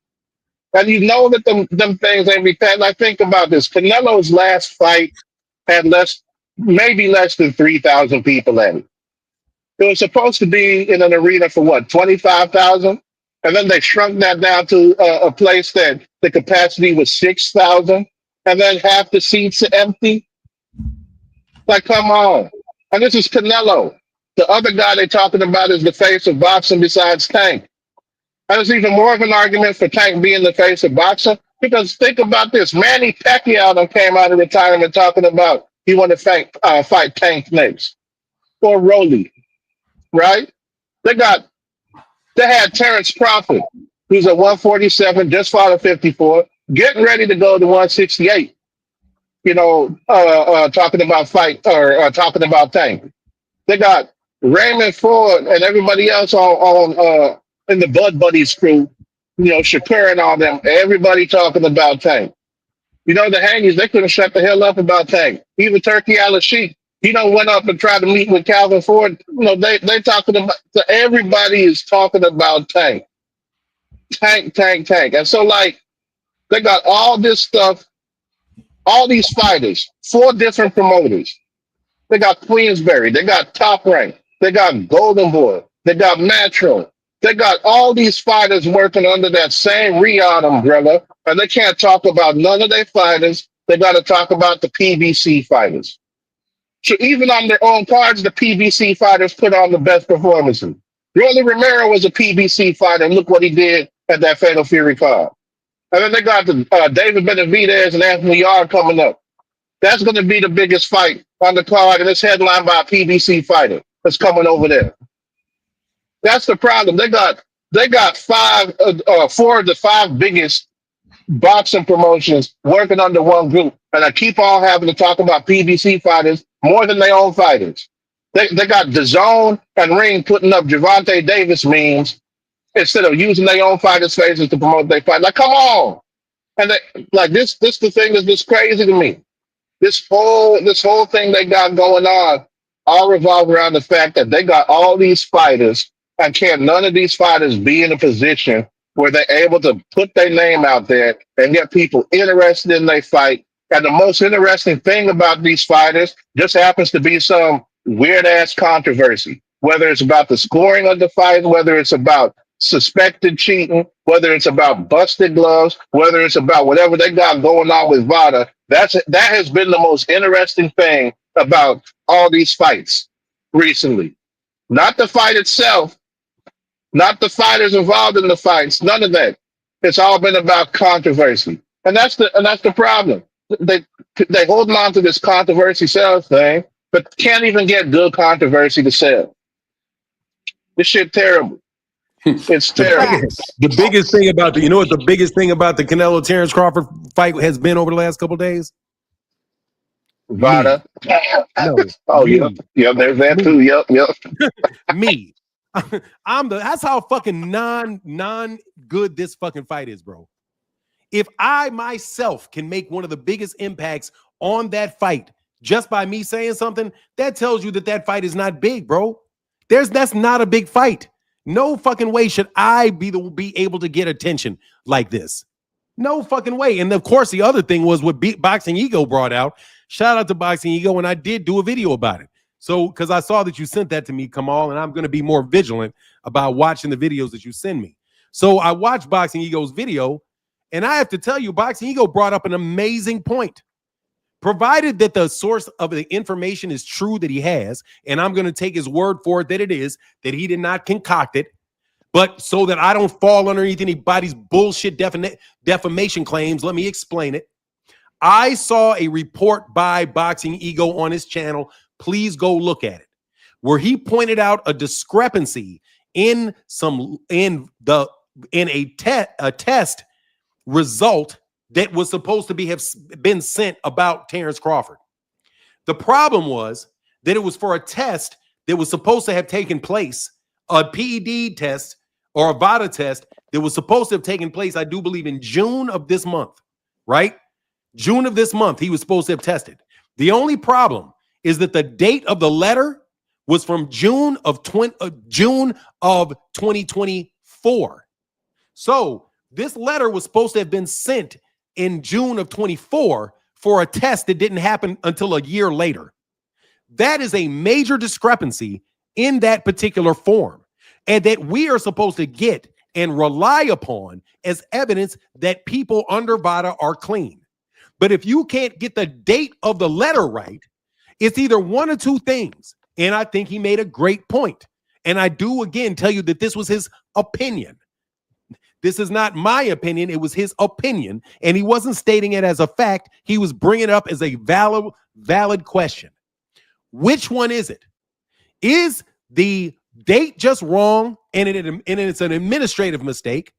And you know that them things ain't be packed. Like think about this. Canelo's last fight had maybe less than 3,000 people at it. It was supposed to be in an arena for what, 25,000? And then they shrunk that down to a place that the capacity was 6,000, and then half the seats are empty. Like, come on. And this is Canelo. The other guy they're talking about is the face of boxing besides Tank. And there's even more of an argument for Tank being the face of boxing, because think about this. Manny Pacquiao came out of retirement talking about he wanted to fight Tank next. Or Rolly, right? They had Terence Crawford, who's at 147, just fought at 54, getting ready to go to 168. Talking about Tank. They got Raymond Ford and everybody else on in the Bud Buddies crew, Shakur and all them, everybody talking about Tank. The Hangies, they couldn't shut the hell up about Tank. Even Turkey Al-Sheikh, he done went up and tried to meet with Calvin Ford. They talking about, so everybody is talking about Tank. Tank. And so they got all this stuff, all these fighters, 4 different promoters. They got Queensberry, they got Top Rank, they got Golden Boy, they got Metro. They got all these fighters working under that same Riyadh umbrella, and they can't talk about none of their fighters. They got to talk about the PBC fighters. So even on their own cards, the PBC fighters put on the best performances. Rolly Romero was a PBC fighter, and look what he did at that Fatal Fury card. And then they got the David Benavidez and Anthony Yarde coming up. That's going to be the biggest fight on the card, and it's headlined by a PBC fighter that's coming over there. That's the problem. They got four of the five biggest boxing promotions working under one group, and I keep on having to talk about PBC fighters more than their own fighters. They got DAZN and Ring putting up Gervonta Davis memes instead of using their own fighters' faces to promote their fight. Like, come on! And this the thing that's just crazy to me. This whole thing they got going on all revolve around the fact that they got all these fighters, and can't none of these fighters be in a position where they're able to put their name out there and get people interested in their fight. And the most interesting thing about these fighters just happens to be some weird ass controversy, whether it's about the scoring of the fight, whether it's about suspected cheating, whether it's about busted gloves, whether it's about whatever they got going on with VADA. That has been the most interesting thing about all these fights recently. Not the fight itself, not the fighters involved in the fights, none of that. It's all been about controversy. And that's the problem. They hold on to this controversy sales thing, but can't even get good controversy to sell. This shit terrible. It's terrible. The biggest thing about the, you know what the biggest thing about the Canelo Terence Crawford fight has been over the last couple of days? VADA. No. Oh, yeah. Yeah, there's that too. Yep. Me. That's how fucking non good this fucking fight is, bro. If I myself can make one of the biggest impacts on that fight just by me saying something, that tells you that fight is not big, bro. That's not a big fight. No fucking way should I be able to get attention like this. No fucking way. And of course, the other thing was what Boxing Ego brought out. Shout out to Boxing Ego, and I did do a video about it. So, because I saw that you sent that to me, Kamal, and I'm going to be more vigilant about watching the videos that you send me. So I watched Boxing Ego's video, and I have to tell you, Boxing Ego brought up an amazing point. Provided that the source of the information is true that he has, and I'm going to take his word for it that it is, that he did not concoct it, but so that I don't fall underneath anybody's bullshit defamation claims, let me explain it. I saw a report by Boxing Ego on his channel. Please go look at it, where he pointed out a discrepancy in a test result that was supposed to have been sent about Terence Crawford. The problem was that it was for a test that was supposed to have taken place, a PED test or a VADA test that was supposed to have taken place, I do believe, in June of this month, right? June of this month, he was supposed to have tested. The only problem is that the date of the letter was from June of 2024. So this letter was supposed to have been sent in June of 24 for a test that didn't happen until a year later. That is a major discrepancy in that particular form, and that we are supposed to get and rely upon as evidence that people under VADA are clean. But if you can't get the date of the letter right, it's either one or two things. And I think he made a great point. And I do, again, tell you that this was his opinion. This is not my opinion. It was his opinion. And he wasn't stating it as a fact. He was bringing it up as a valid question. Which one is it? Is the date just wrong and it's an administrative mistake?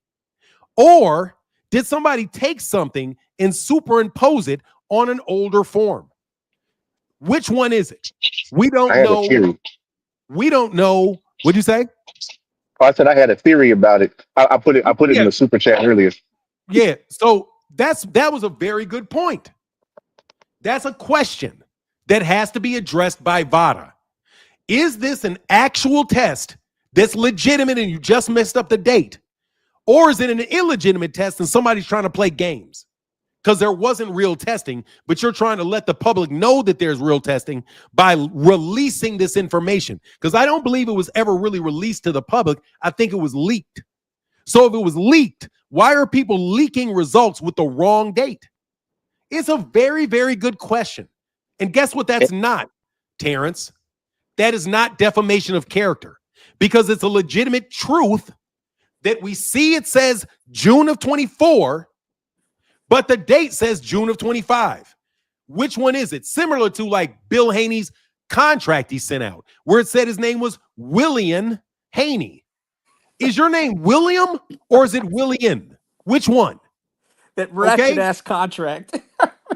Or did somebody take something and superimpose it on an older form? Which one is it? We don't know. We don't know. What'd you say? Oh, I said I had a theory about it. I put it in the super chat earlier. Yeah. So that was a very good point. That's a question that has to be addressed by VADA. Is this an actual test that's legitimate and you just messed up the date? Or is it an illegitimate test and somebody's trying to play games? Because there wasn't real testing, but you're trying to let the public know that there's real testing by releasing this information. Because I don't believe it was ever really released to the public. I think it was leaked. So if it was leaked, why are people leaking results with the wrong date? It's a very, very good question. And guess what that's not, Terence? That is not defamation of character, because it's a legitimate truth that we see. It says June of 24, but the date says June of 25. Which one is it? Similar to like Bill Haney's contract he sent out, where it said his name was William Haney. Is your name William or is it William? Which one? That ratchet ass contract.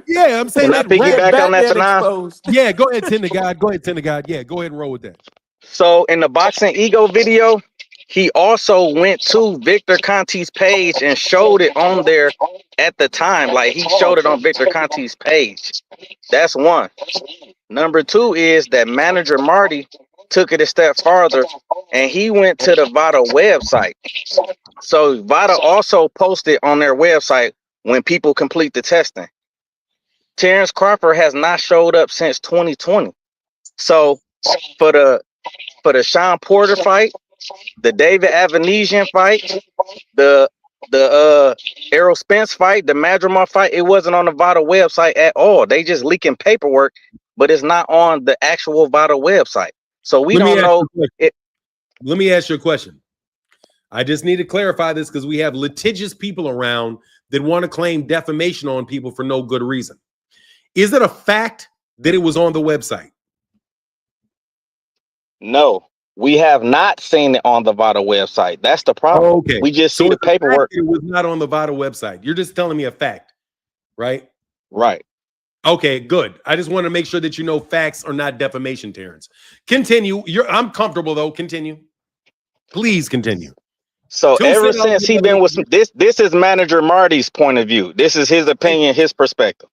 Yeah, I'm saying Can I that. piggyback on that tonight? Yeah, go ahead, Tender God. Go ahead, Tender God. Yeah, go ahead and roll with that. So in the Boxing Ego video, he also went to Victor Conti's page and showed it on there at the time. Like he showed it on Victor Conti's page. That's one. Number two is that manager Marty took it a step farther and he went to the VADA website. So VADA also posted on their website when people complete the testing. Terence Crawford has not showed up since 2020. So for the Sean Porter fight, the David Avanesian fight, the Errol Spence fight, the Madrimar fight, it wasn't on the VADA website at all. They just leaking paperwork, but it's not on the actual VADA website. So we don't know it. Let me ask you a question. I just need to clarify this because we have litigious people around that want to claim defamation on people for no good reason. Is it a fact that it was on the website? No, we have not seen it on the VADA website. That's the problem. Okay. We just see the paperwork. It was not on the VADA website. You're just telling me a fact, right? Right. Okay, good. I just want to make sure that you know facts are not defamation, Terence. Continue. I'm comfortable though. Continue. Please continue. So ever since he been with this is manager Marty's point of view. This is his opinion, his perspective.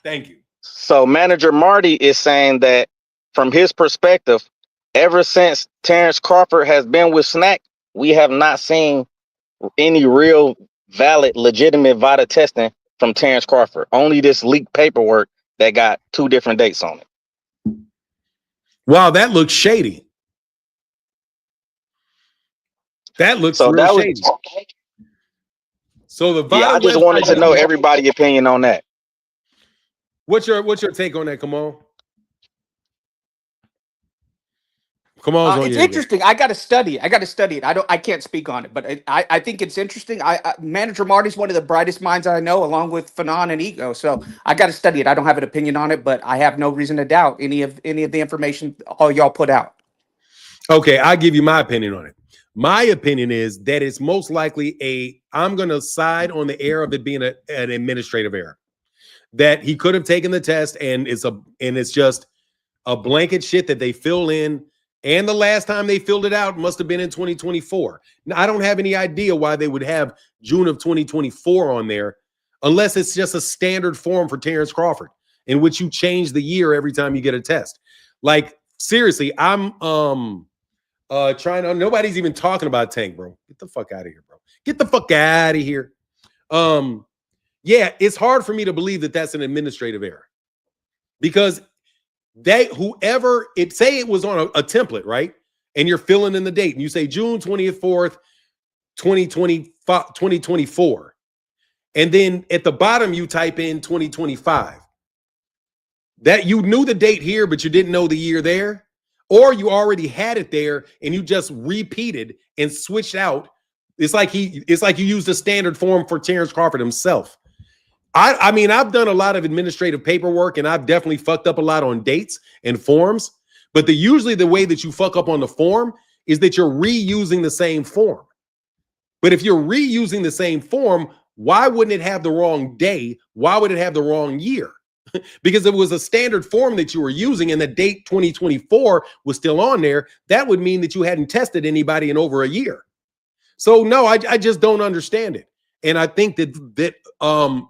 Thank you. So manager Marty is saying that from his perspective, ever since Terence Crawford has been with Snack, we have not seen any real valid, legitimate VADA testing from Terence Crawford. Only this leaked paperwork that got 2 different dates on it. Wow, that looks shady. That looks real shady. So the VADA I just wanted to know everybody's opinion on that. What's your take on that? Come on. It's interesting. I got to study it. I can't speak on it, but I think it's interesting. Manager Marty's one of the brightest minds I know, along with Fanon and Ego. So I got to study it. I don't have an opinion on it, but I have no reason to doubt any of the information all y'all put out. Okay, I'll give you my opinion on it. My opinion is that it's most likely I'm going to side on the error of it being an administrative error. That he could have taken the test and it's just a blanket shit that they fill in. And the last time they filled it out must have been in 2024. Now, I don't have any idea why they would have June of 2024 on there, unless it's just a standard form for Terence Crawford, in which you change the year every time you get a test. Like, seriously, I'm trying to. Nobody's even talking about Tank, bro. Get the fuck out of here, bro. Get the fuck out of here. Yeah, it's hard for me to believe that that's an administrative error because say it was on a template, right? And you're filling in the date and you say June 24th, 2024. And then at the bottom, you type in 2025. That you knew the date here, but you didn't know the year there, or you already had it there and you just repeated and switched out. It's like you used a standard form for Terence Crawford himself. I mean, I've done a lot of administrative paperwork and I've definitely fucked up a lot on dates and forms, but usually the way that you fuck up on the form is that you're reusing the same form. But if you're reusing the same form, why wouldn't it have the wrong day? Why would it have the wrong year? Because if it was a standard form that you were using and the date 2024 was still on there, that would mean that you hadn't tested anybody in over a year. So no, I just don't understand it. And I think that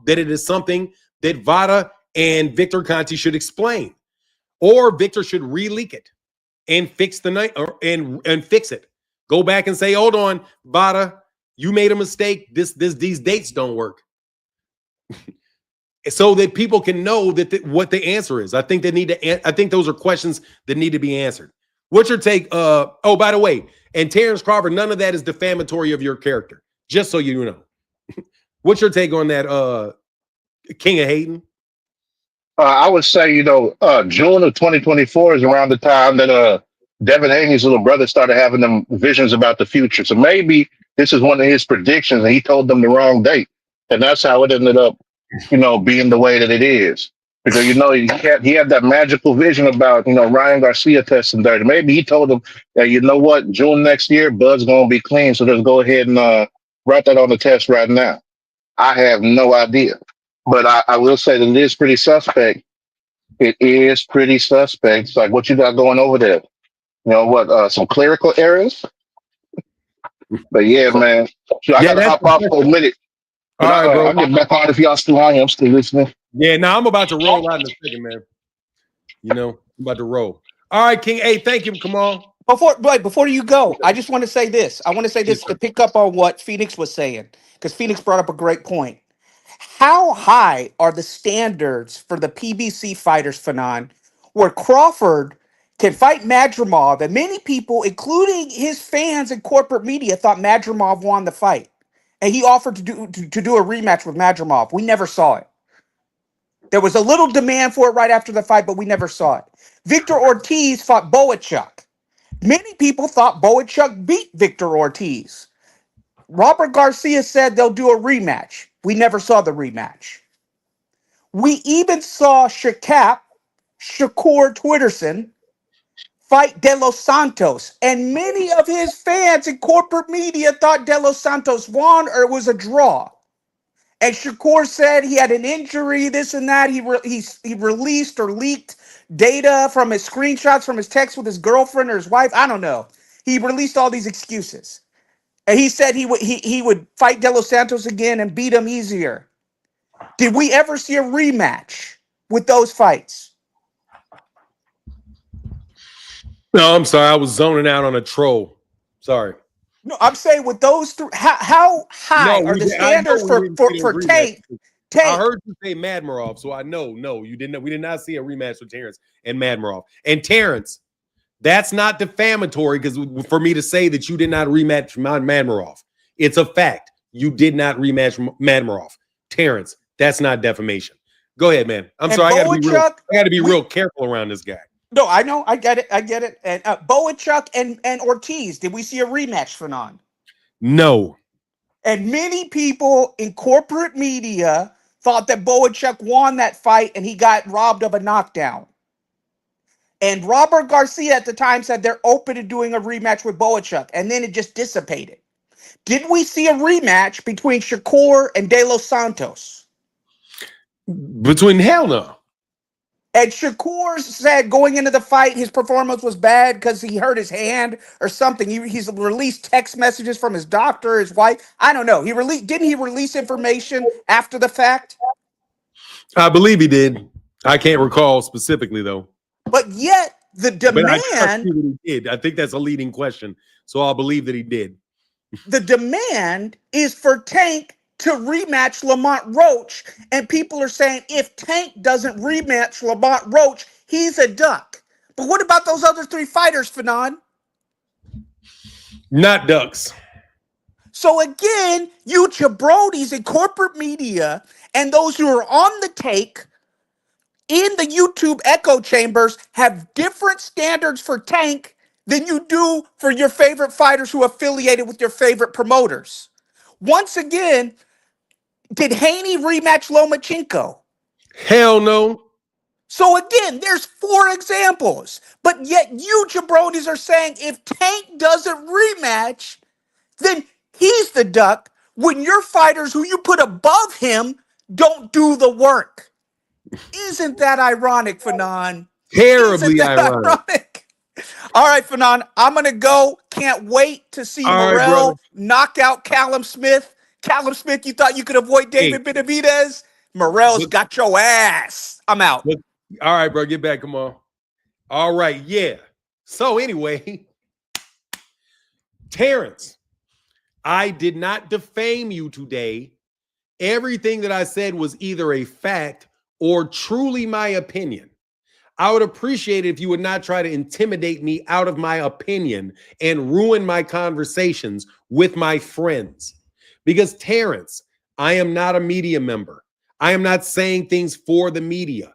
it is something that VADA and Victor Conti should explain, or Victor should re-leak it and fix and fix it. Go back and say, hold on, VADA, you made a mistake. These dates don't work, so that people can know what the answer is. I think I think those are questions that need to be answered. What's your take? Oh, by the way, and Terence Crawford, none of that is defamatory of your character. Just so you know. What's your take on that, King of Hayden? I would say, June of 2024 is around the time that Devin Haney's little brother started having them visions about the future. So maybe this is one of his predictions and he told them the wrong date. And that's how it ended up being the way that it is. Because he had that magical vision about Ryan Garcia testing dirty. Maybe he told him that June next year, Bud's gonna be clean, so let's go ahead and write that on the test right now. I have no idea, but I will say that it is pretty suspect. It is pretty suspect. It's like what you got going over there. Some clerical errors. But yeah, man. So I gotta that's hop off for a minute. all But right, bro. I'll get back on if y'all still on here. I'm still listening. Yeah, now I'm about to roll out in a second, man. I'm about to roll. All right, King. Hey, thank you. Come on. Before you go, I just want to say this. I want to say this to pick up on what Phoenix was saying, because Phoenix brought up a great point. How high are the standards for the PBC fighters, Fanon, where Crawford can fight Madrimov, and many people, including his fans and corporate media, thought Madrimov won the fight, and he offered to do a rematch with Madrimov. We never saw it. There was a little demand for it right after the fight, but we never saw it. Victor Ortiz fought Boachuk. Many people thought Boachuk beat Victor Ortiz. Robert Garcia said they'll do a rematch. We never saw the rematch. We even saw Shakur Twitterson fight De Los Santos, and many of his fans and corporate media thought De Los Santos won or it was a draw. And Shakur said he had an injury, this and that. He released or leaked data from his screenshots from his text with his girlfriend or his wife. I don't know. He released all these excuses. And he said he would fight De Los Santos again and beat him easier. Did we ever see a rematch with those fights? No, I'm sorry. I was zoning out on a troll. Sorry. No, I'm saying with those three, how high are the standards for Tank? I heard you say Madmarov, so I know. No, you didn't. We did not see a rematch with Terence and Madmarov. And Terence, that's not defamatory because for me to say that you did not rematch Madmarov, it's a fact. You did not rematch Madmarov. Terence, that's not defamation. Go ahead, man. I'm sorry. I got to be real careful around this guy. No, I know. I get it. And Boachuk and Ortiz, did we see a rematch, Fanon? No. And many people in corporate media thought that Boachuk won that fight and he got robbed of a knockdown. And Robert Garcia at the time said they're open to doing a rematch with Boachuk, and then it just dissipated. Did we see a rematch between Shakur and De Los Santos? Hell no. And Shakur said going into the fight, his performance was bad because he hurt his hand or something. He's released text messages from his doctor, his wife. I don't know. Didn't he release information after the fact? I believe he did. I can't recall specifically though. But yet the demand. I think that's a leading question. So I'll believe that he did. The demand is for Tank to rematch Lamont Roach, and people are saying if Tank doesn't rematch Lamont Roach, he's a duck. But what about those other three fighters, Fanon? Not ducks. So again, you jabronis in corporate media and those who are on the take in the YouTube echo chambers have different standards for Tank than you do for your favorite fighters who are affiliated with your favorite promoters. Once again, did Haney rematch Lomachenko? Hell no. So again, there's 4 examples. But yet you jabronis are saying if Tank doesn't rematch, then he's the duck when your fighters who you put above him don't do the work. Isn't that ironic, Fanon? Terribly ironic. All right, Fanon, I'm going to go. Can't wait to see Morrell knock out Callum Smith. Callum Smith, you thought you could avoid David Benavidez? Morrell's got your ass. I'm out. All right, bro. Get back. Come on. All right. Yeah. So anyway, Terence, I did not defame you today. Everything that I said was either a fact or truly my opinion. I would appreciate it if you would not try to intimidate me out of my opinion and ruin my conversations with my friends. Because Terence, I am not a media member. I am not saying things for the media.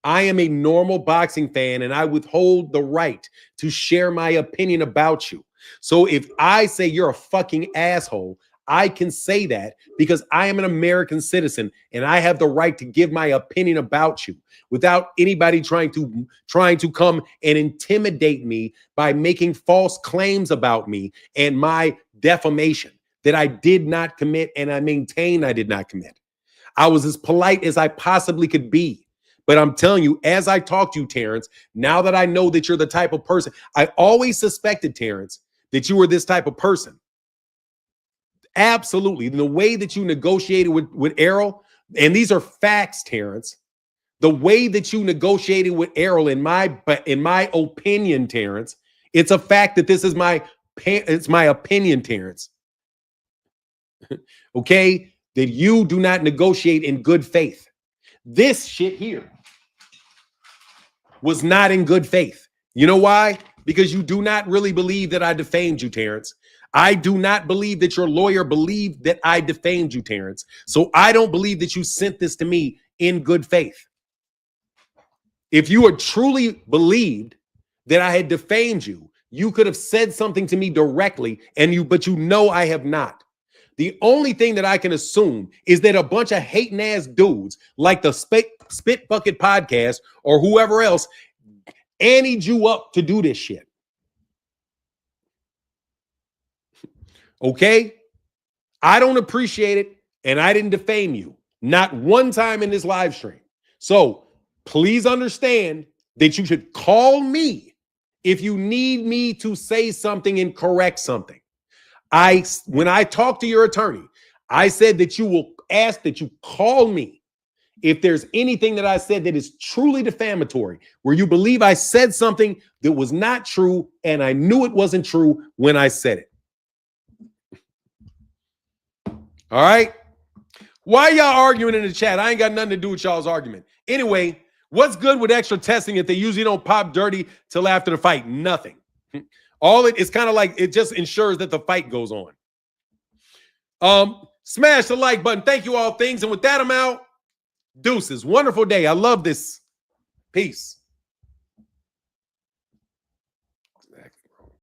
I am a normal boxing fan and I withhold the right to share my opinion about you. So if I say you're a fucking asshole, I can say that because I am an American citizen and I have the right to give my opinion about you without anybody trying to come and intimidate me by making false claims about me and my defamation that I did not commit, and I maintain I did not commit. I was as polite as I possibly could be. But I'm telling you, as I talk to you, Terence, now that I know that you're the type of person, I always suspected, Terence, that you were this type of person. Absolutely. The way that you negotiated with Errol, and these are facts, Terence. The way that you negotiated with Errol, in my opinion, Terence, it's a fact that this is it's my opinion, Terence. Okay? That you do not negotiate in good faith. This shit here was not in good faith. You know why? Because you do not really believe that I defamed you, Terence. I do not believe that your lawyer believed that I defamed you, Terence. So I don't believe that you sent this to me in good faith. If you had truly believed that I had defamed you, you could have said something to me directly, but you know I have not. The only thing that I can assume is that a bunch of hating ass dudes like the Spit Bucket Podcast or whoever else anteed you up to do this shit. Okay? I don't appreciate it, and I didn't defame you. Not one time in this live stream. So please understand that you should call me if you need me to say something and correct something. When I talked to your attorney, I said that you will ask that you call me if there's anything that I said that is truly defamatory, where you believe I said something that was not true and I knew it wasn't true when I said it. All right? Why y'all arguing in the chat? I ain't got nothing to do with y'all's argument. Anyway, what's good with extra testing if they usually don't pop dirty till after the fight? Nothing. It's kind of like it just ensures that the fight goes on. Smash the like button. Thank you all things. And with that, I'm out. Deuces. Wonderful day. I love this. Peace.